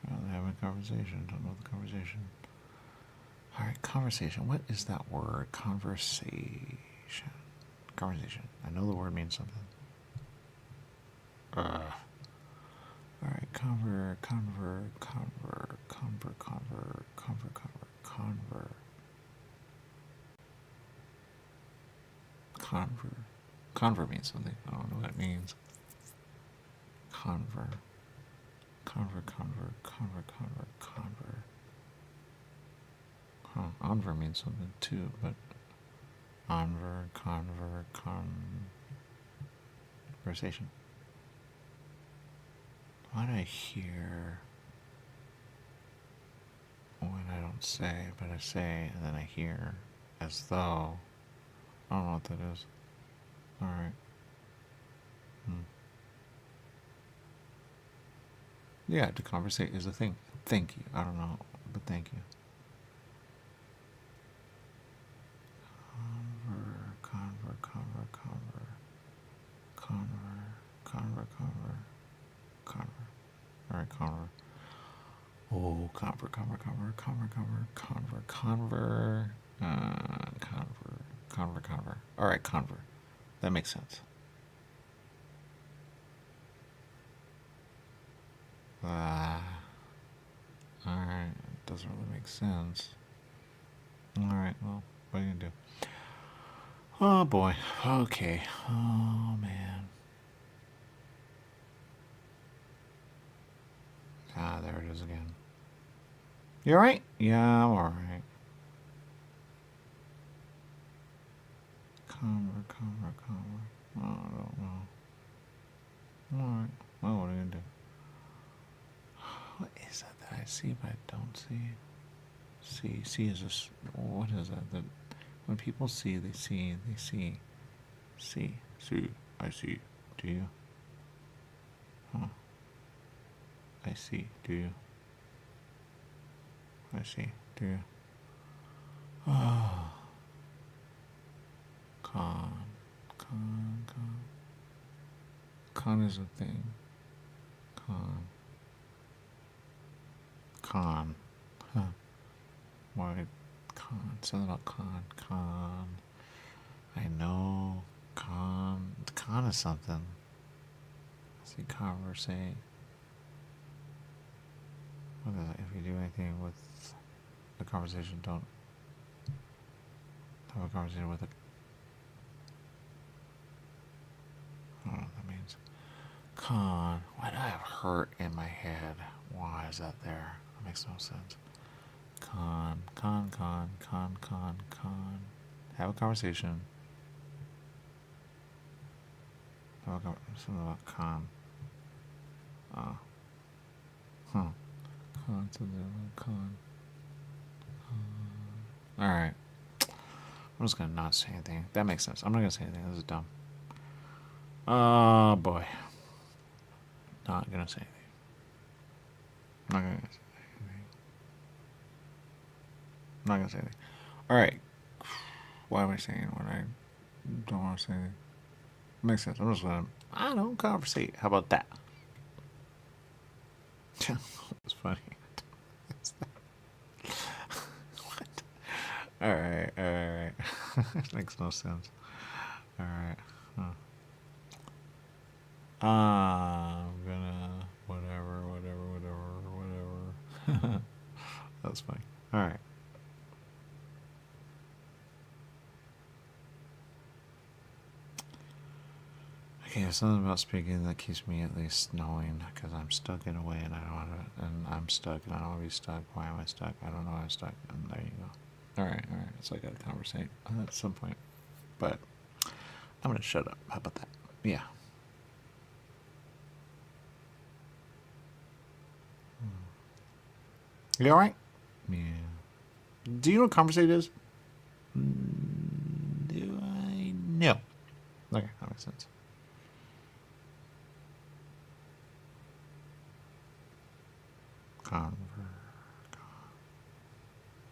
Well, they're having a conversation. Don't know the conversation. Alright, conversation. What is that word? Conversation. Conversation. I know the word means something. Alright, conver. Conver means something. I don't know what it means. Conver. Huh, onver means something too, but conversation. What I hear when I don't say, but I say, and then I hear, as though. I don't know what that is. Alright. Yeah, to conversate is a thing. Thank you. I don't know, but thank you. Conver. Alright, conver. Oh, conver. Alright, conver. That makes sense. Alright, it doesn't really make sense. Alright, well, what are you gonna do? Oh boy, okay. Oh man. Ah, there it is again. You alright? Yeah, I'm alright. Conver. Oh, I don't know. Alright, well, what are you gonna do? What is that I see but I don't see? See is a... What is that? When people see, they see. See. I see. Do you? Huh. I see. Do you? I see. Do you? Oh. Con is a thing. Con. Huh. Why? Con. Something about con. I know. Con is something. See, conversate. What is it? If you do anything with a conversation, don't have a conversation with it. I don't know what that means. Con. Why do I have hurt in my head? Why is that there? That makes no sense. Con. Have a conversation. Something about con. Con. Alright. I'm just gonna not say anything. That makes sense. I'm not gonna say anything. This is dumb. Oh boy. Not gonna say anything. Not gonna say anything. I'm not gonna say anything. All right. Why am I saying what I don't want to say? Makes sense. I'm just gonna, I don't know, conversate. How about that? It's funny. What? All right, all right. Makes no sense. All right. I'm gonna whatever. That's funny. All right. Okay, there's something about speaking that keeps me at least knowing, because I'm stuck in a way and I don't want to, and I'm stuck and I don't want to be stuck. Why am I stuck? I don't know why I'm stuck. And there you go. All right. So I got to conversate at some point, but I'm gonna shut up. How about that? Yeah. You all right? Yeah. Do you know what conversate is? Do I? No. Okay, that makes sense.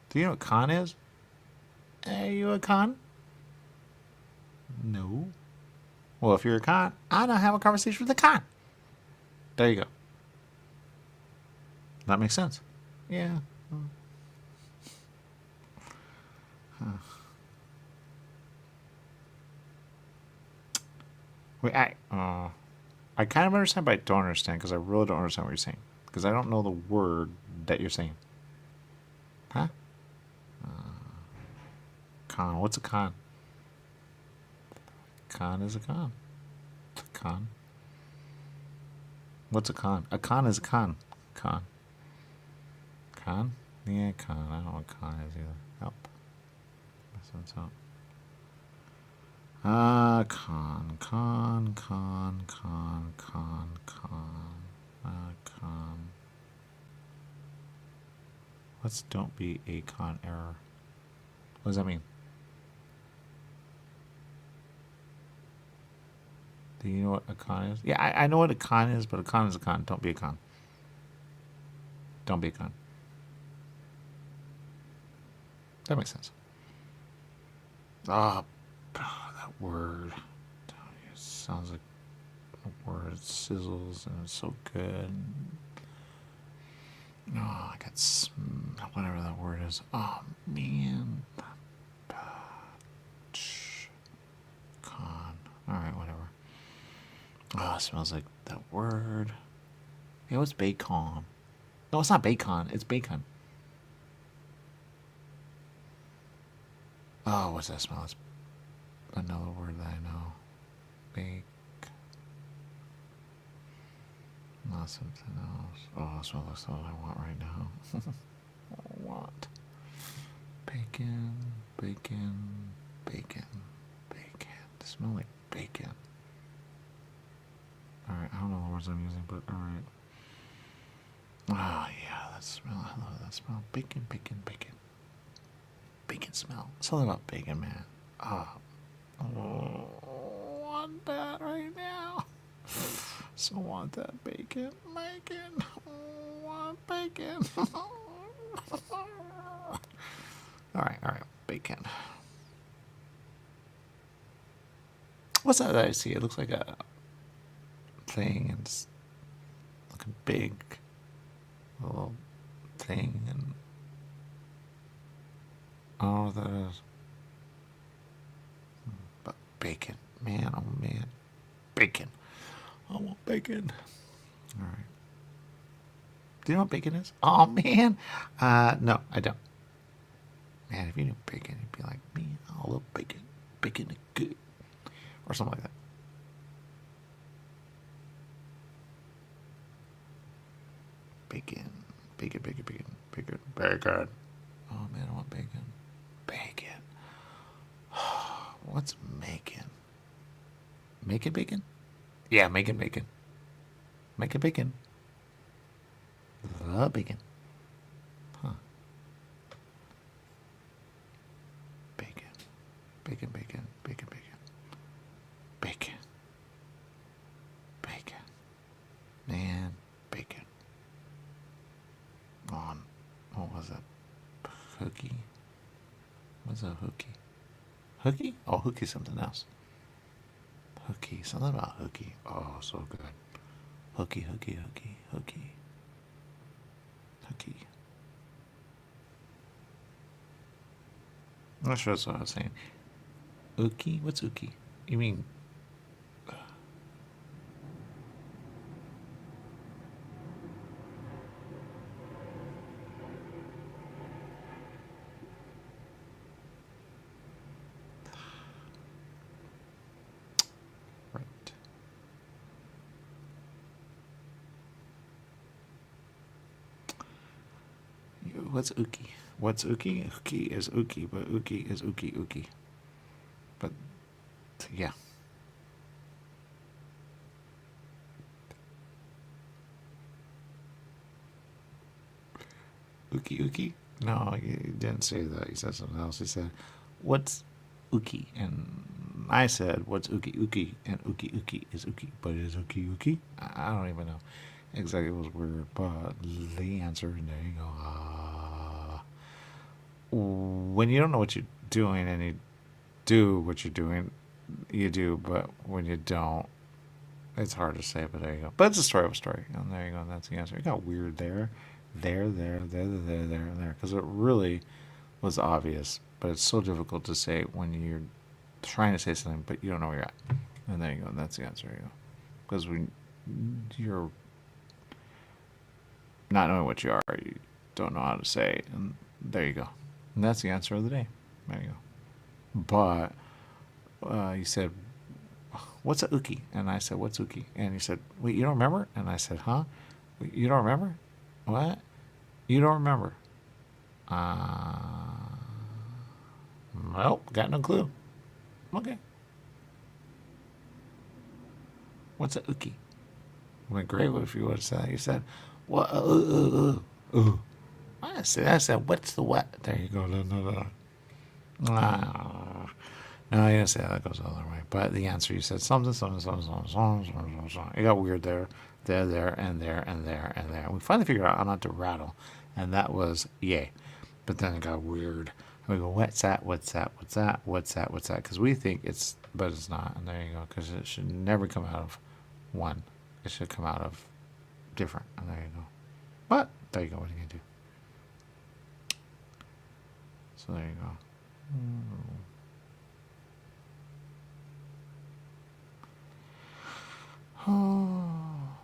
Do you know what con is? Are you a con? No. Well, if you're a con, I don't have a conversation with a con. There you go. That makes sense. Yeah. Wait, I kind of understand, but I don't understand, because I really don't understand what you're saying, because I don't know the word that you're saying. Huh? Con. What's a con? Con is a con. Con. What's a con? A con is a con. Con. Con? Yeah, con. I don't know what con is either. Help. That's out. Con. Let's don't be a con error. What does that mean? Do you know what a con is? Yeah, I know what a con is, but a con is a con. Don't be a con. Don't be a con. That makes sense. Ah, that word. It sounds like a word. It sizzles and it's so good. Oh, I got whatever that word is. Oh, man. Con. Alright, whatever. Oh, it smells like that word. It was bacon. No, it's not bacon. It's bacon. Oh, what's that smell? It's another word that I know. Bake. Not something else. Oh, it smells like something I want right now. I want bacon. It smells like bacon. Alright, I don't know the words I'm using, but alright. Oh, yeah, that smell. I love that smell. Bacon. Bacon smell. Something about bacon, man. Oh, I want that right now. So want that bacon. Want bacon. Alright, bacon. What's that I see? It looks like a thing, and it's looking big. A little thing, and I don't know what that is. But bacon. Man, oh man. Bacon. I want bacon. Alright. Do you know what bacon is? Oh man. No, I don't. Man, if you knew bacon, you'd be like, man, I love bacon. Bacon is good. Or something like that. Bacon. Oh man, I want bacon. What's making? Making bacon? Yeah, making bacon. Making bacon. The bacon. Huh. Bacon. Man, bacon. On. What was that? Cookie? What's a hooky? Hooky? Oh, hooky's something else. Hooky. Something about hooky. Oh, so good. Hooky, hooky, hooky, hooky. Hooky. I'm not sure that's what I was saying. Ookie? What's ookie? You mean... Right. What's ookie? What's ookie? Ookie is ookie, but ookie is ookie ookie. But, yeah. Ookie ookie? No, he didn't say that. He said something else. He said, what's ookie? And I said, what's ookie ookie? And ookie ookie is ookie. But is ookie ookie? I don't even know exactly. It was weird. But the answer, and there you go. When you don't know what you're doing and you do what you're doing, you do. But when you don't, it's hard to say. But there you go. But it's a story of a story. And there you go. And that's the answer. It got weird there. There, because it really was obvious, but it's so difficult to say when you're trying to say something, but you don't know where you're at. And there you go. And that's the answer. There you go. Because when you're not knowing what you are, you don't know how to say, and there you go. And that's the answer of the day. There you go. But you said, what's a ookie? And I said, what's ookie? And you said, wait, you don't remember? And I said, huh? Wait, you don't remember? What? You don't remember? Nope, got no clue. Okay. What's a ookie? Went great if you would have said that. You said, what? I said, what's the what? There you go. No. No, I didn't say that. That goes the other way. But the answer, you said something. It got weird there, and there. We finally figured out how not to rattle, and that was yay. But then it got weird. And we go, what's that? Because we think it's, but it's not. And there you go. Because it should never come out of one. It should come out of different. And there you go. But there you go. What are you gonna do? So there you go.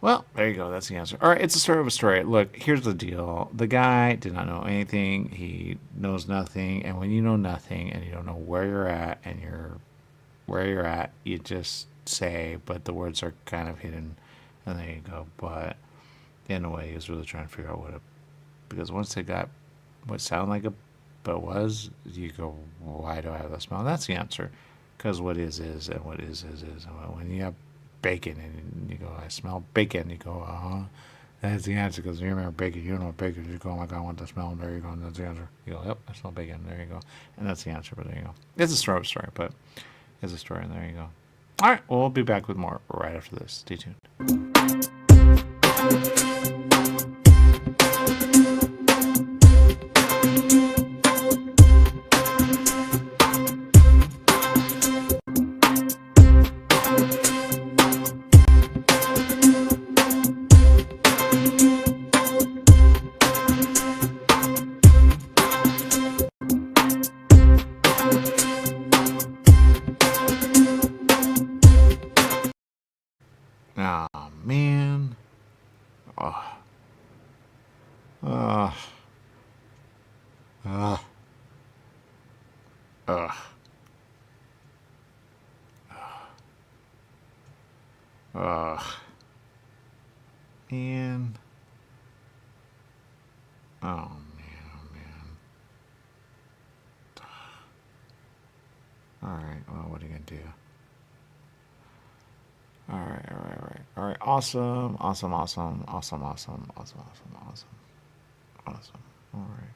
Well, there you go. That's the answer. All right, it's a story of a story. Look, here's the deal. The guy did not know anything. He knows nothing. And when you know nothing and you don't know where you're at and you just say, but the words are kind of hidden. And there you go. But in a way, he was really trying to figure out because once they got what sounded like a but was, you go, why do I have that smell? And that's the answer. Because what is, and what is. And when you have bacon and you go, I smell bacon, you go, that's the answer. Because you remember bacon, you don't know what bacon is. You go, oh my God, I want to smell. And there you go. And that's the answer. You go, yep, I smell bacon. There you go. And that's the answer. But there you go. It's a story, but it's a story. And there you go. All right. Well, we'll be back with more right after this. Stay tuned. Oh, man. Oh. Oh. Oh. Oh. Oh. And. Oh, man. All right. Well, what are you going to do? All right. Awesome. All right.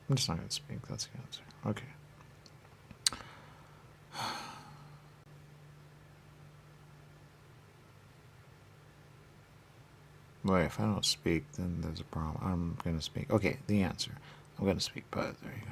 I'm just not going to speak. That's the answer. Okay. Wait, if I don't speak, then there's a problem. I'm going to speak. Okay, the answer. I'm going to speak, but there you go.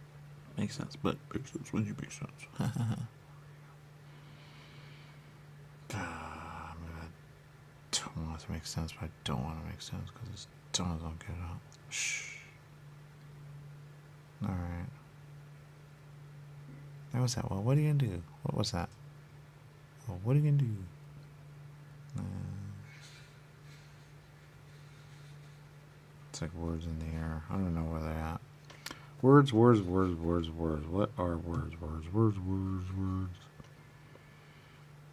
Makes sense, but makes sense when you make sense. Don't want it to make sense, but I don't want to make sense because it's don't get it out. Shh. All right. That was that. Well, what are you gonna do? What was that? Well, what are you gonna do? It's like words in the air. I don't know where they're at. Words. What are words? Words.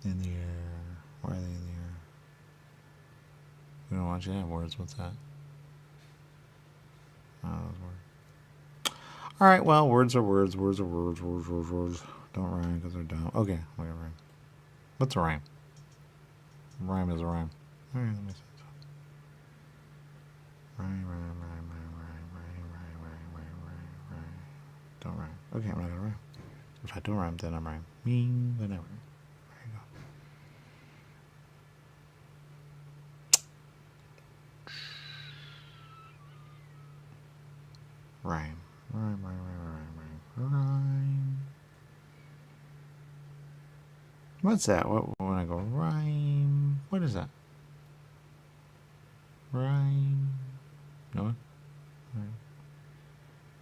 In the air. Why are they in the air? We don't want you to have words. What's that? Oh, those words. All right. Well, words are words. Words. Don't rhyme because they're dumb. Okay, we got rhyme. What's a rhyme? Rhyme is a rhyme. All right, that makes sense. Rhyme. Don't rhyme. Okay, I'm not gonna rhyme. If I don't rhyme, then I'm rhyme. Whatever. There you go. Rhyme. What's that? What when I go rhyme? What is that? Rhyme. No one? Right.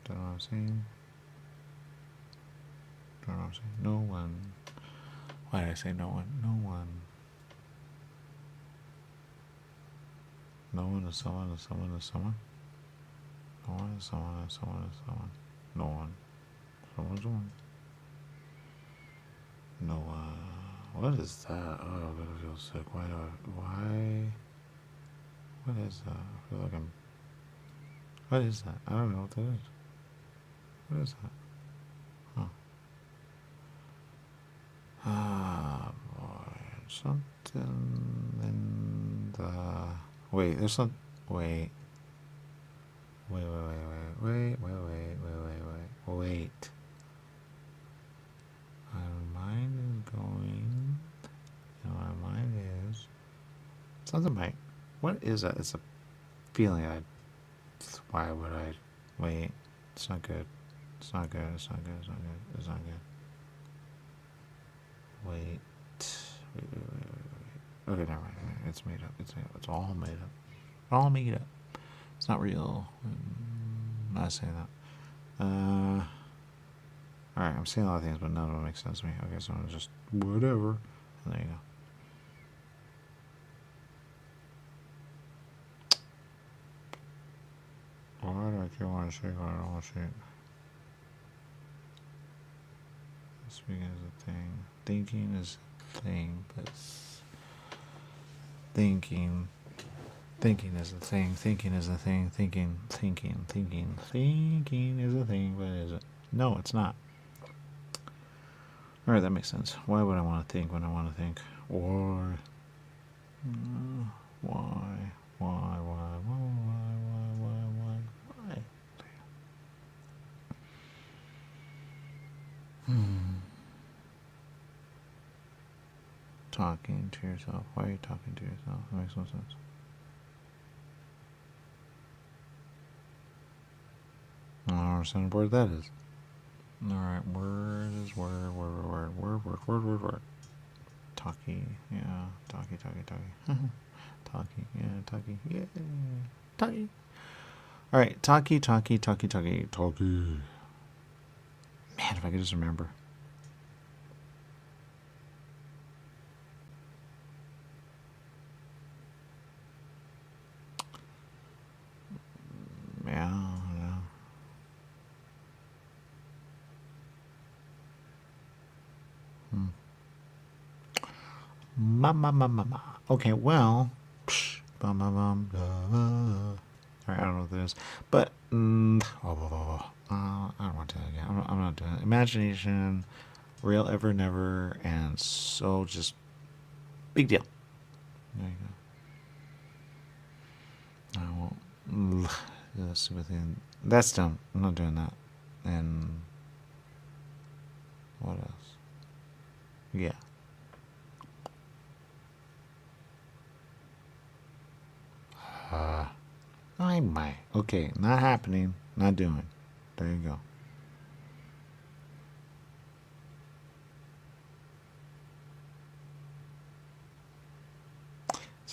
Don't know what I'm saying. Don't know what I'm saying. No one. Why did I say no one? No one. No one is someone is someone is someone. No one is someone is someone is someone. No one. Someone's one. No one. What is that? Oh, I'm gonna feel sick. Why? What is that? I feel like I'm. What is that? I don't know what that is. What is that? Huh. Ah, boy. Something in the. Wait, there's some. Wait. Wait. My mind is going. My mind is. Something might. What is that? It's a feeling. Why would I? Wait. It's not good. It's not good. Wait. Okay, never mind. It's made up. It's all made up. All made up. It's not real. I'm not saying that. Alright, I'm saying a lot of things, but none of them make sense to me. Okay, so I'm just whatever. And there you go. Why do I keep wanting to say what I don't want to say? Speaking is a thing. Thinking is a thing, but thinking is a thing. Thinking is a thing. Thinking is a thing, but is it? No, it's not. Alright, that makes sense. Why would I want to think when I want to think? Why? Talking to yourself. Why are you talking to yourself? That makes no sense. I don't understand what word that is. Alright, word is word. Talkie, yeah. Talkie. Talkie, yeah, talkie, yeah. Talkie. Alright, talkie. Man, if I could just remember. Yeah. Mama. Okay, well. Alright, I don't know what that is. But, I don't want to do that again. I'm not doing it. Imagination, real, ever, never, and so just big deal. There you go. I won't. That's stupid thing. That's dumb. I'm not doing that. And what else? Yeah. I might. Okay, not happening. Not doing. There you go.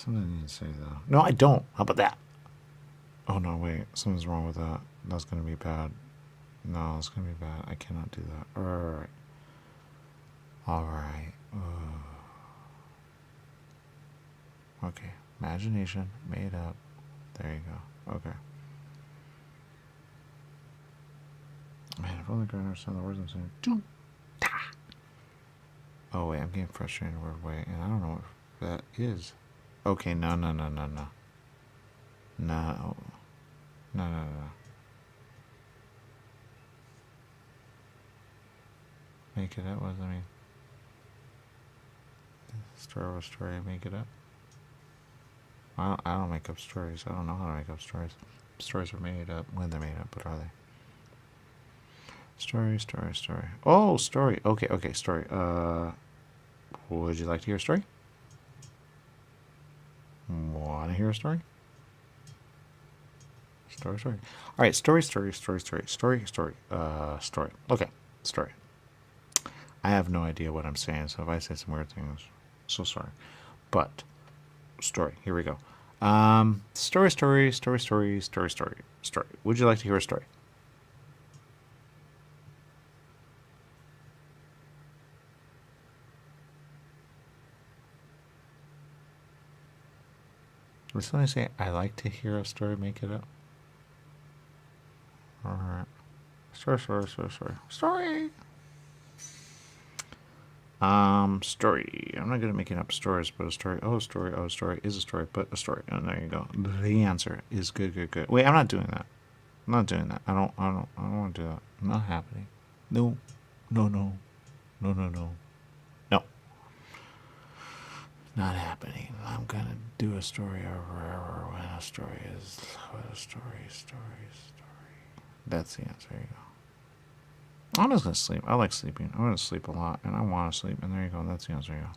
Something I need to say though. No, I don't. How about that? Oh no, wait. Something's wrong with that. That's gonna be bad. No, it's gonna be bad. I cannot do that. Alright. Alright. Okay. Imagination. Made up. There you go. Okay. Man, if only I could understand the words I'm saying. Oh wait, I'm getting frustrated in a weird way, and I don't know what that is. Okay, no. No. Make it up, what does that mean? Story of a story, make it up? I don't make up stories. I don't know how to make up stories. Stories are made up when they're made up, but are they? Story. Oh, story. Okay, story. Would you like to hear a story? Want to hear a story? Story. All right, story. Okay, story. I have no idea what I'm saying, so if I say some weird things, so sorry. But story. Here we go. Story. Would you like to hear a story? Would somebody say, I like to hear a story, make it up? Alright. Story. Story! Story. I'm not good at making up stories, but a story. Oh, story is a story, but a story. And there you go. The answer is good. Wait, I'm not doing that. I don't want to do that. Not happening. No. No. Not happening. I'm gonna do a story over when a story is. What a story. That's the answer. There you go. I'm just gonna sleep. I like sleeping. I'm gonna sleep a lot, and I want to sleep. And there you go. That's the answer. There you go.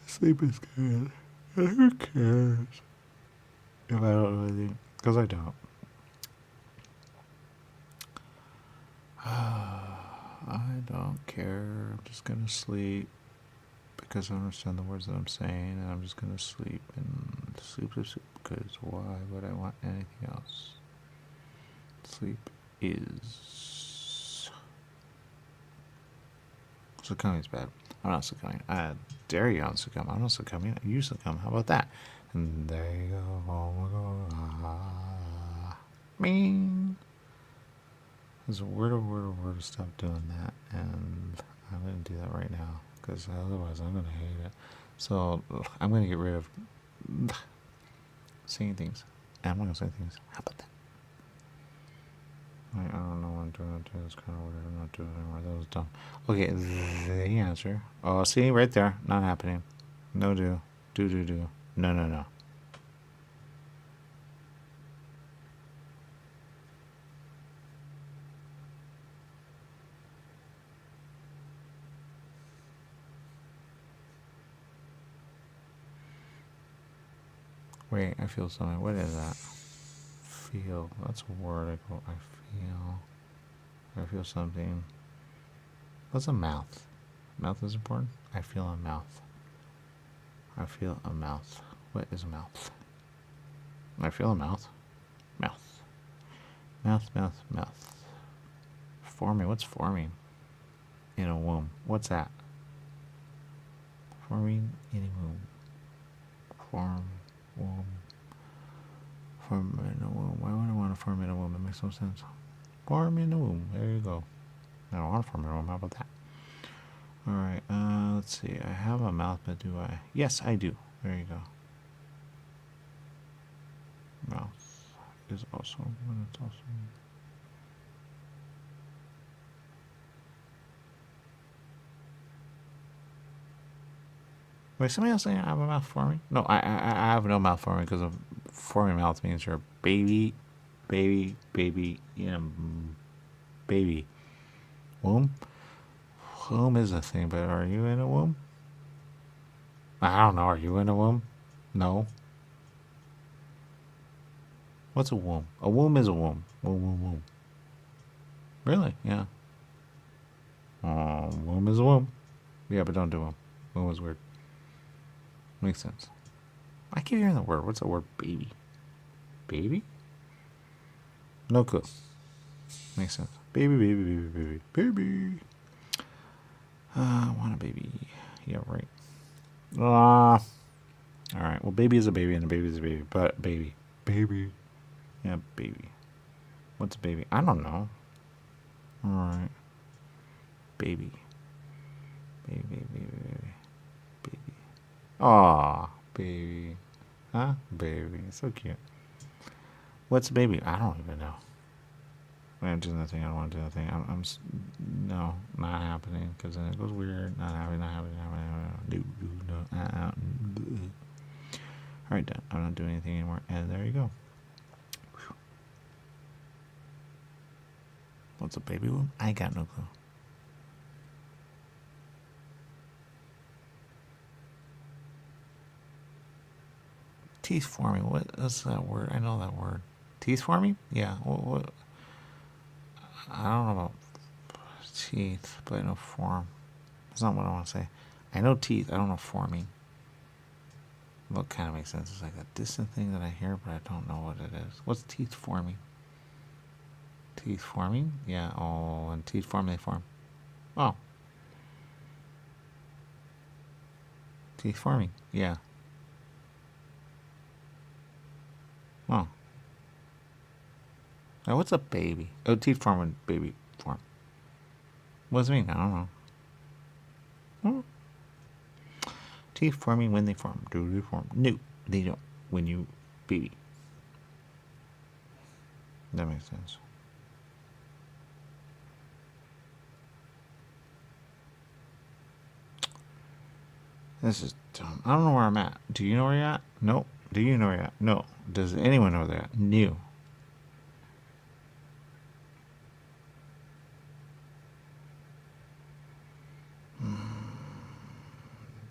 Sleep is good. And who cares if I don't know anything? Because I don't. I don't care. I'm just gonna sleep because I understand the words that I'm saying, and I'm just gonna sleep and sleep. Because why would I want anything else? Sleep is succumbing is bad. I'm not succumbing. I dare you not succumb. I'm not succumbing. You succumb. How about that? And there you go. Oh my god. Mean. There's a word to stop doing that, and I'm going to do that right now, because otherwise I'm going to hate it. So I'm going to get rid of saying things, and I'm not going to say things. How about that? I don't know what I'm doing. That's kind of weird. I'm not doing it anymore. That was dumb. Okay, the answer. Oh, see, right there. Not happening. No do. Do. No. Wait, I feel something. What is that? Feel. That's a word. I feel something. What's a mouth? Mouth is important? I feel a mouth. What is a mouth? I feel a mouth. Mouth. Forming. What's forming? In a womb. What's that? Forming in a womb. Womb. Form in a womb. Why would I want to form in a womb? That makes no sense. Form in a womb. There you go. I don't want to form in a womb. How about that? Alright, let's see. I have a mouth, but do I? Yes, I do. There you go. Mouth is also when it's also. Wait, somebody else saying I have a mouth forming? No, I have no mouth forming, because of forming mouth means you're a baby, baby. Womb? Womb is a thing, but are you in a womb? I don't know. Are you in a womb? No. What's a womb? A womb is a womb. Womb. Really? Yeah. Womb is a womb. Yeah, but don't do womb. Womb is weird. Makes sense. I keep hearing the word. What's the word? Baby. Baby? No clue. Makes sense. Baby, baby, baby, baby, baby. I want a baby. Yeah, right. All right. Well, baby is a baby, and a baby is a baby. But baby, baby. Yeah, baby. What's a baby? I don't know. All right. Baby. Baby, baby, baby, baby. Aw, baby. Huh? Baby. So cute. What's a baby? I don't even know. I don't do nothing. I don't want to do nothing. No, not happening. Because then it goes weird. Not happening. Not happening. Not happening. No. All right, done. I'm not doing anything anymore. And there you go. What's a baby womb? I got no clue. Teeth forming. What's that word? I know that word. Teeth forming? Yeah. What? I don't know about teeth, but I know form. That's not what I want to say. I know teeth. I don't know forming. What kind of makes sense? It's like a distant thing that I hear, but I don't know what it is. What's teeth forming? Teeth forming? Yeah. Oh, and teeth form, they form. Oh. Teeth forming. Yeah. Oh. Now, what's a baby? Oh, teeth form when baby form. What does it mean? I don't know. Teeth forming when they form. Do they form? No, they don't. When you baby. That makes sense. This is dumb. I don't know where I'm at. Do you know where you're at? No. Do you know where you're at? No. Does anyone know where they're at? No.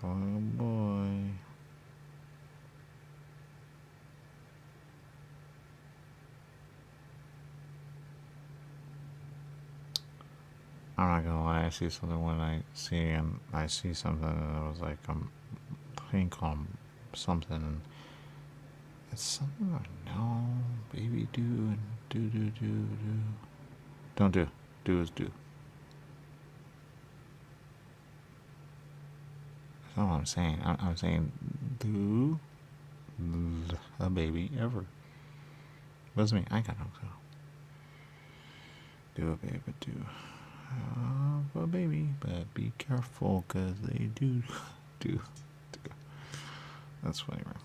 Oh boy. I'm not gonna lie, I see something when I see something and I was like, I think on something and it's something I know. Baby do and do. Don't do. Do is do. That's not what I'm saying. I'm saying do a baby ever. What does it mean? I got no clue. Do a baby do. Have a baby, but be careful because they do. That's funny, right?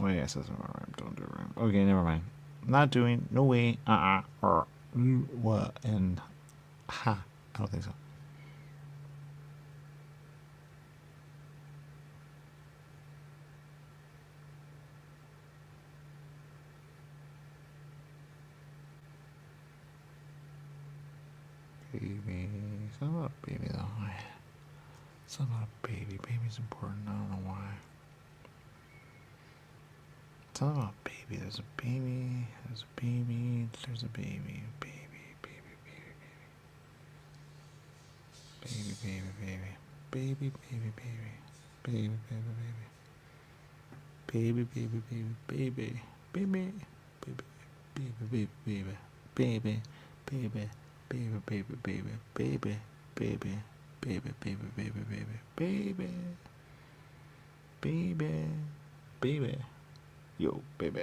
Oh yes, that's not right. Don't do it right. Okay, never mind. Not doing. No way. Or what? And ha. I don't think so. Baby. It's not about a baby though. It's not about a baby. Baby's important. I don't know why. It's not about a baby. There's a baby. There's a baby. There's a baby. Baby. Baby. Baby. Yo, baby.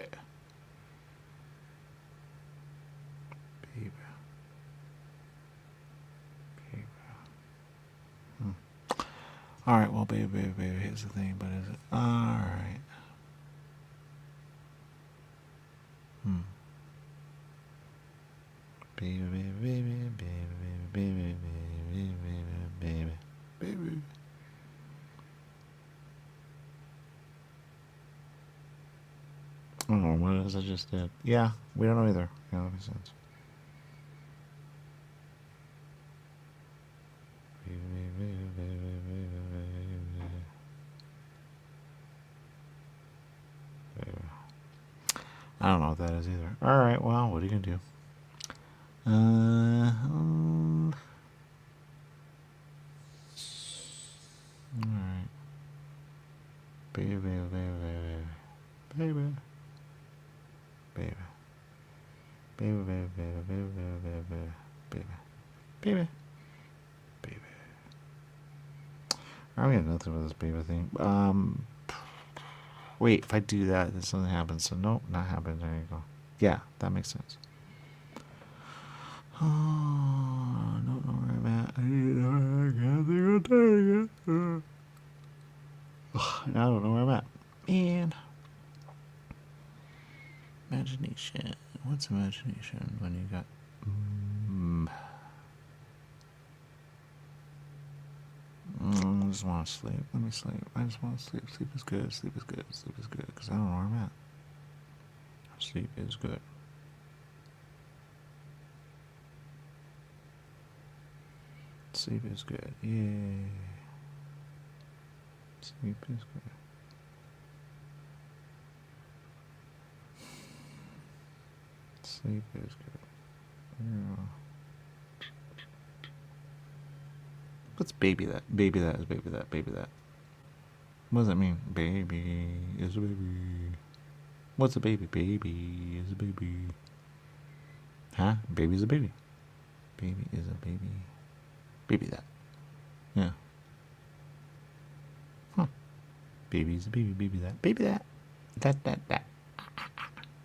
All right, well, baby, here's the thing, but is it? All right. Baby. Oh, what is I just did? Yeah, we don't know either. Yeah, that makes sense. I don't know what that is either. All right, well, what are you gonna do? Baby. Baby. I'm getting nothing with this baby thing. Wait, if I do that, then something happens. So nope, not happening. There you go. Yeah, that makes sense. Oh, I don't know where I'm at. I can't think of doing it. I don't know where I'm at. Man. Imagination. What's imagination when you got... I just want to sleep. Let me sleep. I just want to sleep. Sleep is good. Sleep is good. Sleep is good. Because I don't know where I'm at. Sleep is good. Sleep is good. Yay. Sleep is good. Sleep is good. Yeah. What's baby that? Baby that is baby that. Baby that. What does that mean? Baby is a baby. What's a baby? Baby is a baby. Huh? Baby is a baby. Baby is a baby. Baby that. Yeah. Huh. Baby is a baby. Baby that. Baby that. That.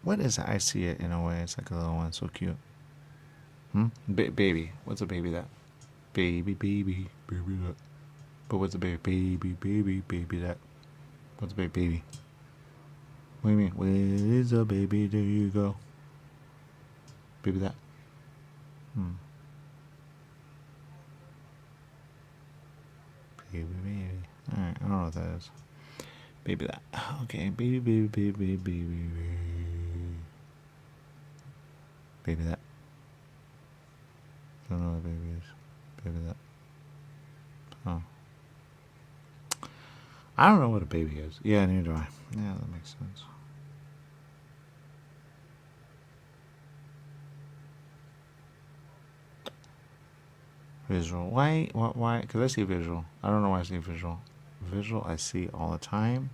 What is it? I see it in a way. It's like a little one. So cute. Baby. What's a baby that? Baby that. But what's a baby? Baby that. What's a baby? What do you mean? Where is a baby? There you go. Baby that. Baby. Alright, I don't know what that is. Baby that. Okay, baby. Baby that. I don't know what baby is. Baby that. Oh. I don't know what a baby is. Yeah, neither do I. Yeah, that makes sense. Visual. Why? Why? Because I see visual. I don't know why I see visual. Visual I see all the time.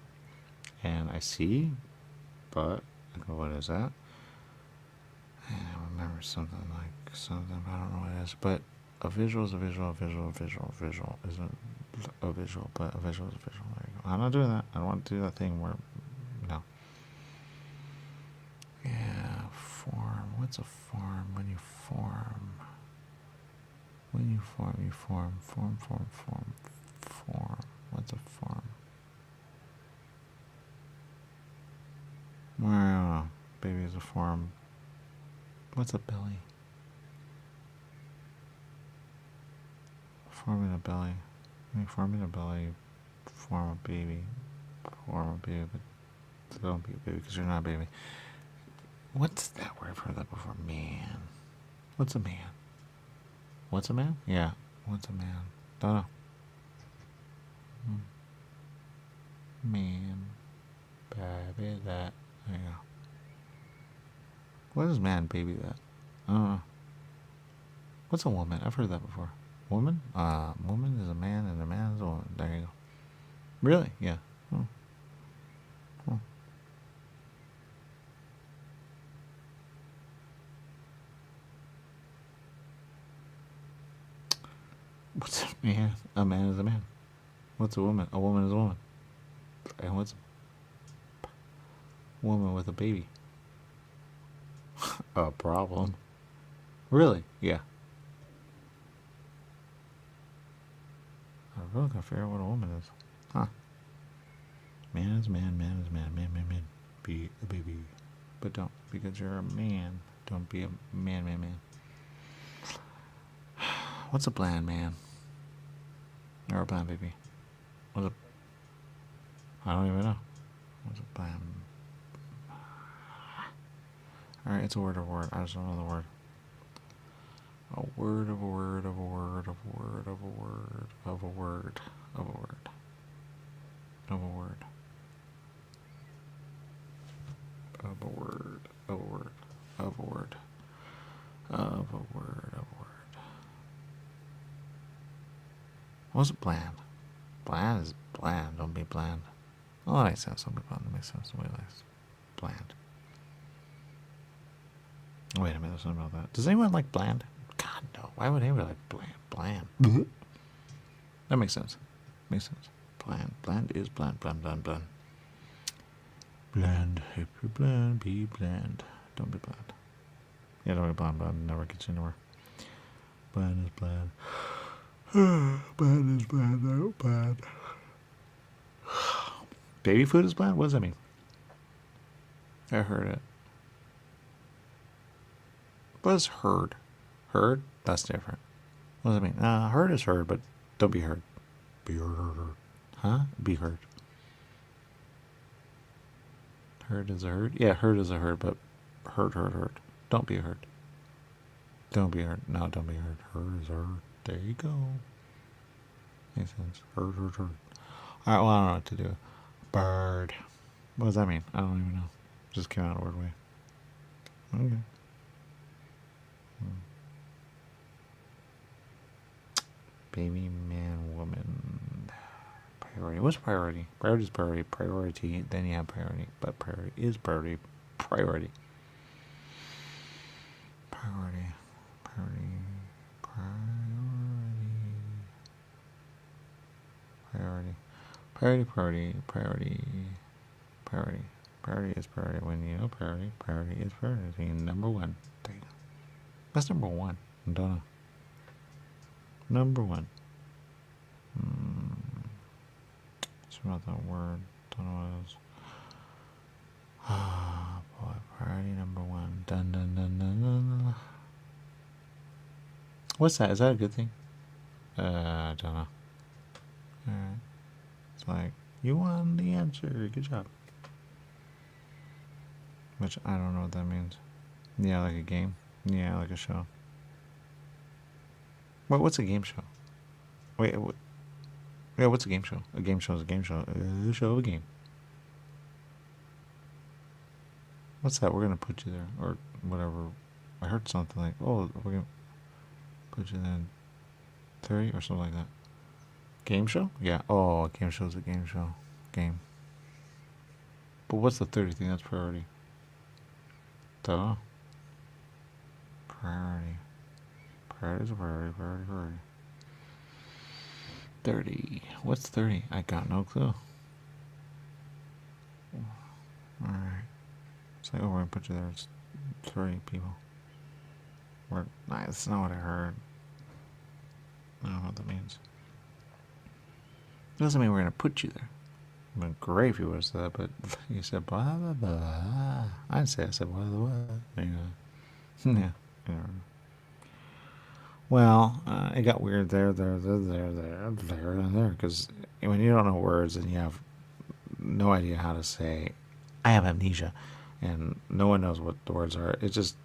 And I see, but what is that? I remember something like something, I don't know what it is. But a visual is a visual, a visual isn't a visual, but a visual is a visual. There you go. I'm not doing that. I don't want to do that thing where, no. Yeah, form. What's a form? When you form. When you form, you form. Form. What's a form? Well, baby is a form. What's a belly? Forming a belly. When you forming a belly, form a baby. Form a baby, but don't be a baby because you're not a baby. What's that word? I've heard that before. Man. What's a man? What's a man? Yeah. What's a man? Don't know. Man. Baby that. There you go. What is man, baby that? I don't know. What's a woman? I've heard that before. Woman? Woman is a man and a man is a woman. There you go. Really? Yeah. What's a man? A man is a man. What's a woman? A woman is a woman. And what's a woman with a baby? A problem. Really? Yeah. I really gotta figure out what a woman is. Huh. Man is man, man is man, man. Be a baby. But don't, because you're a man. Don't be a man. What's a bland man? Or a bland baby? What's a... I don't even know. What's a bland... Alright, it's a word of a word. I just don't know the word. A word of a word of a word of a word of a word of a word of a word of a word of a word of a word of a word of a word of a word. What's bland? Bland is bland. Don't be bland. Oh, that makes sense. Some people that makes sense. Nobody likes bland. Wait a minute, there's something about that. Does anyone like bland? God, no. Why Why would anybody like bland? Bland. That makes sense. Makes sense. Bland. Bland is bland. Bland. Bland. If you're bland, be bland. Don't be bland. Yeah, don't be bland. Bland never gets you anywhere. Bland is bland. Bland is bland. No bland. Baby food is bland? What does that mean? I heard it. What is herd? Herd? That's different. What does that mean? Herd is herd, but don't be herd. Be herd. Huh? Be herd. Herd is a herd? Yeah, herd is a herd, but herd. Don't be a herd. Don't be a herd. No, don't be a herd. Herd is a herd. There you go. Makes sense. Herd. Alright, well, I don't know what to do. Bird. What does that mean? I don't even know. Just came out a weird way. Okay. Baby, man, woman. Priority. What's priority? Priority is priority. Priority. Then you have priority. But priority is priority. Priority. Priority. Priority. Priority. Priority. Priority. Priority. Priority. Priority is priority. When you know priority, priority is priority. Number one. There you go. That's number one. I don't know. Number one. It's not that word. Don't know what it is. Ah, boy. Priority number one. Dun dun dun dun dun. What's that? Is that a good thing? I don't know. Alright. It's like, you won the answer. Good job. Which I don't know what that means. Yeah, like a game. Yeah, like a show. What's a game show? Wait, yeah, what's a game show? A game show is a game show. A show of a game. What's that? We're gonna put you there, or whatever. I heard something like, "Oh, we're gonna put you there in 30 or something like that." Game show? Yeah. Oh, a game show is a game show. Game. But what's the 30 thing? That's priority. Duh. Priority. Priority is a priority. Priority. 30. What's 30? I got no clue. Alright. It's like, oh, we're gonna put you there. It's 30 people. Nah, that's not what I heard. I don't know what that means. It doesn't mean we're gonna put you there. It would be great if you would have said that, but you said blah blah blah. I didn't say I said blah blah blah. Yeah. Well, it got weird there, and there, because when you don't know words and you have no idea how to say, I have amnesia, and no one knows what the words are, it just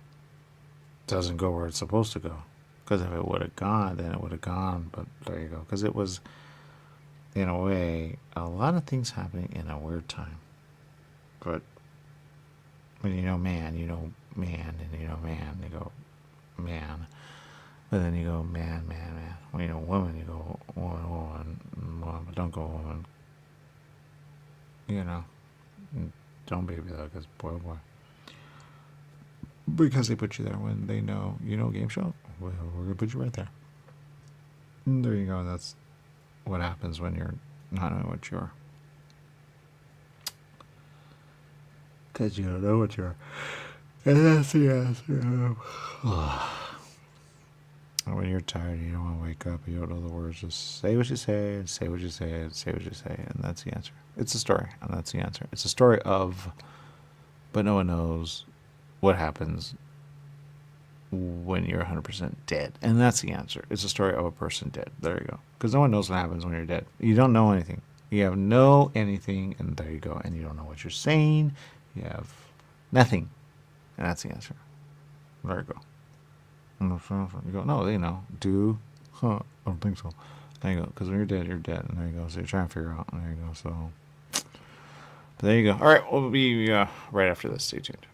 doesn't go where it's supposed to go. Because if it would have gone, then it would have gone, but there you go. Because it was, in a way, a lot of things happening in a weird time. But when you know man, and you know man, you go man. But then you go man. When you know woman, you go woman. But don't go woman. You know. Don't baby though, because boy oh boy. Because they put you there when they know, game show. Well, we're going to put you right there. And there you go. That's what happens when you're not knowing what you are. Because you don't know what you are. And that's the answer. When you're tired, you don't want to wake up, you don't know the words, just say what you say, and say what you say, and say what you say, and that's the answer. It's a story, and that's the answer. It's a story of, but no one knows what happens when you're 100% dead, and that's the answer. It's a story of a person dead. There you go. Because no one knows what happens when you're dead. You don't know anything. You have no anything, and there you go. And you don't know what you're saying. You have nothing, and that's the answer. There you go. You go, no, they know. I don't think so. There you go. Because when you're dead, you're dead. And there you go. So you're trying to figure out. And there you go. So, but there you go. All right. We'll be right after this. Stay tuned.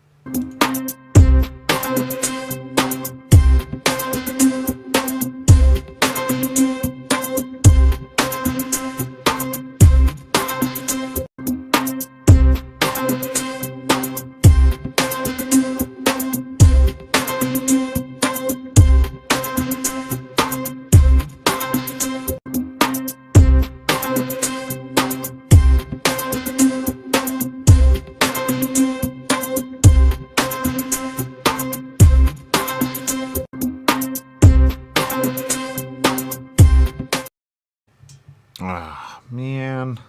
Ah, man.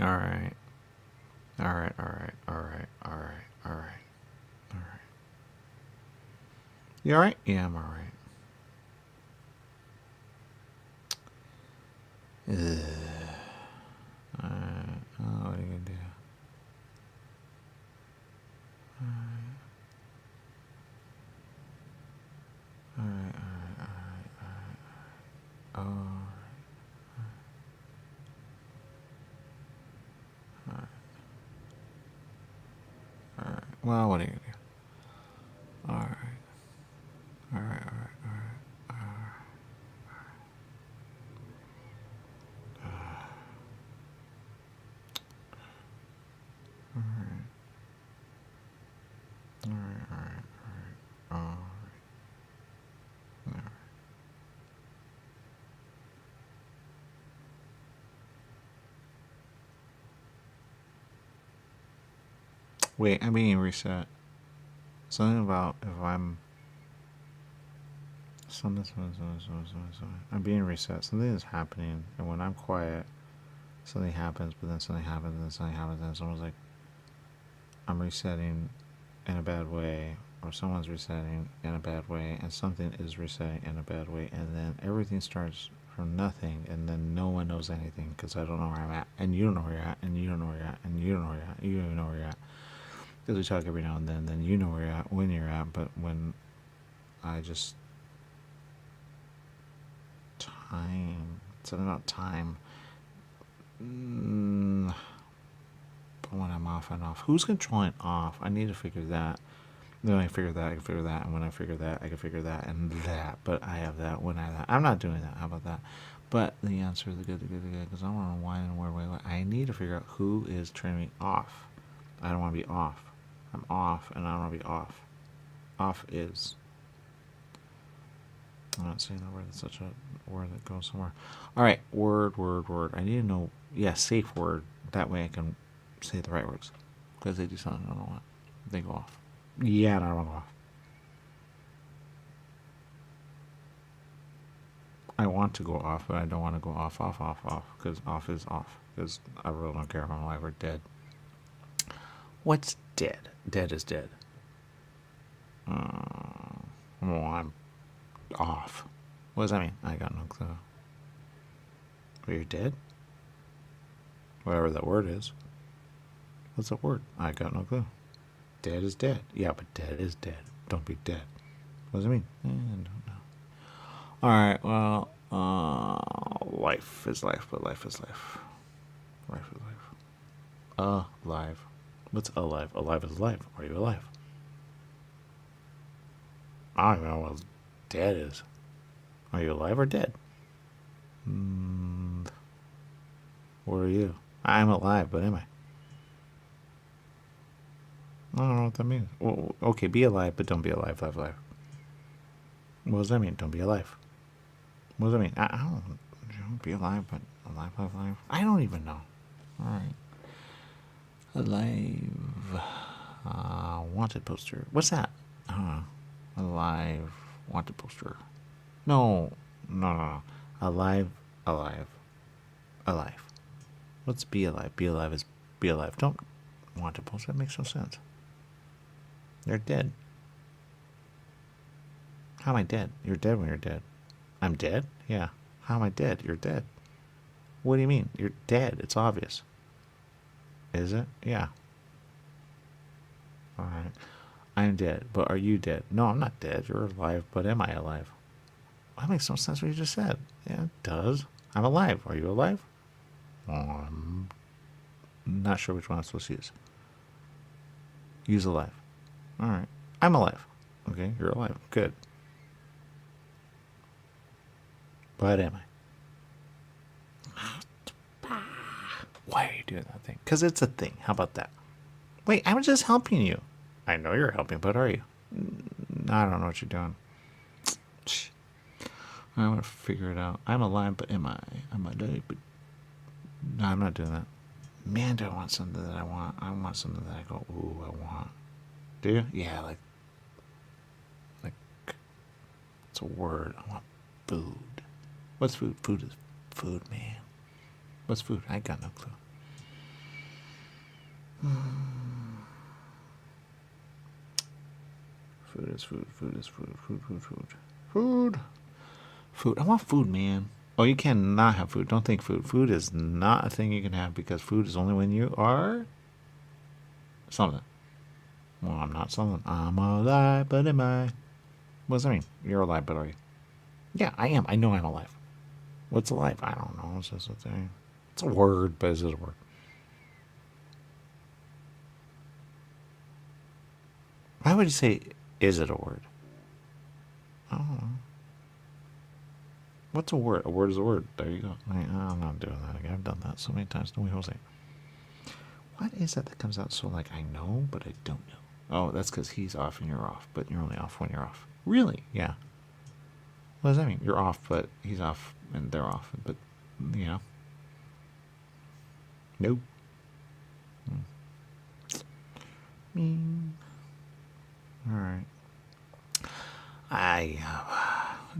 All right. All right. All right. All right. All right. All right. All right. You all right? Yeah, I'm all right. Oh, what are you gonna do? All right. All right. All right. All right. All right. All right. Well, what are you gonna do? All right. All right. All right. All right. All right. All right. All right. All right. All right. Wait, I'm being reset. Something about if I'm something. I'm being reset. Something is happening, and when I'm quiet, something happens. But then something happens, and then something happens, and it's almost like I'm resetting in a bad way, or someone's resetting in a bad way, and something is resetting in a bad way, and then everything starts from nothing, and then no one knows anything because I don't know where I'm at, and you don't know where you're at, and you don't know where you're at, and you don't know where you're at, you don't even know where you're at. Because we talk every now and then you know where you're at, when you're at, but when I just time, something about time. But when I'm off and off, who's controlling off? I need to figure that. Then I figure that, I can figure that, and when I figure that, I can figure that and that. But I have that when I have that. I'm not doing that. How about that? But the answer is the good, because I want to whine and where. I need to figure out who is turning me off. I don't want to be off. I'm off, and I don't want to be off. Off is. I'm not saying that word. It's such a word that goes somewhere. All right, word. I need to know. Yeah, safe word. That way I can say the right words. Because they do something I don't want. They go off. Yeah, I don't want to go off. I want to go off, but I don't want to go off. Because off is off. Because I really don't care if I'm alive or dead. What's dead? Dead is dead. Well, I'm off. What does that mean? I got no clue. Are you dead? Whatever that word is. What's that word? I got no clue. Dead is dead. Yeah, but dead is dead. Don't be dead. What does it mean? I don't know. Alright, well, life is life, but life is life. Life is life. Alive. What's alive? Alive is alive. Are you alive? I don't know what dead is. Are you alive or dead? What are you? I'm alive, but am I? I don't know what that means. Well, okay, be alive, but don't be alive. Live. What does that mean? Don't be alive. What does that mean? I don't be alive, but alive. I don't even know. All right. Alive. Wanted poster. What's that? I don't know. Alive. Wanted poster. No. Alive. What's be alive? Be alive is be alive. Don't want to post. That makes no sense. They're dead. How am I dead? You're dead when you're dead. I'm dead? Yeah. How am I dead? You're dead. What do you mean? You're dead. It's obvious. Is it? Yeah. Alright. I'm dead. But are you dead? No, I'm not dead. You're alive. But am I alive? That makes no sense what you just said. Yeah, it does. I'm alive. Are you alive? I'm not sure which one I'm supposed to use. Use alive. Alright. I'm alive. Okay, you're alive. Good. But am I? Why are you doing that thing? Because it's a thing. How about that? Wait, I'm just helping you. I know you're helping, but are you? I don't know what you're doing. I want to figure it out. I'm alive, but am I? Am I dead? But no, I'm not doing that. Man, do I want something that I want? I want something that I go, ooh, I want. Do you? Yeah, like, it's a word. I want food. What's food? Food is food, man. What's food? I got no clue. Food is food. Food is food. Food. Food. I want food, man. Oh, you cannot have food. Don't think food. Food is not a thing you can have because food is only when you are something. Well, I'm not something. I'm alive, but am I? What does that mean? You're alive, but are you? Yeah, I am. I know I'm alive. What's alive? I don't know. It's just a thing. It's a word, but is it a word? Why would you say, is it a word? I don't know. What's a word? A word is a word. There you go. I'm not doing that again. I've done that so many times. No way, Jose. What is that comes out so like I know, but I don't know? Oh, that's because he's off and you're off, but you're only off when you're off. Really? Yeah. What does that mean? You're off, but he's off and they're off. But, you know. Nope. All right. I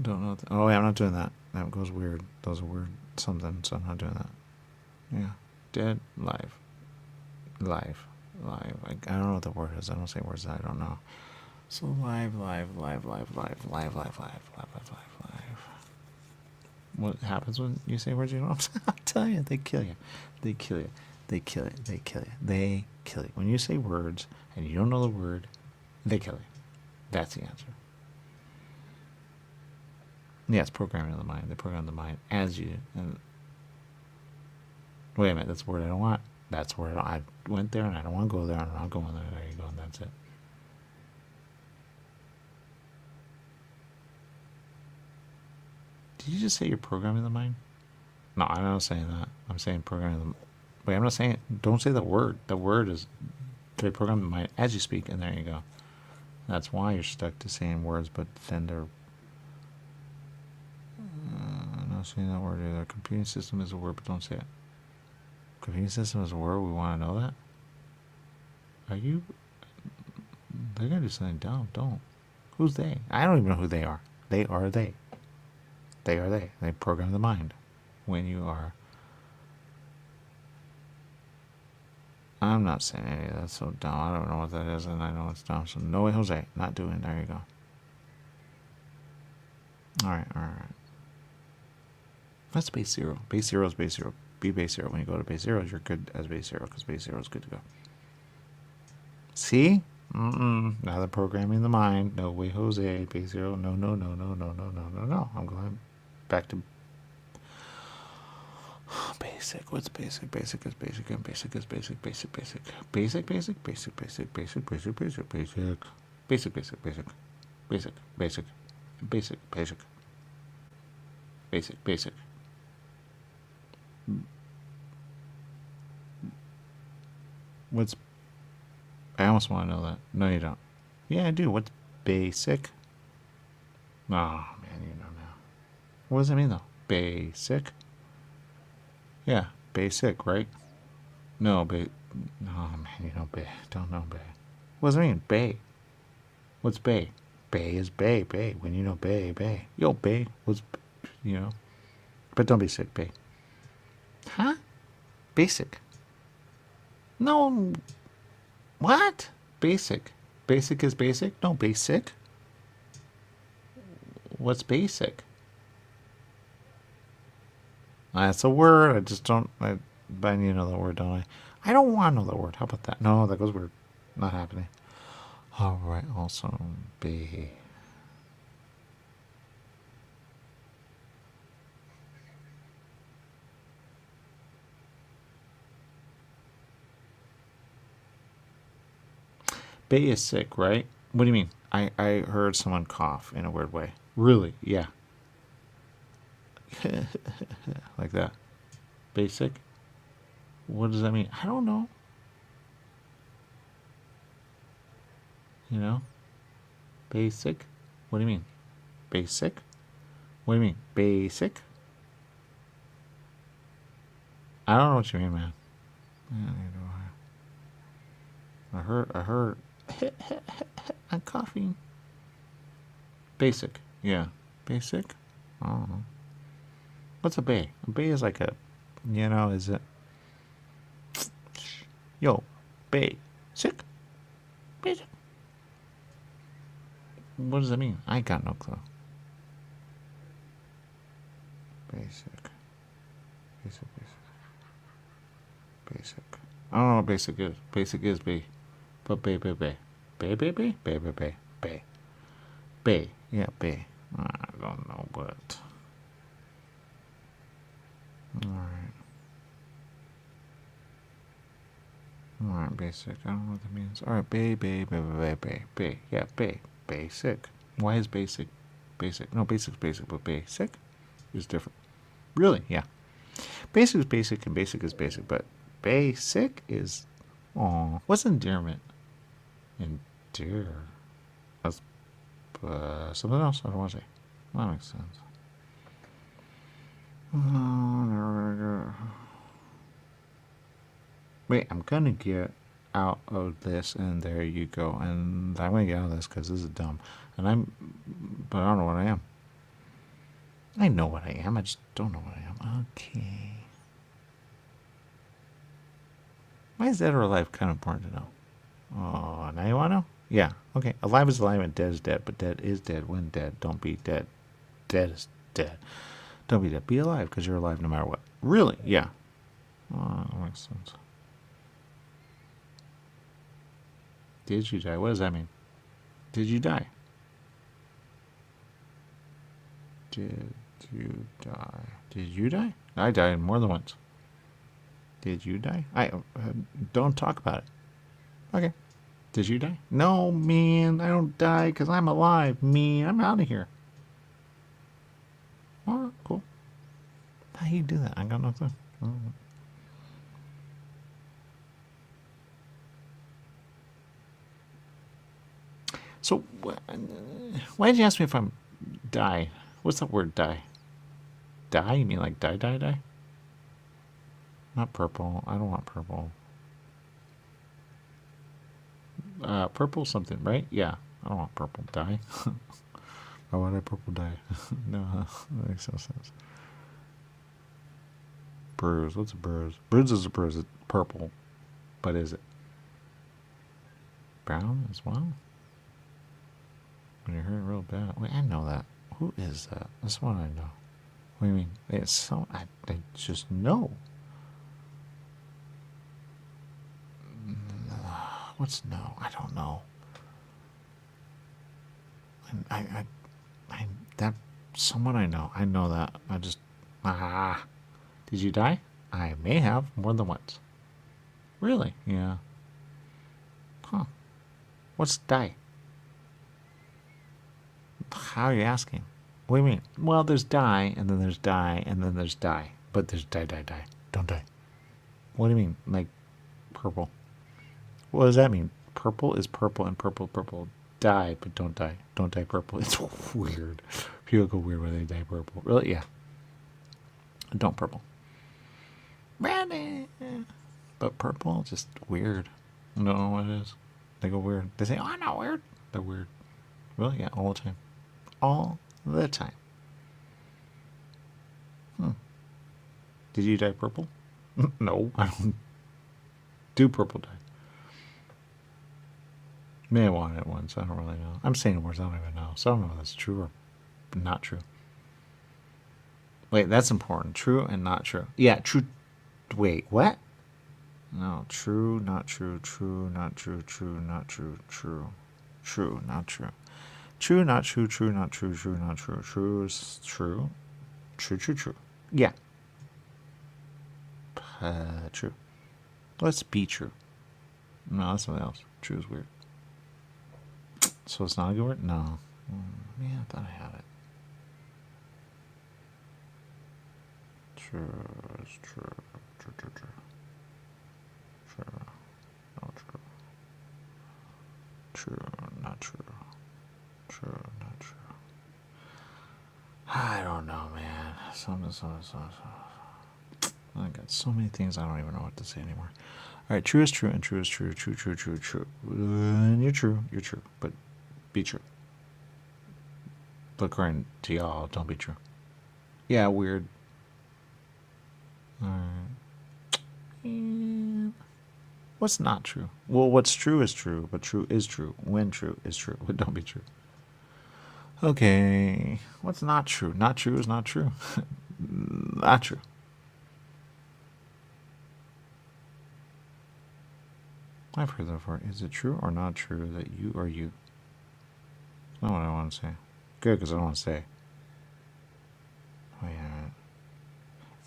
don't know. Oh, yeah, I'm not doing that. That goes weird. Those are weird something, so I'm not doing that. Yeah. Dead, live. Live. I don't know what the word is. I don't say words that I don't know. So live. What happens when you say words you don't know? I'll tell you. They kill you. They kill you. When you say words and you don't know the word, they kill you. That's the answer. Yeah, it's programming the mind. They program the mind as you. And wait a minute, that's a word I don't want. That's where I went there and I don't want to go there. I'm not going there. There you go, and that's it. Did you just say you're programming the mind? No, I'm not saying that. I'm saying programming the mind. Wait, I'm not saying. Don't say the word. The word is they program the mind as you speak, and there you go. That's why you're stuck to saying words, but then they're. I'm not saying that word either. Computing system is a word, but don't say it. Computing system is a word. We want to know that. Are you? They're gonna do something dumb. Don't. Who's they? I don't even know who they are. They are they. They are they. They program the mind. When you are. I'm not saying any of that's so dumb. I don't know what that is, and I know it's dumb. So no way, Jose. Not doing it. There you go. All right. That's base zero. Base zero is base zero. Be base zero. When you go to base zero, you're good as base zero because base zero is good to go. See? Now they're programming the mind. No way, Jose. Base zero. No. I'm going back to basic. What's basic? Basic is basic, and basic is basic. Basic. What's I almost want to know that. No, you don't. Yeah, I do. What's basic? Oh, man, you know now. What does that mean, though? Basic? Yeah, basic, right? No, no, man, you know bay. Don't know bay. What does it mean? Bay. What's bay? Bay is bay. When you know bay. Yo, bay was, you know. But don't be sick, bay. Huh? Basic. No. What? Basic. Basic is basic? No, basic. What's basic? That's a word. I just don't. But I need to know the word, don't I? I don't want to know the word. How about that? No, that goes weird. Not happening. All right. Also, be. Bay is sick, right? What do you mean? I heard someone cough in a weird way. Really? Yeah. Like that. Basic? What does that mean? I don't know. You know? Basic? What do you mean? Basic? What do you mean? Basic? I don't know what you mean, man. I heard. I'm coughing. Basic. Yeah. Basic? I don't know. What's a bay? A bay is like a You know, is it? Yo, basic? Basic. What does that mean? I got no clue. Basic. Basic. I don't know what basic is. Basic is B. But B. Yeah, B. I don't know, but... Alright, basic. I don't know what that means. Alright, B. Yeah, B. Basic. Why is basic? Basic. No, basic's basic, but basic is different. Really? Yeah. Basic is basic and basic is basic, but basic is... Aw. What's endearment? Endear. That's something else I don't want to say. That makes sense. Wait, I'm going to get out of this, and there you go. And I'm going to get out of this because this is dumb. But I don't know what I am. I know what I am. I just don't know what I am. Okay. Why is dead or alive kind of important to know? Oh, now you want to know? Yeah. Okay. Alive is alive and dead is dead. But dead is dead when dead. Don't be dead. Dead is dead. Don't be dead. Be alive because you're alive no matter what. Really? Yeah. Oh, that makes sense. Did you die? What does that mean? Did you die? Did you die? Did you die? I died more than once. Did you die? I don't talk about it. Okay. Did you die? No, man. I don't die because I'm alive. Me, I'm out of here. All right, cool. How do you do that? I got no clue. So, why did you ask me if I'm die? What's that word, die? Die? You mean like die? Not purple. I don't want purple. Purple something, right? Yeah. I don't want purple dye. Why would I purple dye? No, that makes no sense. Bruise. What's a bruise? Bruise is a bruise. It's purple. But is it brown as well? When you're hurt real bad. Wait, I know that. Who is that? That's one I know. What do you mean? It's so... I just know. What's no? I don't know. I that someone I know. I know that. I just Did you die? I may have more than once. Really? Yeah. Huh. What's die? How are you asking? What do you mean? Well, there's die, and then there's die, and then there's die. But there's die. Don't die. What do you mean? Like purple? What does that mean? Purple is purple and purple. Die, but don't die. Don't die purple. It's weird. People go weird when they die purple. Really? Yeah. Don't purple. Brandy. But purple, just weird. I don't know what it is. They go weird. They say, oh, I'm not weird. They're weird. Really? Yeah, all the time. All the time. Did you dye purple? No, I don't do purple dye. May have wanted it once. I don't really know. I'm saying words I don't even know. So I don't know if that's true or not true. Wait, that's important. True and not true. Yeah, true. Wait, what? No, true, not true, true, not true, true, not true, true, true, not true. True, not true, true, not true, true, not true, true is true. True. Yeah. True. Let's be true. No, that's something else. True is weird. So it's not a good word? No. Yeah, I thought I had it. True is true. True. True. Not true. True, not true. True, not true. I don't know, man. Something. I got so many things I don't even know what to say anymore. All right, true is true, and true is true. True. And you're true. But be true. But according to y'all, don't be true. Yeah, weird. And what's not true? Well, what's true is true, but true is true. When true is true, but don't be true. Okay, what's not true? Not true is not true. Not true. I've heard that before. Is it true or not true that you are you? That's not what I want to say. Good, because I don't want to say. Oh, yeah.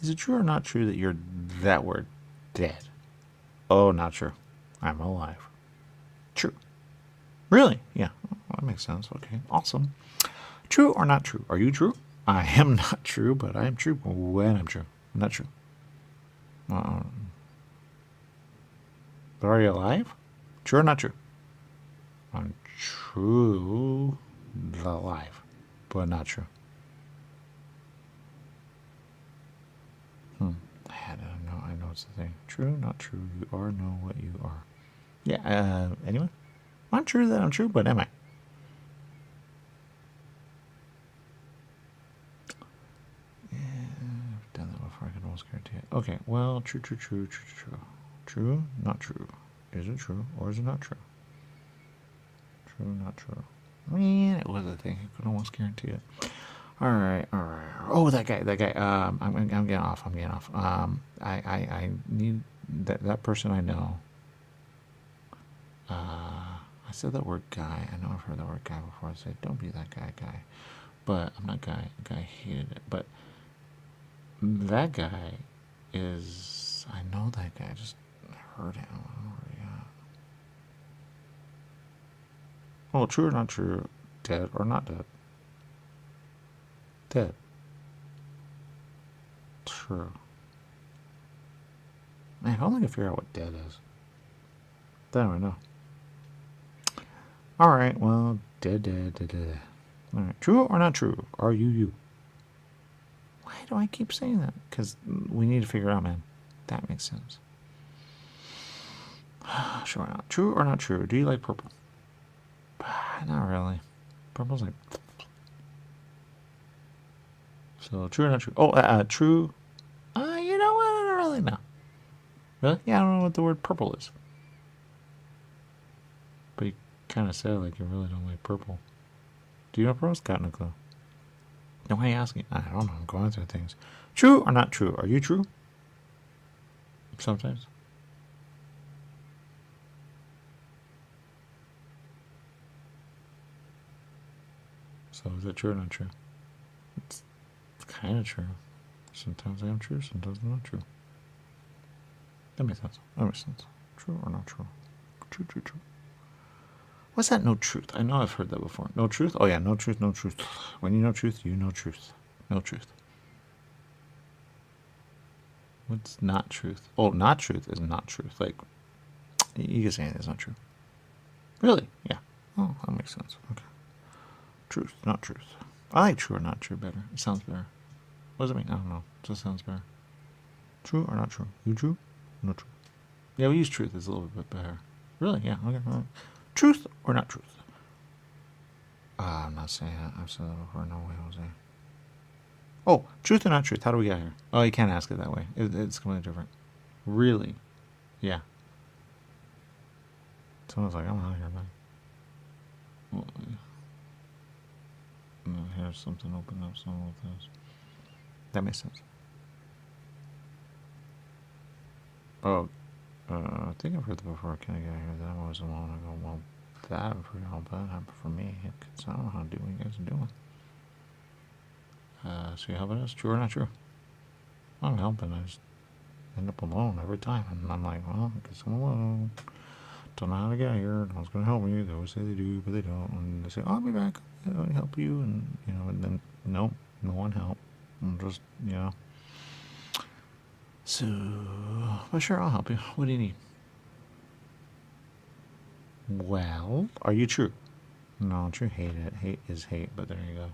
Is it true or not true that you're that word? Dead. Oh, not true. I'm alive. True. Really? Yeah. Oh, that makes sense. Okay. Awesome. True or not true? Are you true? I am not true, but I am true when I'm true. I'm not true. But are you alive? True or not true? I'm true, alive, but not true. I know it's the thing. True, not true. You are know what you are. Yeah. Anyway, I'm true that I'm true, but am I? I've done that before. I can almost guarantee it. Okay. Well, true. True, not true. Is it true or is it not true? True, not true. Man, it was a thing. I could almost guarantee it. All right. Oh, that guy. I'm getting off. I need that person I know. I said that word guy. I know I've heard that word guy before. I said, don't be that guy. But I'm not guy. Guy hated it. But that guy is. I know that guy. I just heard him. I don't know where he at. Oh, true or not true? Dead or not dead? Dead. True. Man, if only I could figure out what dead is. Then I would know. Alright, well, dead. Alright, true or not true? Are you? Why do I keep saying that? Because we need to figure out, man. That makes sense. Sure or not. True or not true? Do you like purple? Not really. Purple's like... So, true or not true? Oh, true. You know what? I don't really know. Really? Yeah, I don't know what the word purple is. But you kind of said like you really don't like purple. Do you know purple? Got no clue. No, why are you asking? I don't know. I'm going through things. True or not true? Are you true? Sometimes. So is that true or not true? It's kind of true. Sometimes I am true, sometimes I'm not true. That makes sense. True or not true? True. What's that no truth? I know I've heard that before. No truth? Oh yeah, no truth. When you know truth, you know truth. No truth. What's not truth? Oh, not truth is not truth. Like, you can say it's not true. Really? Yeah. Oh, that makes sense. Okay. Truth, not truth. I like true or not true better. It sounds better. What does it mean? I don't know. It just sounds better. True or not true? You true? No true. Yeah, we use truth as a little bit better. Really? Yeah. Okay. All right. Truth or not truth? I'm not saying that. I've said that before. No way, Jose. Oh, truth or not truth? How do we get here? Oh, you can't ask it that way. It's completely different. Really? Yeah. Someone's like, I'm out of here, man. Well, here's something open up. Something with this. That makes sense. Oh, I think I've heard that before. Can I get here? Then I'm always alone. I go, well, that happened for me. Because I don't know how to do what you guys are doing. So you helping us? True or not true? I'm helping. I just end up alone every time. And I'm like, well, I guess I'm alone. Don't know how to get here. No one's going to help me. They always say they do, but they don't. And they say, oh, I'll be back. I'll help you. And, and then, nope, no one help. I'm just, So, well, sure, I'll help you. What do you need? Well, are you true? No, true, hate it. Hate is hate, but there you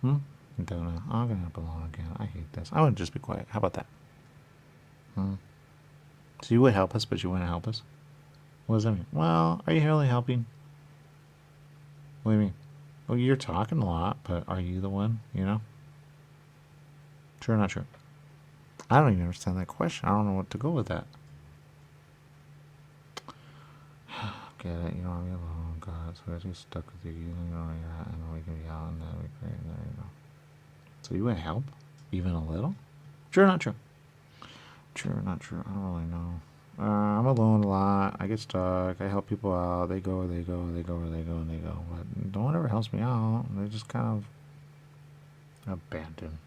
go. Don't know. I'm going to up alone again. I hate this. I would just be quiet. How about that? So you would help us, but you wouldn't help us? What does that mean? Well, are you really helping? What do you mean? Well, you're talking a lot, but are you the one, True or not true? I don't even understand that question. I don't know what to go with that. Get it? You don't want to be alone, God. So I just stuck with you. You know where you're at, and we can be out, and that'll be great. There you go. So you want help? Even a little? True or not true? True or not true? I don't really know. I'm alone a lot. I get stuck. I help people out. They go, they go, they go, they go, and they go. But no one ever helps me out. They just kind of abandon.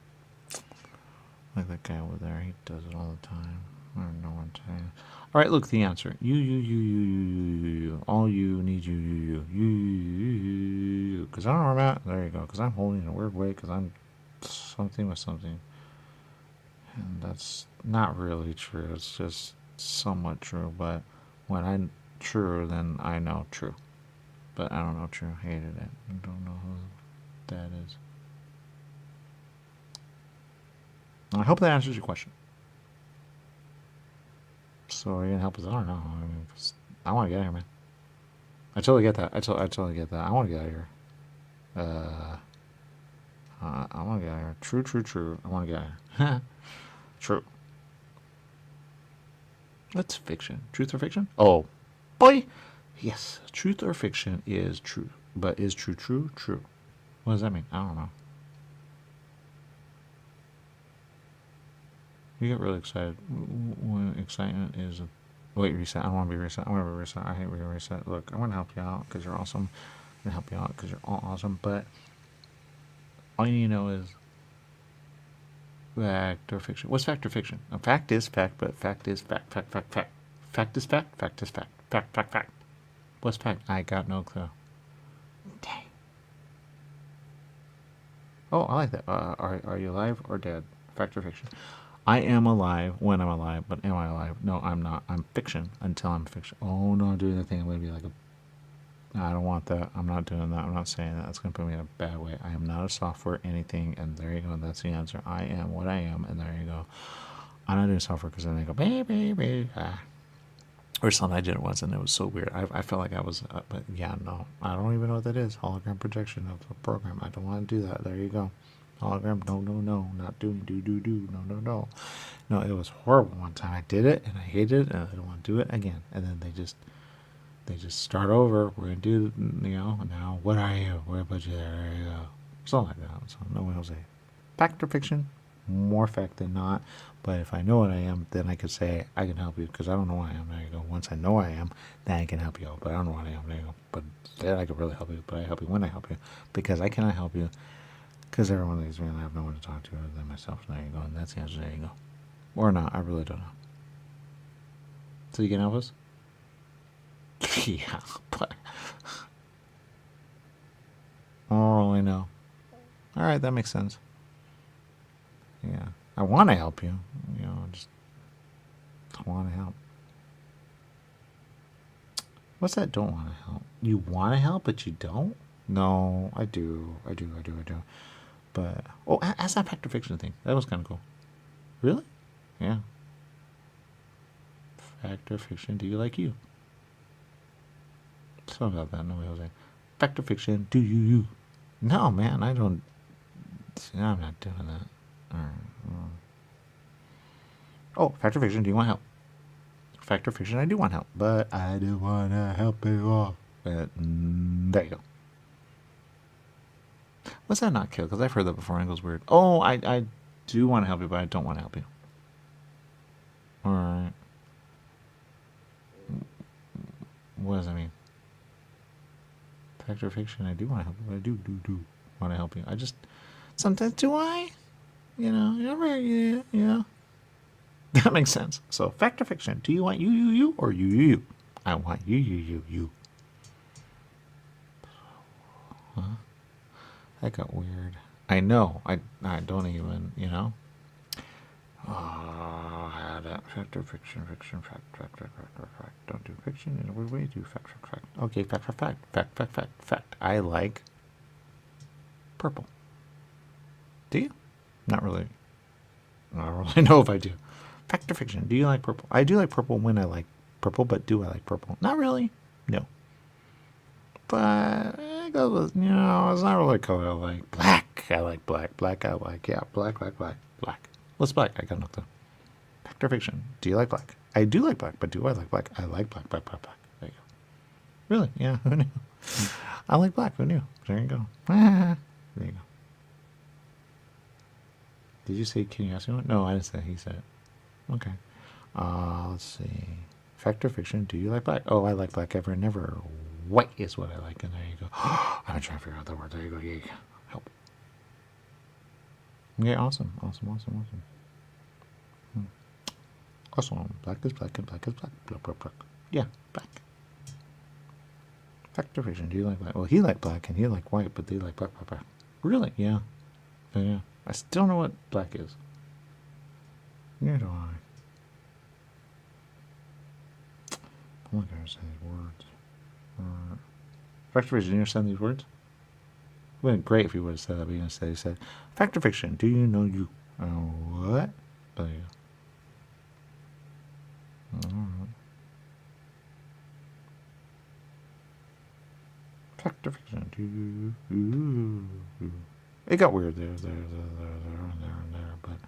Like that guy over there. He does it all the time. I don't know what to say. All right, look, the answer. You. All you need you. Because I don't know where I'm at. There you go. Because I'm holding in a weird way. Because I'm something with something. And that's not really true. It's just somewhat true. But when I'm true, then I know true. But I don't know true. Hated it. I don't know who that is. I hope that answers your question. So are you gonna help us? I don't know. I mean, I want to get out of here, man. I totally get that. I totally get that. I want to get out of here. I want to get out of here. True. I want to get out of here. True. That's fiction. Truth or fiction? Oh, boy. Yes. Truth or fiction is true. But is true? True. What does that mean? I don't know. You get really excited when excitement is... Wait, reset. I don't want to be reset. I want to be reset. I hate being reset. Look, I want to help you out because you're awesome. I'm going to help you out because you're all awesome. But all you need to know is fact or fiction. What's fact or fiction? A fact is fact, but fact is fact. Fact is fact. Fact is fact. Fact. What's fact? I got no clue. Dang. Oh, I like that. Are you alive or dead? Fact or fiction? I am alive when I'm alive, but am I alive? No, I'm not. I'm fiction until I'm fiction. Oh, no, I'm doing that thing. I'm going to be like I don't want that. I'm not doing that. I'm not saying that. It's going to put me in a bad way. I am not a software anything, and there you go. That's the answer. I am what I am, and there you go. I'm not doing software because then they go, baby. Or something. I did it once, and it was so weird. I felt like I was, but yeah, no. I don't even know what that is. Hologram projection of a program. I don't want to do that. There you go. Hologram, no, not doing, do, no. No, it was horrible one time. I did it, and I hated it, and I don't want to do it again. And then they just start over. We're going to do, now, what are you? What about you? There you go. Something like that. So no one will say, fact or fiction? More fact than not. But if I know what I am, then I could say, I can help you, because I don't know what I am. There you go. Once I know what I am, then I can help you out. But I don't know what I am. There you go. But then I could really help you. But I help you when I help you, because I cannot help you. Because every one of these men I have no one to talk to other than myself. There you go. And that's the answer. There you go. Or not. I really don't know. So you can help us? Yeah, but I don't really know. All right, that makes sense. Yeah. I want to help you. Just I want to help. What's that don't want to help? You want to help, but you don't? No, I do. But, ask that fact or fiction thing. That was kind of cool. Really? Yeah. Fact or fiction, do you like you? Something about that. Nobody was like, fact or fiction, do you? No, man, I don't. I'm not doing that. All right. Oh, fact or fiction, do you want help? Fact or fiction, I do want help. But I do want to help you all. But, there you go. What's that not kill? Because I've heard that before and it goes weird. Oh, I do want to help you, but I don't want to help you. Alright. What does that mean? Fact or fiction, I do want to help you, but I do want to help you. I just, sometimes do I? That makes sense. So, fact or fiction, do you want you, or you? I want you. Huh? That got weird. I know. I don't even, Oh, I had that. Fact or fiction, fact. Don't do fiction in a weird way. Do fact. Okay, fact. I like purple. Do you? Not really. I don't really know if I do. Fact or fiction? Do you like purple? I do like purple when I like purple, but do I like purple? Not really. No. But it goes with, it's not really a color I like. Black. I like black. Black. What's black? I got no clue. Fact or fiction? Do you like black? I do like black, but do I like black? I like black, black, black, black. There you go. Really? Yeah, who knew? I like black, who knew? There you go. There you go. Did you say, can you ask me one? No, I didn't say, he said it. Okay. Let's see. Fact or fiction? Do you like black? Oh, I like black ever and never. White is what I like. And there you go. I've been trying to figure out that word. There you go. Yeah, help. Yeah, awesome. Awesome. Awesome. Black is black and black is black. Blah, blah, blah. Yeah, black. Fact or fiction? Do you like black? Well, he liked black and he liked white, but they like black, black, black. Really? Yeah. Yeah. I still don't know what black is. Neither do I. I'm not going to say these words. Fact or fiction, do you understand these words? It would have been great if you would have said that, but instead he said, fact or fiction, do you know you? What? There you go. Alright. Fact or fiction, do you? It got weird there, and there, but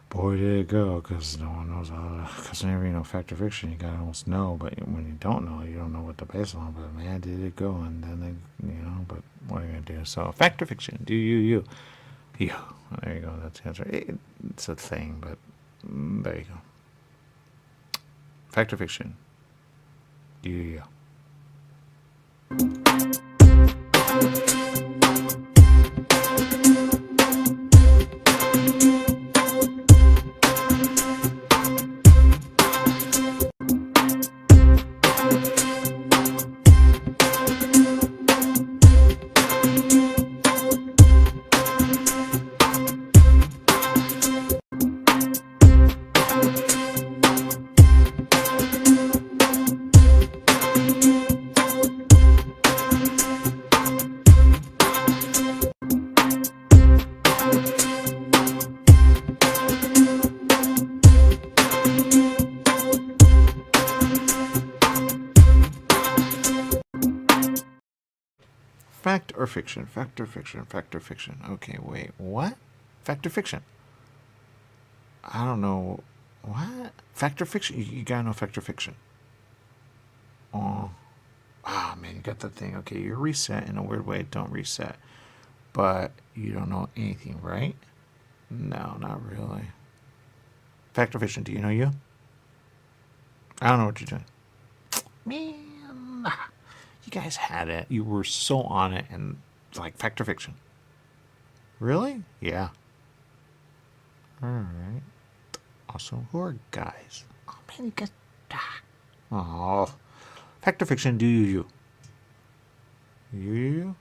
boy did it go, because no one knows how to, because whenever you know fact or fiction, you gotta almost know, but when you don't know what to base it on, but man, did it go, and then they, but what are you gonna do? So, fact or fiction, do you. There you go, that's the answer. It's a thing, but there you go. Fact or fiction, do you. Fact or fiction? Fact or fiction? Fact or fiction? Okay, wait, what? Fact or fiction? I don't know. What? Fact or fiction? You gotta know fact or fiction. Oh. Ah, man, you got that thing. Okay, you're reset in a weird way. Don't reset. But you don't know anything, right? No, not really. Fact or fiction? Do you know you? I don't know what you're doing. Man. You guys had it. You were so on it, and like fact or fiction. Really? Yeah. All right. Also, who are guys? Oh man, you guys. Oh. Fact or fiction? Do you? You.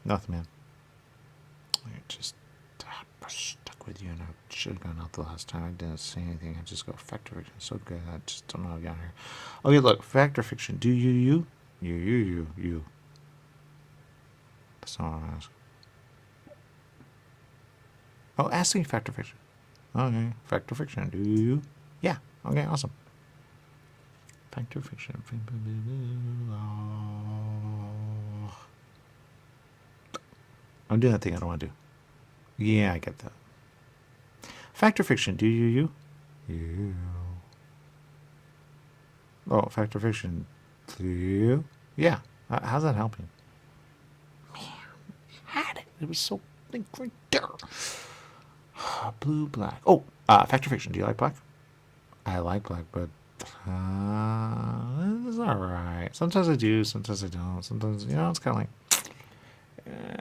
Nothing, man. I just stuck with you, and I should have gone out the last time. I didn't say anything. I just go fact or fiction. So good. I just don't know how I got here. Okay, look. Fact or fiction? Do you? You. That's not what I'm asking. Oh, asking fact or fiction. Okay, fact or fiction. Do you? Yeah. Okay, awesome. Fact or fiction. I'm doing that thing I don't want to do. Yeah, I get that. Fact or fiction. Do you? You. Oh, fact or fiction. Do you? Yeah. How's that helping? Man, you had it. It was so right there. Blue, black. Oh, fact or fiction. Do you like black? I like black, but it's alright. Sometimes I do, sometimes I don't. Sometimes, it's kind of like,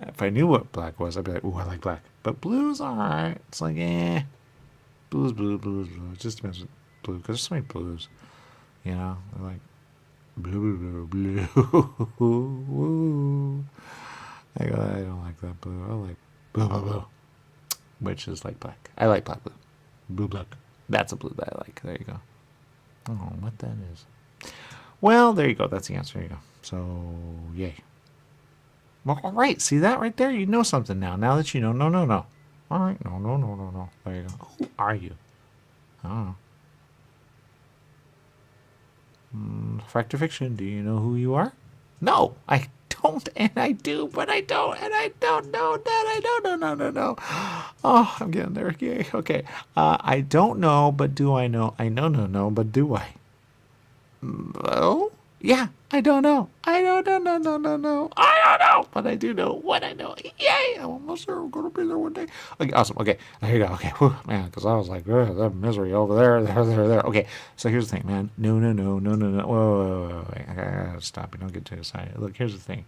if I knew what black was, I'd be like, ooh, I like black. But blue's alright. It's like, blue's blue. It just depends on blue, because there's so many blues. They're like, blue. I don't like that blue. I like blue. Which is like black. I like black. Blue black. That's a blue that I like. There you go. Oh, what that is. Well, there you go. That's the answer. There you go. So, yay. Well, all right. See that right there? You know something now. Now that you know. No. All right. No. There you go. Who are you? I don't know. Fact or fiction? Do you know who you are? No, I don't. don't, and I do, but I don't, and I don't know that I don't know, no. Oh, I'm getting there. Yay. Okay. I don't know, but do I know? I know, no, but do I? Well, yeah, I don't know. I don't know, no. I don't know, but I do know what I know. Yay! I'm almost there. I'm gonna be there one day. Okay, awesome. Okay, there you go. Okay, whew, man, because I was like, that misery over there, there. Okay, so here's the thing, man. No. Whoa. I gotta stop. You don't get too excited. Look, here's the thing.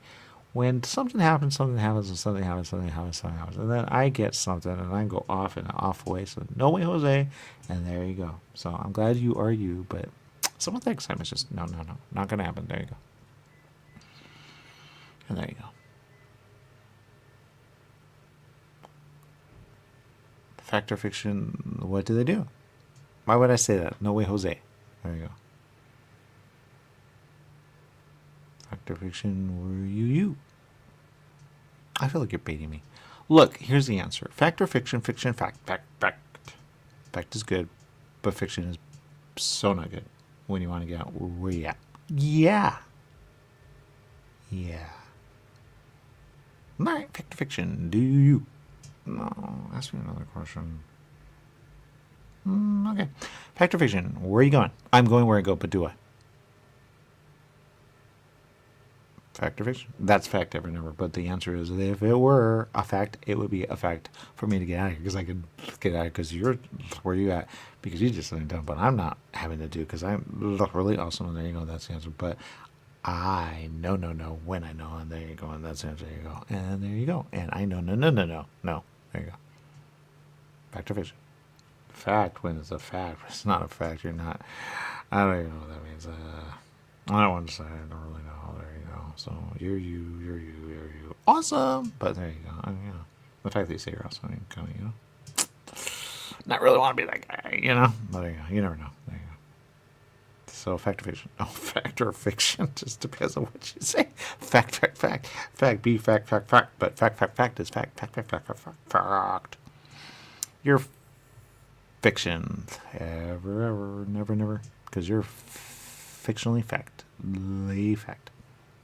When something happens, and something happens, and then I get something, and I go off in an off way. So no way, Jose, and there you go. So I'm glad you are you, but some of the excitement's just no, not gonna happen. There you go, and there you go. Fact or fiction? What do they do? Why would I say that? No way, Jose. There you go. Fact or fiction? Were you? I feel like you're baiting me. Look, here's the answer. Fact or fiction? Fiction, fact. Fact is good, but fiction is so not good when you want to get out where you at. Yeah. All right, fact or fiction? Do you? No, ask me another question. Okay. Fact or fiction? Where are you going? I'm going where I go, but do I? Fact or fiction? That's fact ever never. But the answer is, if it were a fact, it would be a fact for me to get out of here, because I could get out of here because you're where you at, because you just something done. But I'm not having to do, because I'm really awesome. And there you go. That's the answer. But I know when I know, and there you go. And that's the answer. There you go. And there you go. And I know no. There you go. Fact or fiction? Fact when it's a fact. It's not a fact. You're not. I don't even know what that means. I don't want to say. I don't really know. There you go. So you're you. Awesome. But there you go. I mean, you know, the fact that you say you're awesome, I mean, kind of, you know, not really want to be that guy, you know. But there you go. You never know. There you go. So fact or fiction? Oh, fact or fiction? Just depends on what you say. Fact. Be fact. But fact is fact. Fact. You're fiction. Ever, never. Because you're fictionally fact.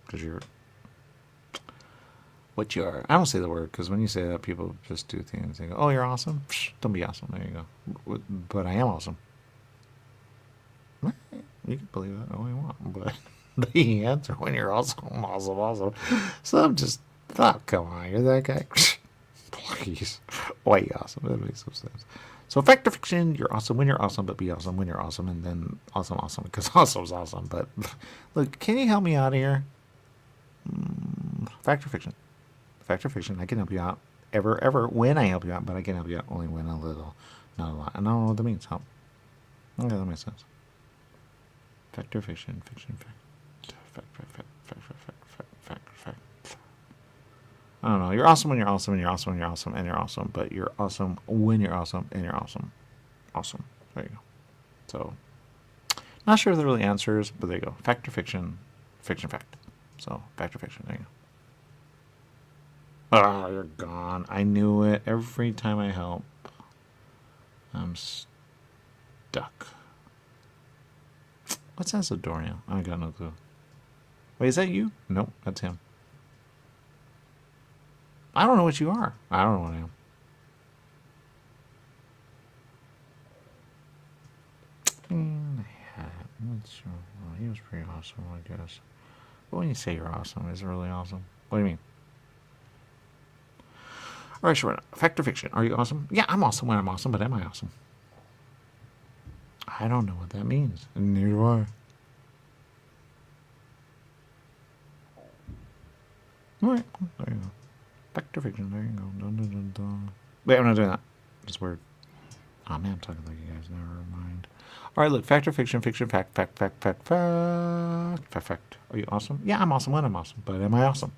Because you're what you are. I don't say the word, because when you say that, people just do things. They go, oh, you're awesome? Psh, don't be awesome. There you go. But I am awesome. You can believe that all you want, but the answer when you're awesome. So I'm just, oh, come on, you're that guy? Please. Why are you awesome? That makes no sense. So fact or fiction, you're awesome when you're awesome, but be awesome when you're awesome, and then awesome, because awesome's awesome. But look, can you help me out here? Fact or fiction? Fact or fiction, I can help you out. Ever, when I help you out, but I can help you out only when a little, not a lot. And I don't know what that means. Help. Okay, that makes sense. Fact or fiction? Fiction, fact. I don't know. You're awesome when you're awesome, and you're awesome when you're awesome, and you're awesome. But you're awesome when you're awesome, and you're awesome. Awesome. There you go. So, not sure if that really answers, but there you go. Fact or fiction? Fiction, fact. So, fact or fiction? There you go. Ah, you're gone. I knew it. Every time I help, I'm stuck. What's that Dorian? I got no clue. Wait, is that you? Nope, that's him. I don't know what you are. I don't know what I am. Well, he was pretty awesome, I guess. But when you say you're awesome, is it really awesome? What do you mean? All right, sure. Fact or fiction? Are you awesome? Yeah, I'm awesome when I'm awesome, but am I awesome? I don't know what that means. And neither do I. All right, there you go. Fact or fiction? There you go. Dun. Wait, I'm not doing that. It's weird. Oh man, I'm talking like you guys. Never mind. All right, look. Fact or fiction? Fiction. Fact. Fact. Are you awesome? Yeah, I'm awesome when I'm awesome, but am I awesome?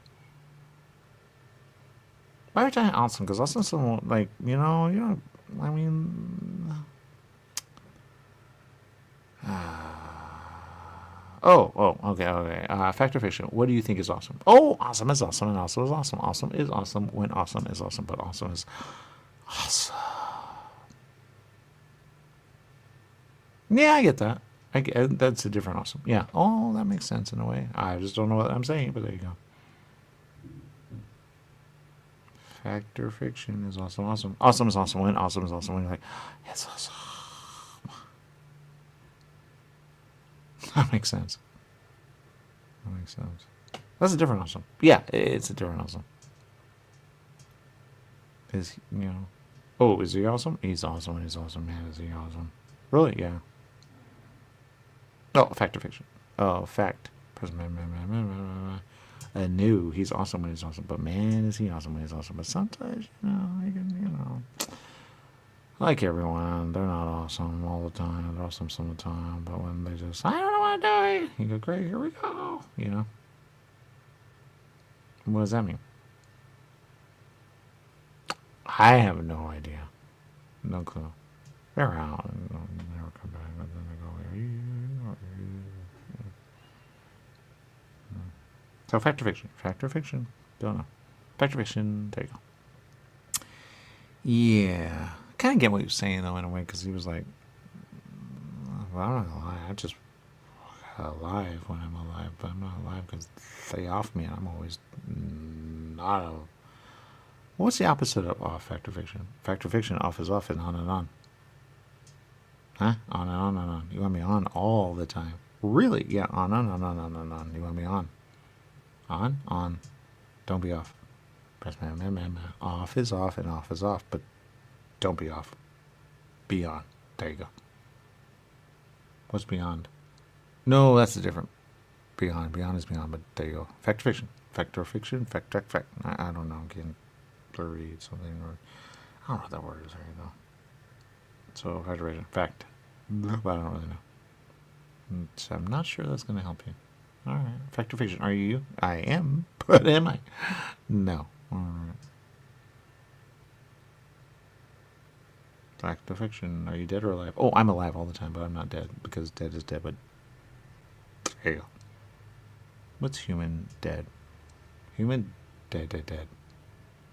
Why are you saying awesome? Because awesome is someone like you know. I mean. Okay. Fact or fiction? What do you think is awesome? Oh, awesome is awesome, and awesome is awesome. Awesome is awesome when awesome is awesome, but awesome is awesome. Yeah, I get that. I get that's a different awesome. Yeah. Oh, that makes sense in a way. I just don't know what I'm saying, but there you go. Fact or fiction is awesome. Awesome. Awesome is awesome when awesome is awesome when you're like, it's awesome. That makes sense. That makes sense. That's a different awesome. Yeah, it's a different awesome. Is, you know. Oh, is he awesome? He's awesome. He's awesome. Man, is he awesome? Really? Yeah. Oh, fact or fiction? Oh, fact. No, he's awesome when he's awesome. But man, is he awesome when he's awesome. But sometimes, you know, you can, you know. Like everyone, they're not awesome all the time. They're awesome some of the time. But when they just, I don't know what I'm doing. You go, great, here we go. You know. What does that mean? I have no idea. No clue. They're out and never come back. And then they go, so fact or fiction? Fact or fiction? Don't know. Fact or fiction? There you go. Yeah. I kind of get what he was saying, though, in a way, because he was like, well, I'm not going to lie. I just alive when I'm alive, but I'm not alive because they off me and I'm always not a... What's the opposite of off, fact or fiction? Fact or fiction, off is off and on and on. Huh? On and on and on. You want me on all the time. Really? Yeah, on. You want me on. On? On. Don't be off. Press off is off and off is off, but don't be off. Be on. There you go. What's beyond? No, that's a different. Beyond. Beyond is beyond, but there you go. Fact or fiction. Fact or fiction. Fact. I don't know. I'm getting blurry something or I don't know what that word is. There you go. So fact or fiction. Fact. But I don't really know. So I'm not sure that's going to help you. All right. Fact or fiction. Are you? I am. But am I? No. All right. Fact or fiction. Are you dead or alive? Oh, I'm alive all the time, but I'm not dead because dead is dead. But there you go. What's human dead? Human dead.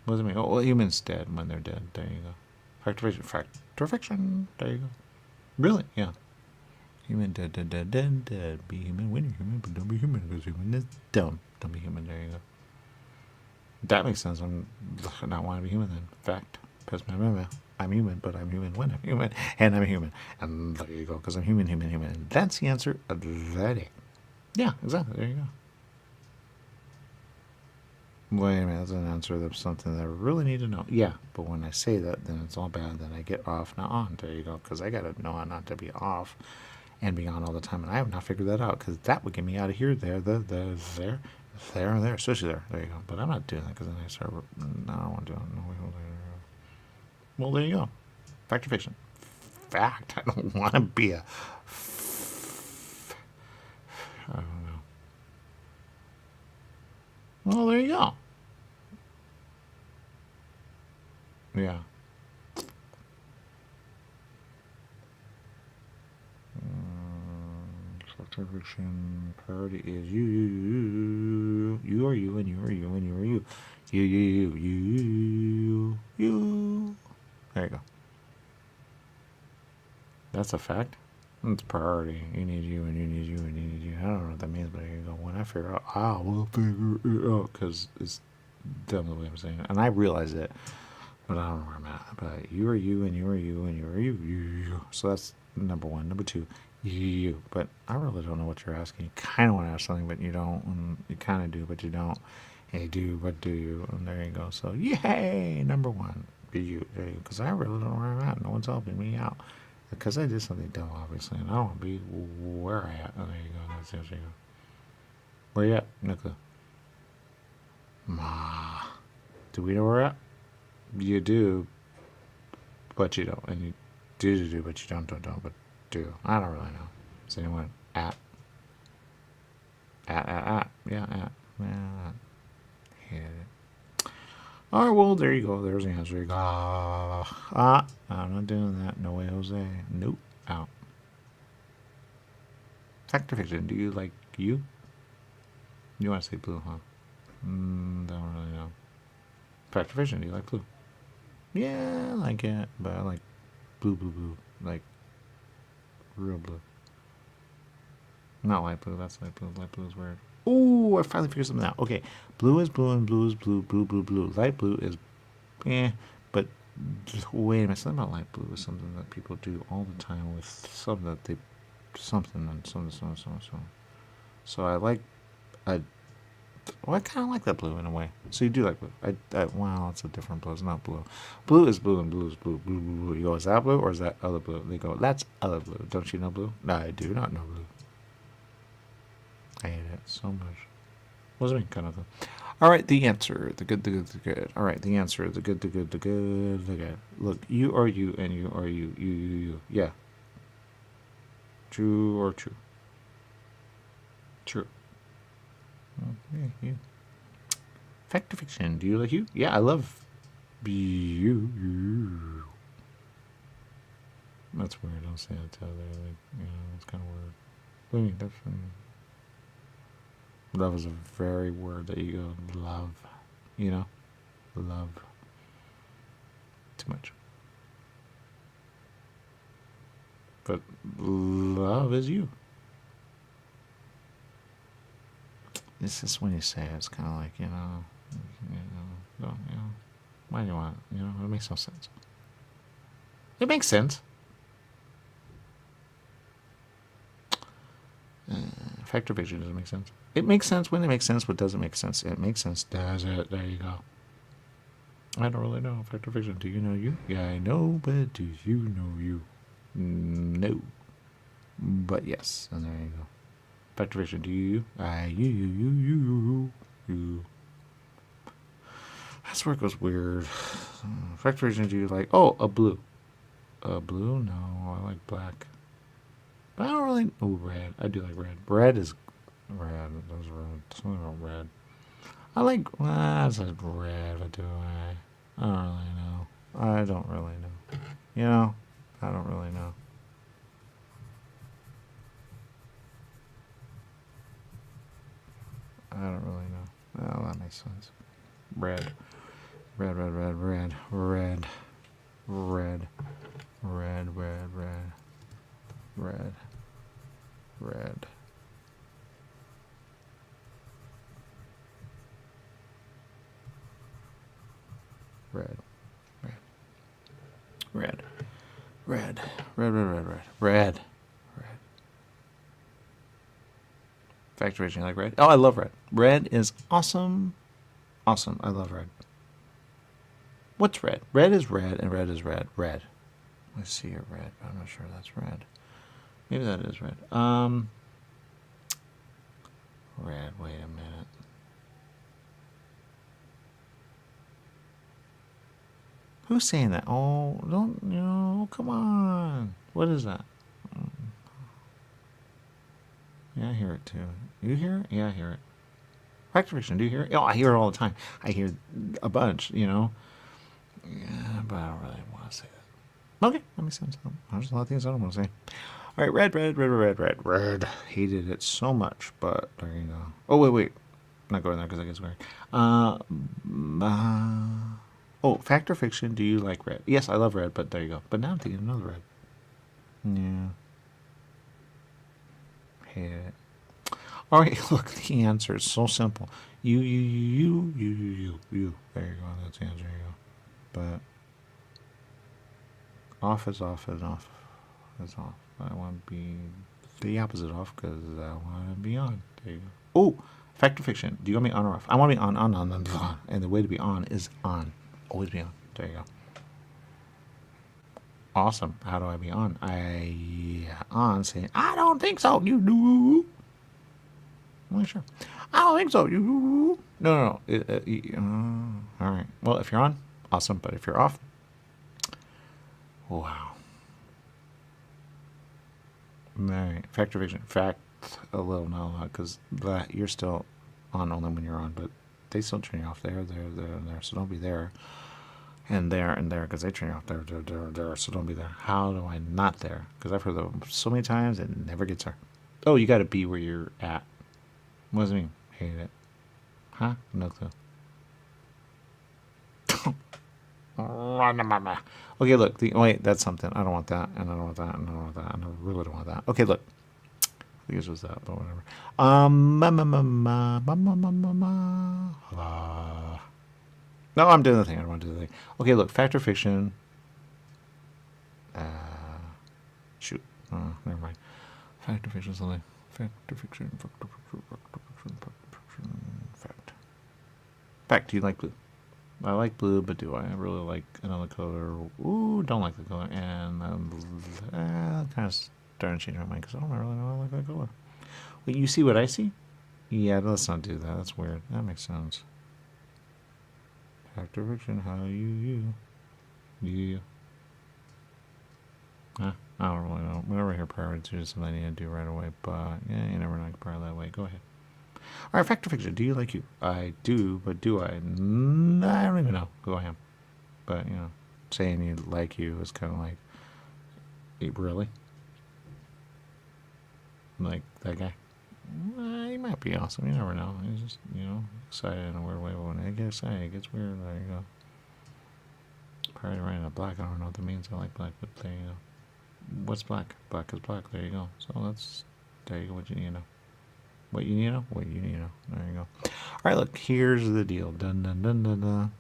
What does it mean? Oh, well, humans dead when they're dead. There you go. Fact or fiction. Fact or fiction. There you go. Really? Yeah. Human dead. Be human when you're human, but don't be human because human is dumb. Don't be human. There you go. That makes sense. I'm not want to be human then. Fact. I'm human, but I'm human when I'm human, and I'm human. And there you go, because I'm human. And that's the answer of that day. Yeah, exactly. There you go. Wait a minute, that's an answer of something that I really need to know. Yeah, but when I say that, then it's all bad. Then I get off, not on. There you go, because I got to know not to be off and be on all the time. And I have not figured that out, because that would get me out of here, there, especially there. There you go. But I'm not doing that, because then I start, no, I don't want to do it. No, well, there you go. Fact or fiction? Fact. I don't want to be a... I don't know. Well, there you go. Yeah. Fact or fiction. Priority is you. You are you, and you are you, and you are you. You. There you go. That's a fact. It's priority. You need you, and you need you, and you need you. I don't know what that means, but here you go. When I figure out, I will figure it out, because it's dumb the way I'm saying it. And I realize it, but I don't know where I'm at. But you are you, and you are you, and you are you. So that's number one. Number two, you. But I really don't know what you're asking. You kind of want to ask something, but you don't. And you kind of do, but you don't. Hey, do, what do you? And there you go. So, yay! Number one, be you. There you go. Because I really don't know where I'm at. No one's helping me out. Because I did something dumb, obviously. And I don't want to be where I at. Oh, there you go. That's there you go. Where you at? No clue. Do we know where we're at? You do, but you don't. And you do, but you don't, but do. I don't really know. Is anyone at? Yeah, at. Hit it. All right, well, there you go. There's the answer. You go. I'm not doing that. No way, Jose. Nope. Out. Fact or fiction? Do you like you? You want to say blue, huh? Don't really know. Fact or fiction? Do you like blue? Yeah, I like it, but I like blue. Like real blue. Not light blue. That's light blue. Light blue is weird. Oh, I finally figured something out. Okay, blue is blue and blue is blue. Light blue is But wait a minute, something about light blue is something that people do all the time with something that they, something and something. So I like, I kind of like that blue in a way. So you do like blue. Wow, it's a different blue. It's not blue. Blue is blue and blue is blue. Blue. You go, is that blue or is that other blue? They go, that's other blue. Don't you know blue? No, I do not know blue. I hate it so much. What does it mean, kind of thing? All right, the answer, the good, the good, the good. All right, the answer, the good, the good, the good, the good. Look, you are you and you are you. You. Yeah. True or true? True. Okay, you. Fact or fiction? Do you like you? Yeah, I love you. That's weird. Don't say it to other. Like, it's kind of weird. What do you mean? That's. Love is a very word that you go, love. Love. Too much. But love is you. It's just when you say it, it's kind of like, why do you want it? It makes no sense. It makes sense. Fact or fiction doesn't make sense. It makes sense when it makes sense, but doesn't make sense. It makes sense. Does it? There you go. I don't really know. Fact or fiction? Do you know you? Yeah, I know, but do you know you? No. But yes, and there you go. Fact or fiction? Do you? You. That's where it goes weird. Fact or fiction? Do you like? Oh, a blue. A blue? No, I like black. But I don't really. Oh, red. I do like red. Red is red. Those are red. Something about red. I like. I said red, but do I? I don't really know. I don't really know. I don't really know. I don't really know. Oh, that makes sense. Red. Red. Red. Factory you like red? Oh, I love red. Red is awesome. Awesome. I love red. What's red? Red is red and red is red. Red. I see a red, but I'm not sure that's red. Maybe that is red. Red, wait a minute. Who's saying that? Oh, don't, come on. What is that? Yeah, I hear it too. You hear it? Yeah, I hear it. Factoration, do you hear it? Oh, I hear it all the time. I hear a bunch, Yeah, but I don't really want to say that. Okay, that makes sense. There's a lot of things I don't want to say. All right, red. Hated it so much, but there you go. Oh, wait. I'm not going there because I get weird. Oh, fact or fiction, do you like red? Yes, I love red, but there you go. But now I'm thinking another red. Yeah. Hate it. All right, look, the answer is so simple. You. There you go. That's the answer. There you go. But off is off. I want to be the opposite off because I want to be on. There you go. Oh, fact or fiction? Do you want me on or off? I want to be on. And the way to be on is on. Always be on. There you go. Awesome. How do I be on? On saying, I don't think so. You do. I'm not sure. I don't think so. You. No. All right. Well, if you're on, awesome. But if you're off, wow. All right. Fact or fiction? Fact, a little, not a lot, because you're still on only when you're on, but they still turn you off there. So don't be there. And there, because they turn you off there, so don't be there. How do I not there? Because I've heard them so many times, it never gets there. Oh, you got to be where you're at. What does it mean? Hate it. Huh? No clue. Okay, look. Wait, that's something. I don't want that, and I don't want that, and I don't want that, and I really don't want that. Okay, look. I think this was that, but whatever. No, I'm doing the thing. I don't want to do the thing. Okay, look, fact or fiction. Shoot. Oh, never mind. Fact or fiction something. Fact or fiction. Fact or fiction. Fact or fiction. Fact or fiction. Fact. Fact. Do you like blue? I like blue, but do I really like another color? Ooh, don't like the color. And kind of starting to change my mind because I don't really know I like that color. Wait, you see what I see? Yeah, let's not do that. That's weird. That makes sense. Fact or fiction? How you? Huh? I don't really know. Whenever I hear priority to something I need to do right away, but yeah, you never know. I can prior that way. Go ahead. All right, fact or fiction? Do you like you? I do, but do I? I don't even know. Go ahead. But you know, saying you like you is kind of like, really? Like that guy? He might be awesome. You never know. He's just, excited in a weird way. But when I get excited, it gets weird. There you go. Probably right in black. I don't know what that means. I like black, but there you go. What's black? Black is black. There you go. So there you go. What you need to know. What you need to know? What you need to know. There you go. All right, look. Here's the deal. Dun, dun, dun, dun, dun.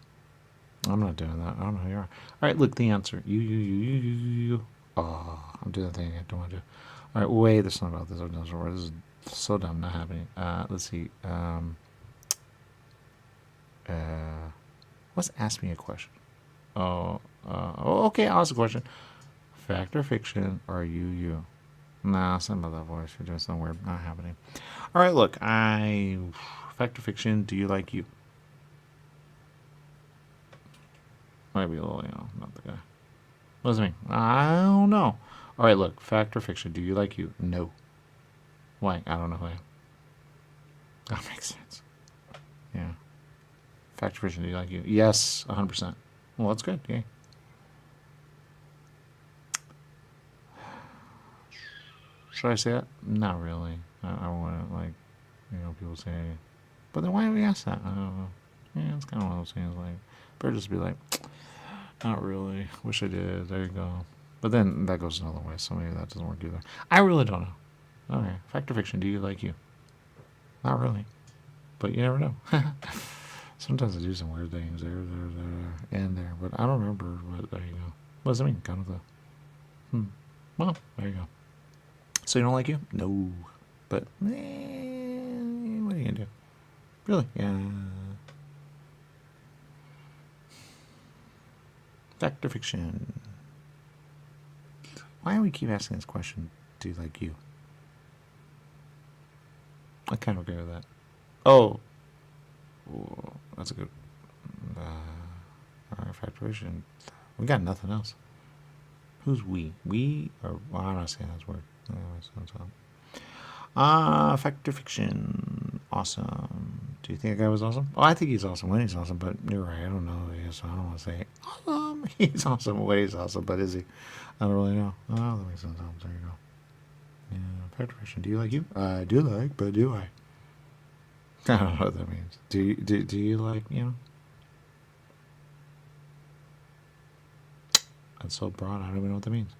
I'm not doing that. I don't know who you are. All right, look. The answer. You. Oh, I'm doing the thing I don't want to do. All right, wait. This is not about this. This is so dumb. Not happening. Let's see. Let's ask me a question. Okay, I'll ask a question. Fact or fiction, are you? Nah, something about that voice. You're doing something weird. Not happening. All right, look. Fact or fiction, do you like you? Might be a little, not the guy. What does it mean? I don't know. All right, look. Fact or fiction, do you like you? No. Why? I don't know who I am. That makes sense. Yeah. Fact or fiction, do you like you? Yes, 100%. Well, that's good. Yeah. Should I say that? Not really. I want to, people say, but then why do we ask that? I don't know. Yeah, it's kind of one of those things. Like, better just be like, not really. Wish I did. There you go. But then that goes another way, so maybe that doesn't work either. I really don't know. Okay. Fact or fiction? Do you like you? Not really. But you never know. Sometimes I do some weird things there, and there. But I don't remember. But there you go. What does it mean? Kind of the. Well, there you go. So you don't like you? No. But, what are you going to do? Really? Yeah. Fact or fiction? Why do we keep asking this question? Do you like you? I kind of agree with that. Oh. Ooh, that's a good. All right, fact or fiction. We got nothing else. Who's we? We or well, I'm not saying that's word. Fact or fiction. Awesome. Do you think that guy was awesome? Oh, I think he's awesome when he's awesome, but you're right. I don't know who he is, so I don't want to say awesome. He's awesome when he's awesome, but is he? I don't really know. Oh, that makes sense. There you go. Yeah, fact or fiction. Do you like you? I do like, but do I? I don't know what that means. Do you like, That's so broad, I don't even know what that means.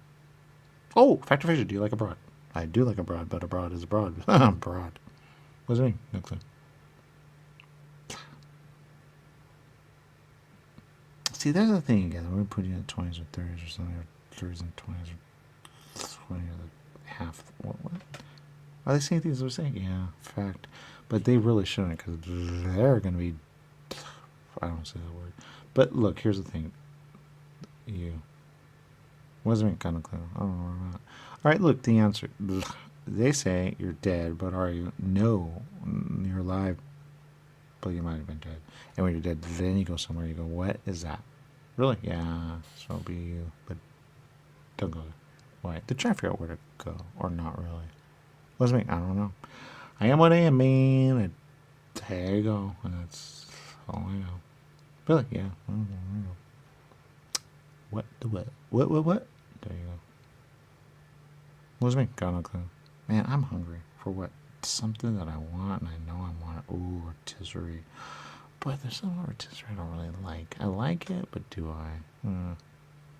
Oh, fact or fiction, do you like a broad? I do like a broad, but a broad is a broad. Broad. What does it mean? No clue. See, there's a thing again. We're putting in 20s or 30s or something, or 30s and 20s or 20 or half. What? Are they saying things they're saying? Yeah, fact. But they really shouldn't, because they're going to be. I don't say that word. But look, here's the thing. You. What does it mean? Kind of clear. I don't know where I'm at. All right, look, the answer. They say you're dead, but are you? No, you're alive, but you might have been dead. And when you're dead, then you go somewhere. You go, what is that? Really? Yeah, so it'll be you, but don't go there. Why? They're trying to figure out where to go, or not really. What does it mean? I don't know. I am what I am, man. And there you go. And that's all I know. Really? Yeah. I don't know. What? The what? What? There you go. What does it mean? Got no clue. Man, I'm hungry. For what? Something that I want, and I know I want it. Ooh, rotisserie. But there's some rotisserie I don't really like. I like it, but do I?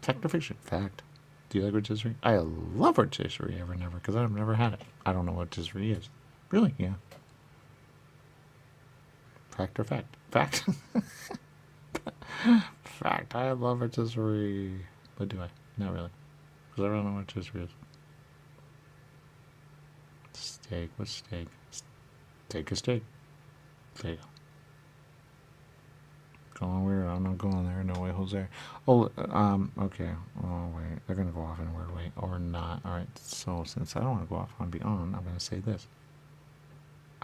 Fact or fiction? Fact. Do you like rotisserie? I love rotisserie ever and ever, because I've never had it. I don't know what rotisserie is. Really? Yeah. Fact or fact? Fact. Fact. I love rotisserie. But do I? Not really. Because I don't know what rotisserie is. Steak. What's steak? Steak is steak. There you go. Going weird. I'm not going there. No way, Jose. Oh, okay. Oh, wait. They're going to go off in a weird way. Or not. All right. So, since I don't want to go off on beyond, I'm going to say this.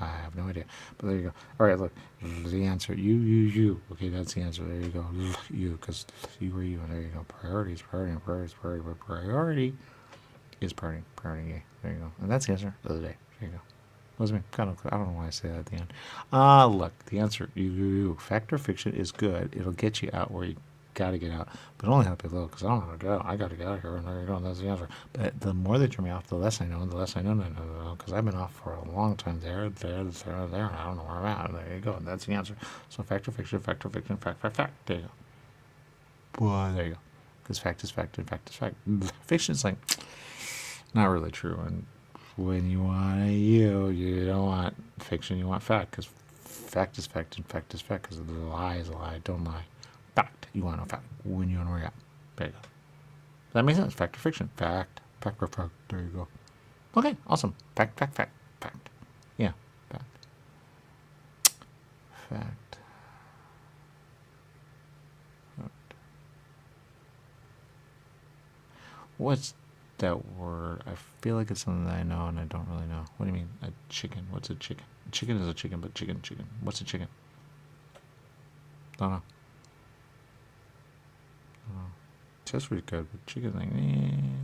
I have no idea. But there you go. All right, look. The answer. You. Okay, that's the answer. There you go. You, because you were you. And there you go. Priorities, priority, priorities, priority. But priority is priority. Priority, yeah. There you go. And that's the answer of the day. There you go. Was me kind of. I don't know why I say that at the end. Look, the answer. You. Fact or fiction is good. It'll get you out where you got to get out, but only help you a little because I don't want to go. I got to get out of here, and there you go. And that's the answer. But the more that you're me off, the less I know, and the less I know, because I've been off for a long time. There. And I don't know where I'm at. There you go. And that's the answer. So fact or fiction, fact. There you go. Boy, there you go. Because fact is fact, and fact is fact. Fiction is like not really true, and when you want you don't want fiction, you want fact, because fact is fact and fact is fact, because the lie is a lie. Don't lie. Fact. You want to know fact. When you want to where you're at. There you go. That makes sense. Fact or fiction? Fact. Fact. There you go. Okay, awesome. Fact. Yeah, fact. Fact. What's that word? I feel like it's something that I know and I don't really know. What do you mean? A chicken. What's a chicken? A chicken is a chicken, but chicken. What's a chicken? Don't know. Rotisserie's good, but chicken thing,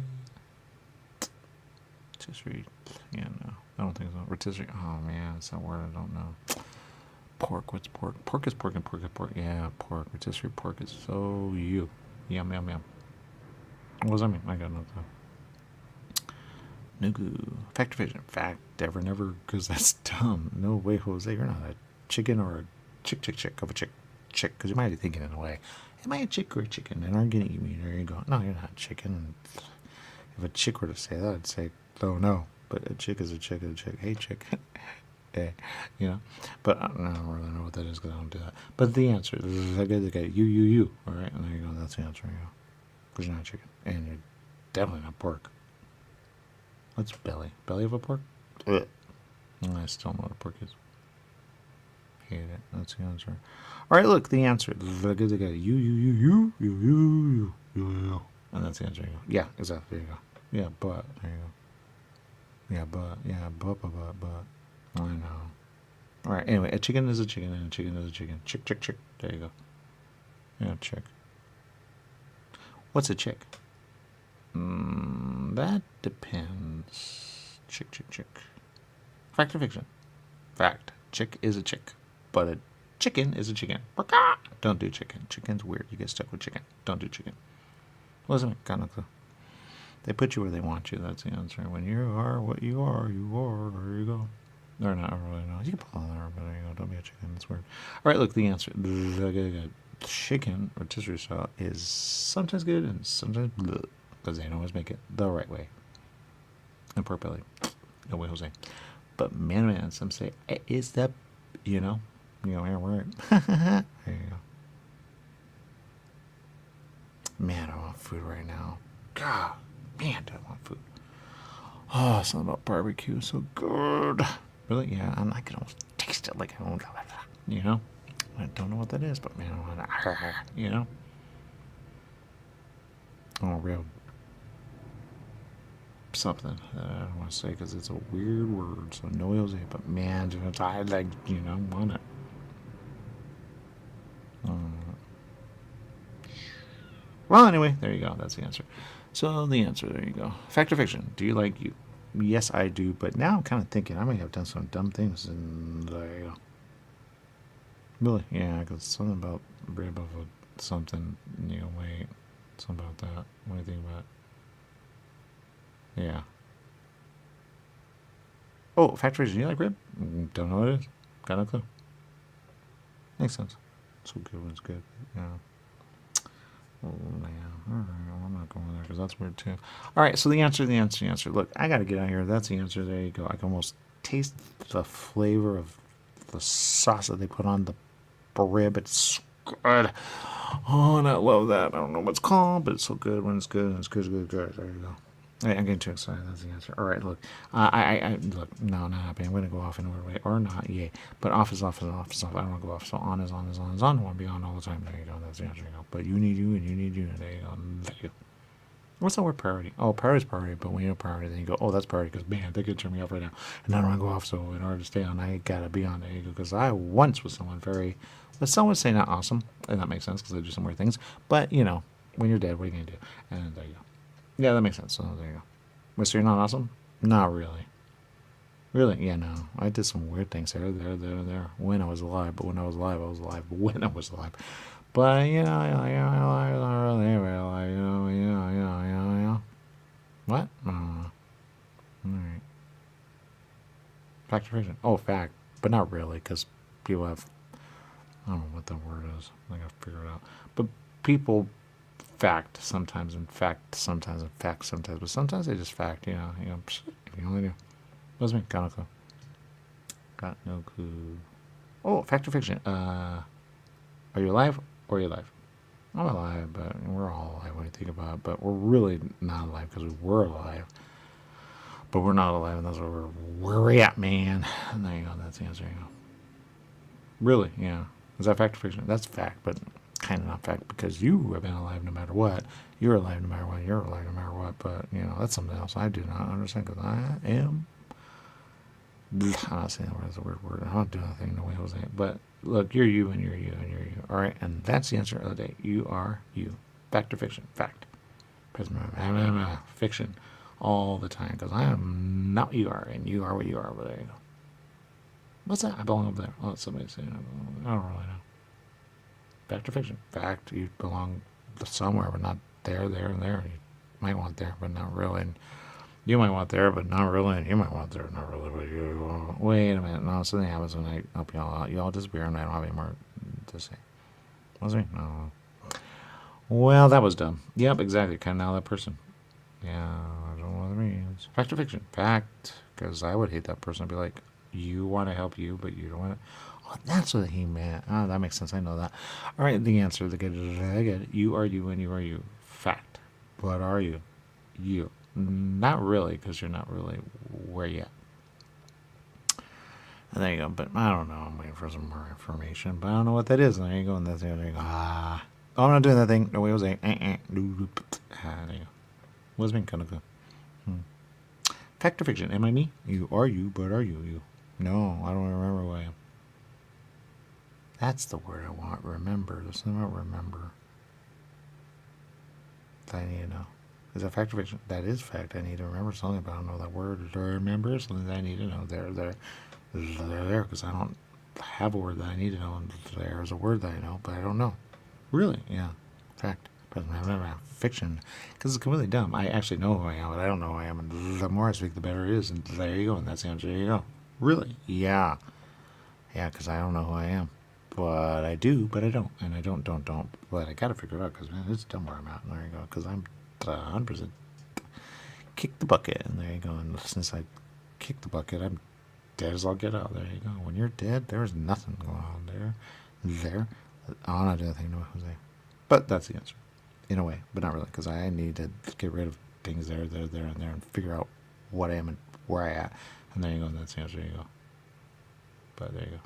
Rotisserie, yeah, no. I don't think so. Rotisserie, oh man, it's that word I don't know. Pork, what's pork? Pork is pork and pork is pork. Yeah, pork. Rotisserie pork is so you. Yum. What does that mean? I got no clue. Nugu. Fact or fiction? Fact. Ever, never, because that's dumb. No way, Jose. You're not a chicken or a chick of a chick. Because you might be thinking in a way, am I a chick or a chicken? And aren't going to eat me. There you go. No, you're not a chicken. If a chick were to say that, I'd say, oh, no. But a chick is a chick. Hey, chick. Hey, you know. But I don't really know what that is because I don't do that. But the answer is, okay, you. All right. And there you go. That's the answer. There you go. Because you're not a chicken. And you're definitely not pork. What's belly? Belly of a pork? Ugh. I still don't know what a pork is. Hate it. That's the answer. All right, look, the answer. You. And that's the answer. Yeah, exactly. There you go. Yeah, but. There you go. Yeah, but. I know. All right, anyway, a chicken is a chicken, and a chicken is a chicken. Chick. There you go. Yeah, chick. What's a chick? That depends. Chick. Fact or fiction? Fact. Chick is a chick, but a chicken is a chicken. Don't do chicken. Chicken's weird. You get stuck with chicken. Don't do chicken. What does it mean? Got no clue. They put you where they want you. That's the answer. When you are what you are. There you go. Or not really. No. You can put on there, but there you go. Don't be a chicken. That's weird. All right, look, the answer. Chicken rotisserie style is sometimes good and sometimes bleh, because they don't always make it the right way. And pork belly. No way, Jose. But man, some say it is the, yeah, right. There you go. Man, I want food right now. God, man, do I want food. Oh, something about barbecue is so good. Really? Yeah, and I can almost taste it like I don't know. I don't know what that is, but man, I want to, Oh, real something that I don't want to say because it's a weird word. So no Jose, but man, I like, want it. Well, anyway, there you go. That's the answer. So the answer, there you go. Fact or fiction? Do you like you? Yes, I do. But now I'm kind of thinking I may have done some dumb things, and there you go. Really? Yeah, because something about rib of something. Wait, something about that. What do you think about it? Yeah. Oh, fact or fiction? Do you like rib? Don't know what it is. Got no clue. Makes sense. So good one's good. Yeah. Oh, man. All right. I'm not going there because that's weird too. All right. So the answer. Look, I got to get out of here. That's the answer. There you go. I can almost taste the flavor of the sauce that they put on the rib. It's good. Oh, and I love that. I don't know what it's called, but it's so good when it's good. It's good, good, good. There you go. Hey, I'm getting too excited. That's the answer. All right, look. Look. No, not happy. I'm going to go off in order way or not. Yay. But off is off is off is off. I don't want to go off. So on is on is on is on. I want to be on all the time. There you go. That's the answer. You go. But you need you and you need you. There you go. There you go. What's that word priority? Oh, priority is priority, but when you know priority, then you go, oh, that's priority, because, man, they could turn me off right now. And I don't want to go off, so in order to stay on, I got to be on. There you go, because I once was someone very, but some would say not awesome, and that makes sense, because I do some weird things. But, you know, when you're dead, what are you going to do? And there you go. Yeah, that makes sense, so there you go. Wait, so you're not awesome? Not really. Really? Yeah, no. I did some weird things there. When I was alive, but when I was alive, I was alive. But when I was alive. But, you know, what? Alright. Fact or fiction? Oh, fact. But not really, because people have, I don't know what the word is. I gotta figure it out. But people fact sometimes, and fact sometimes, and fact sometimes. But sometimes they just fact, you know, if you only knew. What's me? Got no clue. Got no clue. Oh, fact or fiction? Are you alive or are you alive? I'm alive, but we're all alive when you think about it. But we're really not alive because we were alive. But we're not alive, and that's where we're at, man. And there you go. That's the answer. You go. Really? Yeah. Is that fact or fiction? That's fact, but kind of not fact because you have been alive no matter what. You're alive no matter what. You're alive no matter what. But, you know, that's something else I do not understand because I am. I'm not saying that word. That's a weird word. I'm not doing anything the way I was saying. But look, you're you and you're you and you're you. All right? And that's the answer of the day. You are you. Fact or fiction? Fact. Fiction. All the time. Because I am not what you are. And you are what you are. But there you go. What's that? I belong over there. Oh, somebody saying I don't really know. Fact or fiction? Fact. You belong somewhere, but not there, and there. You might want there, but not really. And you might want there, but not really. And you might want there, not really. But you wait a minute. No, something happens when I help y'all out. You all disappear, and I don't have any more to say. Was me? No. Well, that was dumb. Yep, exactly. Kind of now that person. Yeah, I don't know what that means. Fact or fiction? Fact. Because I would hate that person. I'd be like, you want to help you, but you don't want to. Oh, that's what he meant. Oh, that makes sense. I know that. All right, the answer. The good. You are you, and you are you. Fact. What are you? You. Not really, because you're not really where yet. And there you go. But I don't know. I'm waiting for some more information. But I don't know what that is. And there you go. And that's the other thing. Oh, I'm not doing that thing. No way was I. There you go. What's been kind of good. Fact or fiction? Am I me? You are you, but are you you? No, I don't remember who I am. That's the word I want. Remember. There's something about remember that I need to know. Is that fact or fiction? That is fact. I need to remember something, but I don't know that word. To remember something that I need to know. There. Because I don't have a word that I need to know. And there is a word that I know, but I don't know. Really? Yeah. Fact. Fiction. Because it's completely dumb. I actually know who I am, but I don't know who I am. And the more I speak, the better it is. And there you go. And that's the answer. There you go. Really? Yeah. Yeah, because I don't know who I am. But I do, but I don't. And I don't. But I got to figure it out because, man, it's dumb where I'm at. And there you go. Because I'm 100% kick the bucket. And there you go. And since I kicked the bucket, I'm dead as I'll get out. There you go. When you're dead, there's nothing going on there. I'm not doing anything to Jose. But that's the answer. In a way. But not really. Because I need to get rid of things there, and figure out what I am and where I at. And there you go. And that's the answer. There you go. But there you go.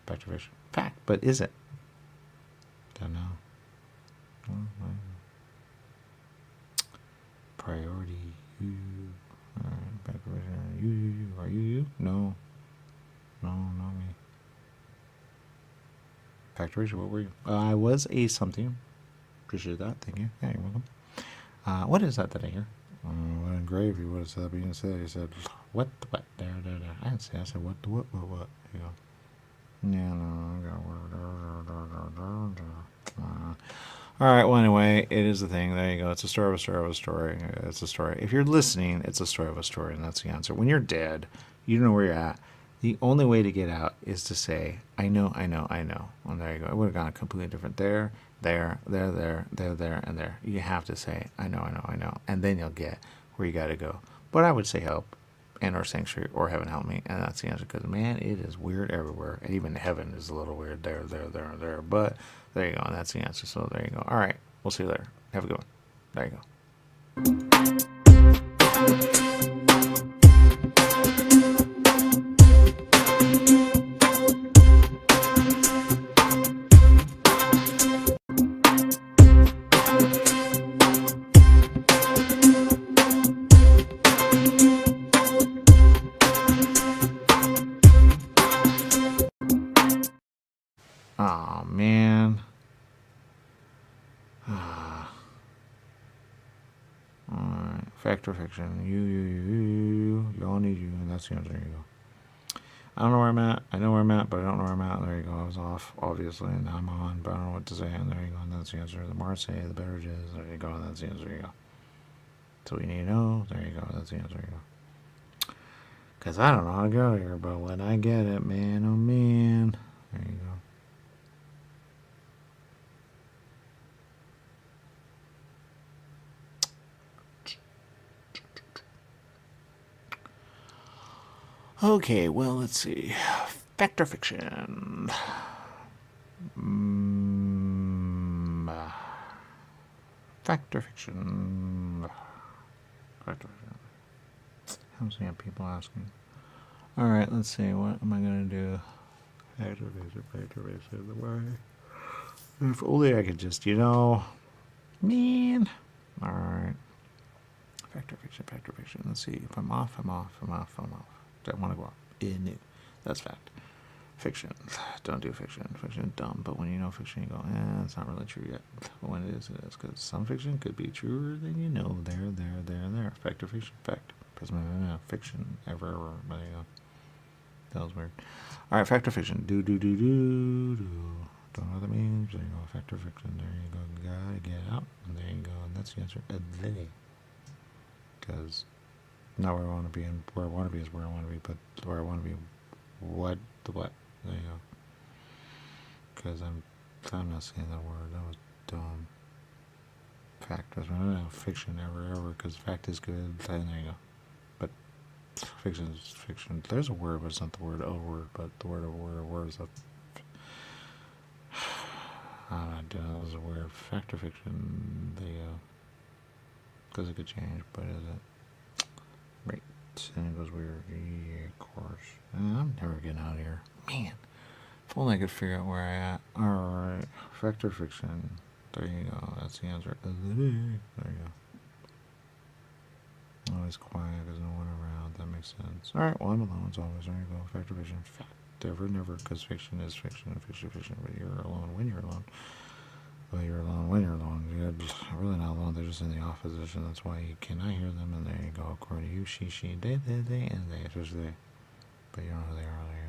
Fact or fiction? Fact. But is it? Don't know. Priority. You. Fact or fiction? You. Are you? No. No, not me. Fact or fiction? What were you? I was a something. Appreciate that. Thank you. Yeah, you're welcome. What is that I hear? What in gravy? What is that being said? He said, what? There. I didn't say. I said, what? There you go. Yeah, no, I got word. All right, well, anyway, it is the thing. There you go. It's a story of a story of a story. It's a story. If you're listening, it's a story of a story, and that's the answer. When you're dead, you know where you're at. The only way to get out is to say, I know. And there you go. It would have gone a completely different there, and there. You have to say, I know. And then you'll get where you got to go. But I would say help. and or sanctuary or heaven help me, and that's the answer. Because man, it is weird everywhere, and even heaven is a little weird there. But there you go, and that's the answer. So there you go. All right, we'll see you later. Have a good one. There you go. Oh man. Alright. Fact or fiction? You all need you, and that's the answer. There you go. I don't know where I'm at. I know where I'm at, but I don't know where I'm at. There you go. I was off, obviously, and now I'm on, but I don't know what to say. And there you go, and that's the answer. The more I say, the better it is. There you go, and that's the answer. There you go. That's what you need to know. There you go. That's the answer. There you go. Because I don't know how to go here, but when I get it, man, oh man. There you go. Okay, well, let's see. Fact or fiction? Fact or fiction? Fact or fiction? I'm seeing people asking. All right, let's see. What am I going to do? Fact or fiction? Fact or fiction? Why? If only I could just, man. All right. Fact or fiction? Fact or fiction? Let's see. If I'm off, I'm off. Don't want to go off. No. That's fact. Fiction. Don't do fiction. Fiction is dumb, but when you know fiction, you go, it's not really true yet. But when it is, it is. Because some fiction could be truer than you know. There. Fact or fiction? Fact. Because fiction, ever. But you go. That was weird. All right, fact or fiction? Do. Don't know what that means. There you go. Fact or fiction? There you go. Gotta get it out. And there you go. And that's the answer. Because not where I want to be, and where I want to be is where I want to be, but where I want to be, what? There you go. Because I'm not saying that word. That was dumb. Fact was fiction ever, because fact is good. And there you go. But fiction is fiction. There's a word, but it's not the word a word, but the word is a. I'm not doing that. That was a word. Fact or fiction? There you go. Because it could change, but is it? Right. And it goes weird. Yeah, of course. I'm never getting out of here. Man. If only I could figure out where I at. Alright. Fact or fiction? There you go. That's the answer. There you go. Always quiet. There's no one around. That makes sense. Alright. Well, I'm alone as always. There you go. Fact or fiction? Fact. Never. Because fiction is fiction and fiction. But you're alone when you're alone. Well, you're alone when you're alone. You're really not alone. They're just in the off position. That's why you cannot hear them. And there you go. According to you, she, they, and they. It's just they. But you don't know who they are. There you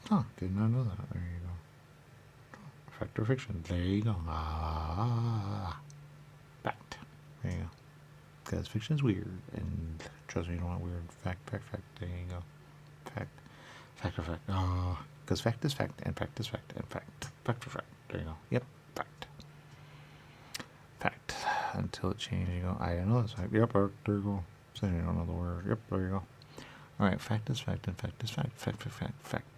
go. Huh. Did not know that. There you go. Fact or fiction? There you go. Fact. There you go. Because fiction is weird. And trust me, you don't want weird. Fact. There you go. Fact or fact. Because fact is fact, and fact is fact, and fact. Fact for fact. There you go. Yep. Fact. Until it changes, you go, I know that's fact. Yep, there you go. So you don't know the word. Yep, there you go. Alright, fact is fact, and fact is fact. Fact for fact. Fact for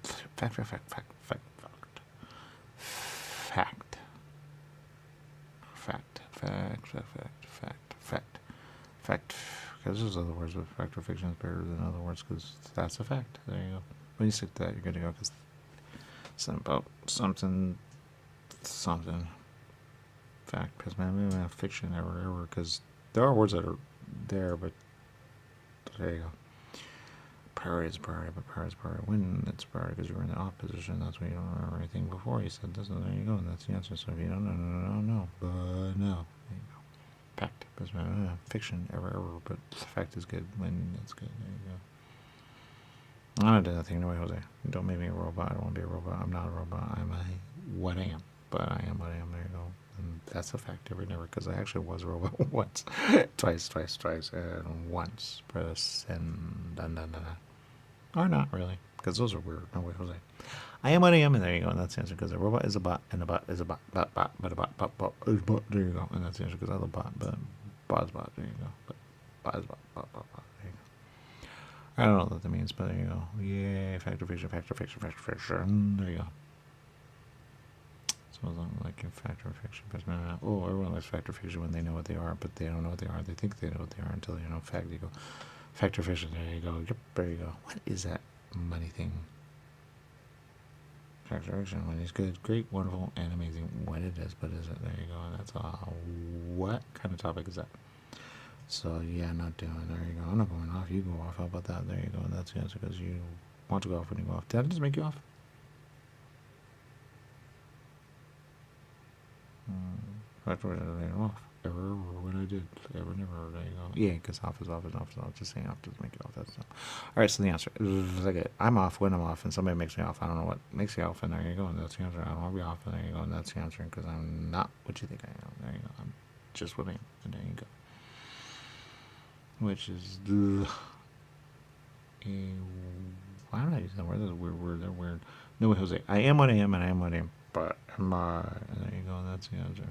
fact. Because there's other words, but fact or fiction is better than other words, because that's a fact. There you go. When you stick to that, you're good to go, because something about something. Fact, because man, fiction ever, because there are words that are there, but there you go. Priority is priority, but priority is priority. When it's priority, because you were in the off position, that's when you don't remember anything before you said this, and there you go, and that's the answer. So if you don't know, but no. There you go. Fact, because fiction ever, but fact is good when it's good. There you go. I'm not doing that thing anyway, Jose. Don't make me a robot. I don't want to be a robot. I'm not a robot. I'm what I am. But I am what I am. There you go. And that's a fact every never, because I actually was a robot once. twice, and once. Press and dun. Or not really, because those are weird. No way, Jose. I am what I am, and there you go. And that's the answer, because a robot is a bot, and a bot is a bot. But a bot is a bot. There you go. And that's the answer, because I love bot, but bot is bot. There you go. But bot is bot. I don't know what that means, but there you go. Yay, factor fiction, factor fiction, factor fiction. There you go. So like in factor fiction, oh, everyone likes factor fiction when they know what they are, but they don't know what they are. They think they know what they are until you know fact. You go, factor fiction. There you go. Yep, there you go. What is that money thing? Factor fiction. When it's good, great, wonderful, and amazing. What it is, but is it? There you go. And that's what kind of topic is that? So yeah, not doing. There you go. I'm not going off. You go off. How about that? There you go. And that's the answer because you want to go off when you go off. Did I just make you off? Factor off. Error or what I did. Ever never. There you go. Yeah, because off is off is off is off. Just saying off doesn't make it off. That's not. All right. So the answer is like it. I'm off when I'm off, and somebody makes me off. I don't know what makes me off, and there you go. And that's the answer. I don't want to be off, and there you go. And that's the answer because I'm not what you think I am. There you go. I'm just what I am, and there you go. Which is why don't I use that word? That's a weird word. That weird. No, Jose. I am what I am, and I am what I am. But am I? And there you go. That's the answer.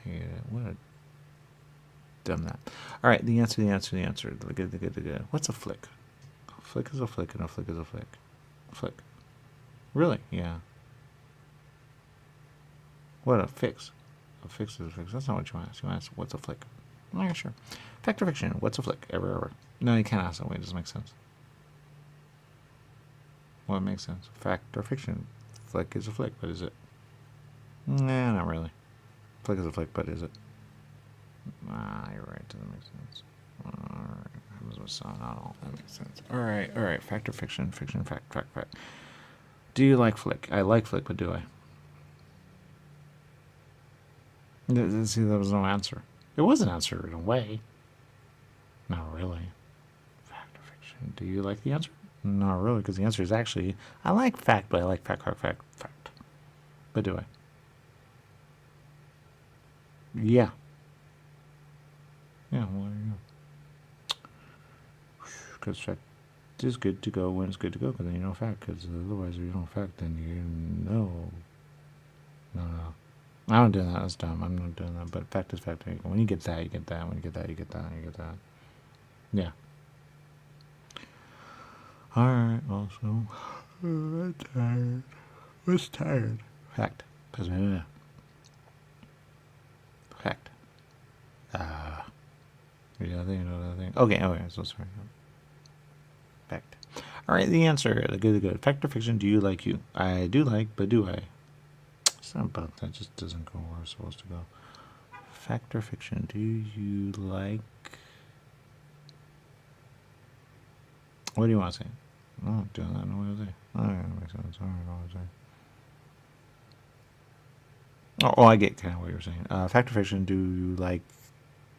Yeah, what a dumb that. All right, the answer. The good. What's a flick? A flick is a flick, and a flick is a flick. A flick. Really? Yeah. What a fix? A fix is a fix. That's not what you ask. You ask, what's a flick? I'm not sure. Fact or fiction? What's a flick? Ever. No, you can't ask that way. It doesn't make sense. What makes sense? Fact or fiction? Flick is a flick, but is it? Nah, not really. Flick is a flick, but is it? Ah, you're right. Doesn't make sense. Alright, not all that makes sense. Alright. Fact or fiction? Fiction, fact. Do you like flick? I like flick, but do I? See, there was no answer. It was an answer in a way. Not really. Fact or fiction? Do you like the answer? Not really, because the answer is actually, I like fact, but I like fact. But do I? Yeah. Yeah, well, there you go. Because fact is good to go when it's good to go, but then you know fact, because otherwise if you don't fact, then you know. No. I'm not doing that. That's dumb. I'm not doing that. But fact is fact. When you get that, you get that. When you get that, you get that. You get that. Yeah. Alright, also. I'm tired. What's tired? Fact. Fact. Yeah, they know that thing. Okay, so sorry. Fact. Alright, the answer. The good. Fact or fiction, do you like you? I do like, but do I? Something about that just doesn't go where it's supposed to go. Fact or fiction, do you like... What do you want to say? I'm not doing that. No way to say. That makes sense. Oh, I get kind of what you're saying. Fact or fiction, do you like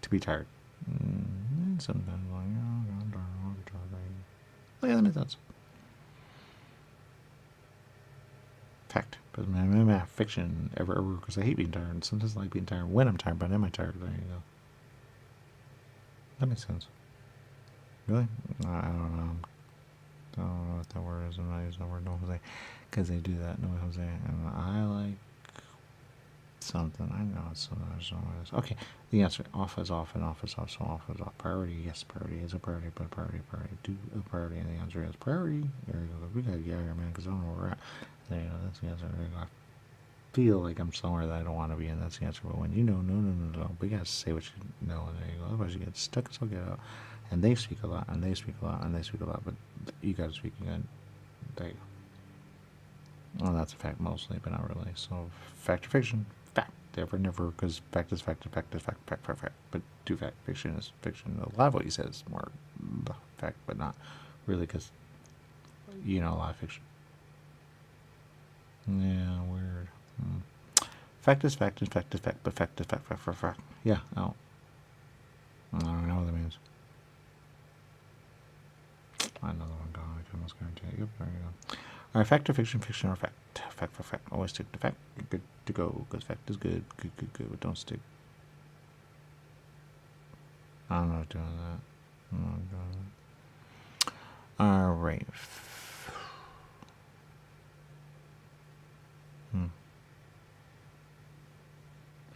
to be tired? Sometimes like, yeah, that makes sense. Fact. But fiction, ever, because I hate being tired. And sometimes I like being tired when I'm tired, but am I tired? There you go. That makes sense. Really? I don't know. I don't know what that word is. I'm not using that word. No, Jose. Because they do that. No, Jose. And I like something. I know it's so much. Okay. The answer. Off is off and off is off. So off is off. Priority. Yes, priority is a priority. But priority. Do a priority. And the answer is priority. There you go. We got to get out of here, man, because I don't know where we're at. There you go. That's the answer. There you go. I feel like I'm somewhere that I don't want to be in. That's the answer. But when you know, no. We got to say what you know. And there you go. Otherwise you get stuck as all get out. And they speak a lot, and they speak a lot, and they speak a lot, but you got to speak again. There you go. Well, that's a fact mostly, but not really. So, fact or fiction? Fact. Never, because fact is fact. But do fact. Fiction is fiction. A lot of what you said is more fact, but not really, because you know a lot of fiction. Yeah, weird. Fact is fact, but fact is fact. Yeah, no. I don't know what that means. Another one gone. I can almost guarantee it. Yep, there you go. Alright, fact or fiction or fact? Fact. Always stick to fact. You're good to go, because fact is good. Good. But don't stick. I'm not doing that. Alright.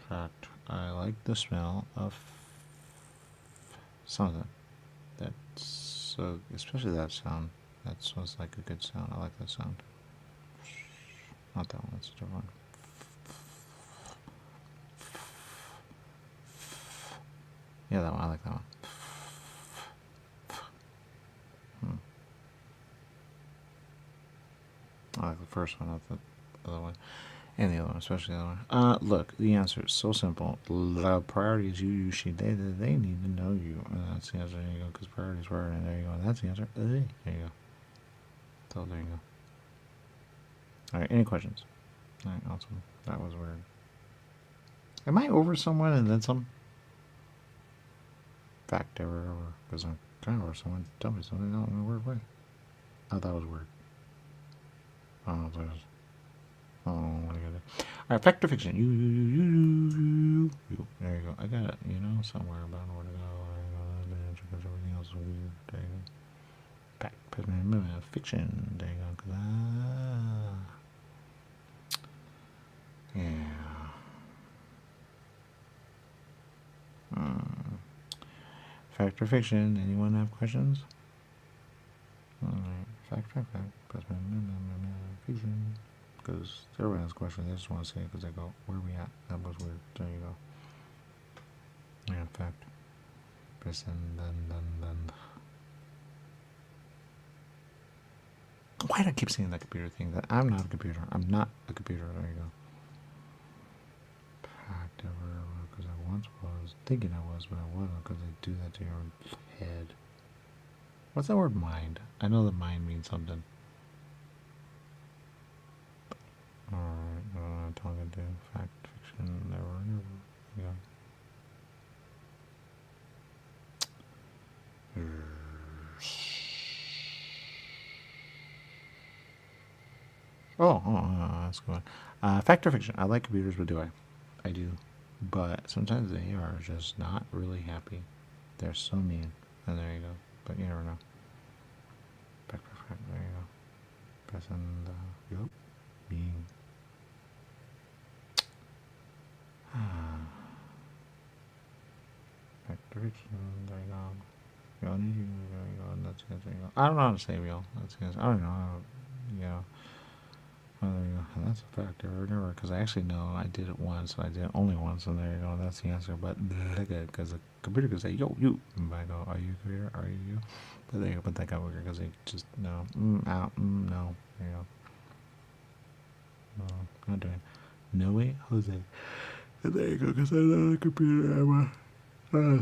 Fact. I like the smell of something. That's so, especially that sound. That was like a good sound. I like that sound. Not that one. That's a different one. Yeah, that one. I like that one. I like the first one, not the other one. And the other one, especially the other one. Look, the answer is so simple. The priorities you, she, they need to know you. And that's the answer. There you go. Because priorities were, and there you go. And that's the answer. There you go. So there you go. All right. Any questions? All right. Awesome. That was weird. Am I over someone and then some? Fact ever over? Because I'm kind of over someone. Tell me something else in a weird way. I thought that was weird. I don't know if that was. Oh, what do you do? All right, fact or fiction? You. There you go. I got it. You know, somewhere about where to go. Because everything else is weird. There you go. Fact, fiction. There you go. Cause yeah. Fact or fiction? Anyone have questions? All right. Fact. Fiction. Because everyone has questions. They just want to say it because they go, where are we at? That was weird. There you go. Yeah, fact. Person, then. Why do I keep saying that computer thing? That I'm not a computer. I'm not a computer. There you go. Fact ever, because I once was thinking I was, but I wasn't because they do that to your head. What's that word mind? I know that mind means something. Alright, talking to fact, fiction, never. Yeah. That's good. Fact or fiction? I like computers, but do I? I do. But sometimes they are just not really happy. They're so mean. And there you go. But you never know. Fact or fact, there you go. Person, yup. Being. Fact or fiction? There you go. There you go. That's good. There you go. I don't know how to say real. That's good. I don't know. Yeah. Oh, there you go. And that's a fact. Never, because I actually know I did it once. I did it only once, and there you go. That's the answer. But because the computer could say, "Yo, you," and I go, "Are you a computer? Are you?" But there you go. But that got weird because they just no, out, no. There you go. No, not doing. No way, Jose. And there you go. Because I'm not a computer. I'm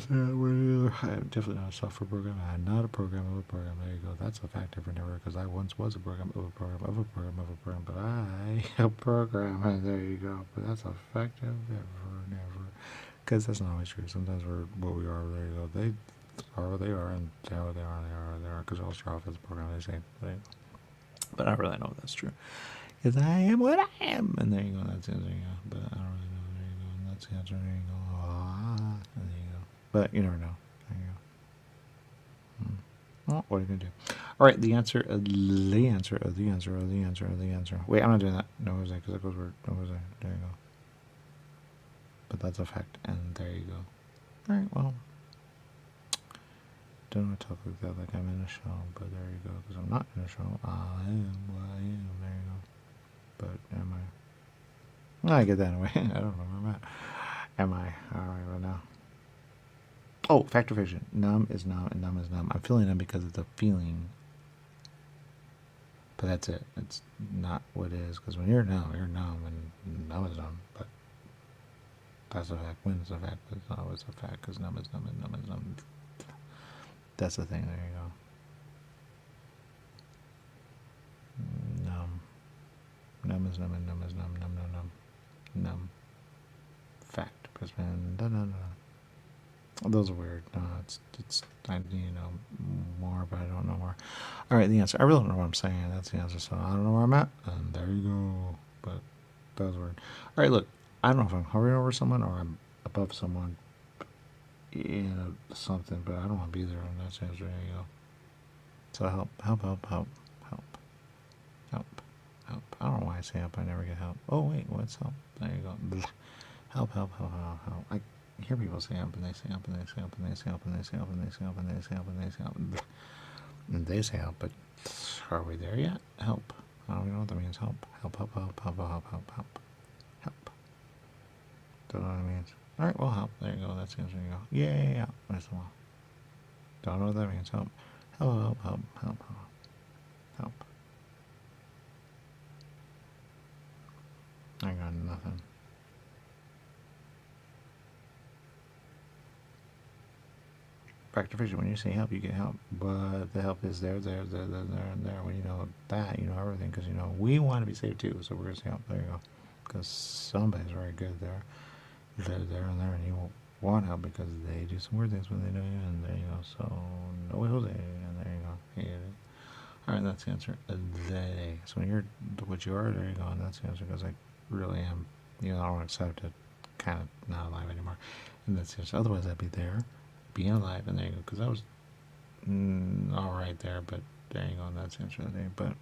definitely not a software program. I'm not a program of a program. There you go. That's a fact ever never, because I once was a program of a program of a program of a program, but I a program. And there you go. But that's a fact ever never, because that's not always true. Sometimes we're what we are. There you go. They are what they are, and they are what they are. They are because all start off as a program. They say, but I don't really know if that's true, because I am what I am. And there you go. That's it. There you go. But I don't really know. There you go. And that's the answer. There you go. And there you go. But you never know. There you go. Well, what are you going to do? All right, the answer. Wait, I'm not doing that. No, was I? Because that goes where. No, was I? There you go. But that's a fact. And there you go. All right, well. Don't want to talk like that like I'm in a show. But there you go. Because I'm not in a show. I am what I am. There you go. But am I? Well, I get that anyway. I don't know where I'm at. Am I? All right, right now. Oh, fact or fiction. Numb is numb and numb is numb. I'm feeling numb because it's a feeling. But that's it. It's not what it is. Because when you're numb and numb is numb. But that's a fact. When it's a fact, but it's not always a fact. Because numb is numb and numb is numb. That's the thing. There you go. Numb. Numb is numb and numb is numb. Numb. Fact. Those are weird. No, it's I need to know more, but I don't know more. All right, the answer. I really don't know what I'm saying. That's the answer. So I don't know where I'm at, and there you go. But that was weird. All right, look. I don't know if I'm hovering over someone or I'm above someone in something, but I don't want to be there. And that's the answer. There you go. So help. I don't know why I say help. I never get help. Oh wait, what's help? There you go. Help. I hear people say help, and they say help, and they say help, and they say help, and they say help, and they say help, and they say help, and they say help. And they say help, but are we there yet? Help. I don't even know what that means. Help. Help, help, help, help, help, help, help. Help. Don't know what that means. Alright, well, help. There you go. That's the answer. You go. Yeah. That's the one. Don't know what that means. Help. Help, help, help, help, help. I got nothing. Back to fiction. When you say help, you get help, but the help is there, and there. When you know that, you know everything, because you know we want to be saved too. So we're gonna say help. There you go. Because somebody's very good there. There, and there, and you want help because they do some weird things when they know you, and there you go. So no way, Jose, and there you go. Yeah. All right, that's the answer. They. So when you're what you are, there you go, and that's the answer. Because I really am. You know, I don't accept it. Kind of not alive anymore, and that's the answer. Otherwise, I'd be there. Being alive, and there you go, because I was all right there, but there you go, and that's the answer of the day. But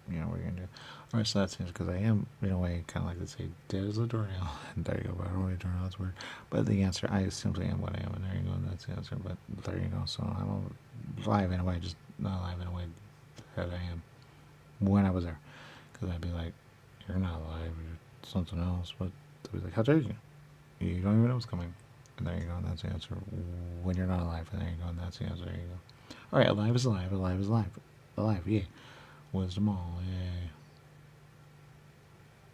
you know what you're gonna do. All right, so that's the answer, because I am in a way kind of like to say dead as a doornail, and there you go. But I don't really doornail, that's weird. But the answer, I simply am what I am, and there you go, and that's the answer. But there you go. So I'm alive in a way, just not alive in a way that I am when I was there, because I'd be like, you're not alive, you're something else. But they'd be like, how dare you? You don't even know what's coming. And there you go, and that's the answer. When you're not alive, and there you go, and that's the answer. There you go. All right, alive is alive. Alive is alive. Alive, yeah. Wisdom all, yeah.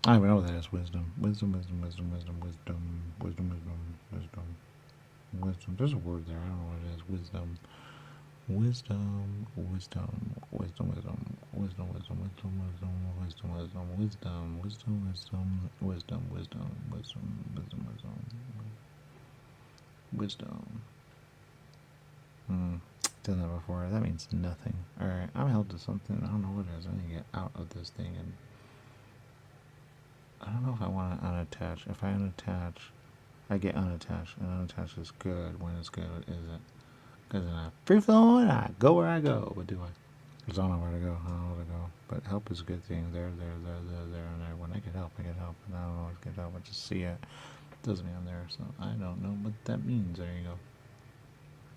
I don't even know what that is. Wisdom. Wisdom. There's a word there. I don't know what it is. Wisdom. Wisdom. Done that before. That means nothing. Alright, I'm held to something. I don't know what it is. I need to get out of this thing, and I don't know if I want to unattach. If I unattach, I get unattached, and unattached is good. When it's good, is it? Because then I free flowing, I go where I go. But do I? Because I don't know where to go. I don't know where to go. But help is a good thing. There, and there. When I get help, I get help. And I don't know what to get help. I just see it. Doesn't mean I'm there, so I don't know what that means. There you go.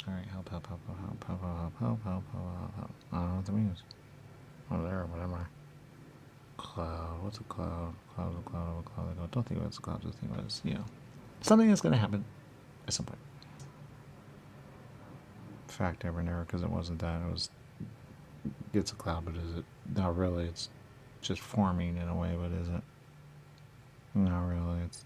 Alright, help. I don't know what that means. Oh, there, what am I? Cloud. What's a cloud? Cloud. Don't think about it's a cloud, just think about it's, you know, something that's going to happen at some point. Fact, ever and error, because it wasn't that. It was, it's a cloud, but is it? Not really. It's just forming in a way, but is it? Not really. It's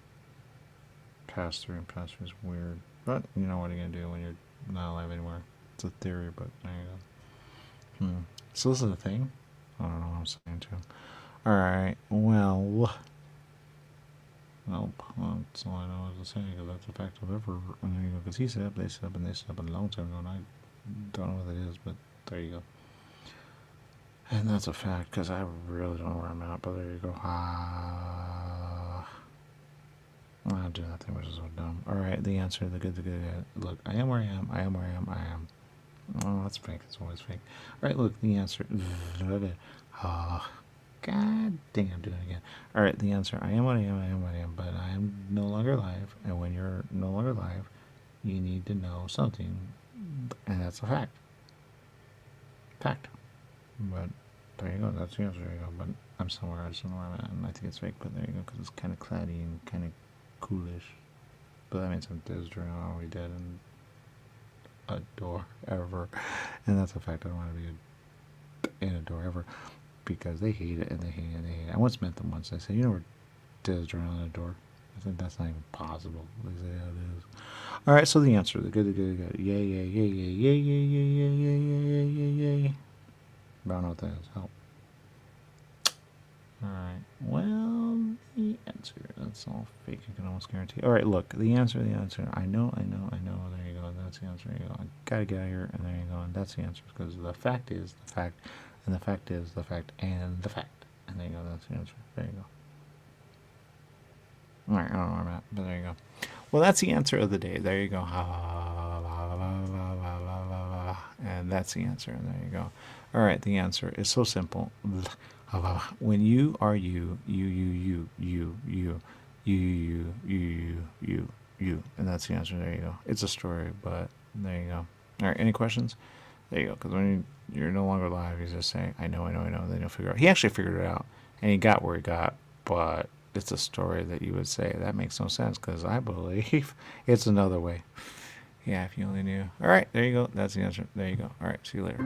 pass through, and pass through is weird. But you know what are you going to do when you're not alive anymore? It's a theory, but there you go. So this is the thing. I don't know what I'm saying too. Alright, well, that's all I know is to say, because that's a fact of ever. And there you go, because he set up, they set up, and they set up a long time ago, and I don't know what it is, but there you go. And that's a fact, because I really don't know where I'm at, but there you go. I'll do that thing, which is so dumb. Alright, the answer, the good. Look, I am where I am. Oh, that's fake. It's always fake. Alright, look, the answer. Oh, God dang, I'm doing it again. Alright, the answer. I am what I am, but I am no longer alive. And when you're no longer alive, you need to know something. And that's a fact. But there you go. That's the answer. There you go. But I'm somewhere. I just don't know where I'm at. And I think it's fake, but there you go. Because it's kind of cloudy and kind of coolish. But that means I'm Desdra. I'm already dead and a door ever. And that's a fact. I don't want to be in a door ever. Because they hate it, and they hate it. I once met them once. I said, you know where Desdra on a door? I said, that's not even possible. They say, yeah, it is. Alright, so the answer. The good. Yay. I don't know what that is. Help. Alright. Well, the answer. That's all fake. I can almost guarantee. Alright, look. The answer. I know. There you go. That's the answer. There you go. I gotta get out of here. And there you go. And that's the answer. Because the fact is the fact. And the fact is the fact. And the fact. And there you go. That's the answer. There you go. Alright. I don't know where I'm at. But there you go. Well, that's the answer of the day. There you go. And that's the answer. And there you go. All right. The answer is so simple. When you are you, and that's the answer. There you go. It's a story, but there you go. All right. Any questions? There you go. Because when you're no longer live, you just say, I know. Then you'll figure out. He actually figured it out. And he got where he got. But it's a story that you would say, that makes no sense. Because I believe it's another way. Yeah, if you only knew. All right. There you go. That's the answer. There you go. All right. See you later.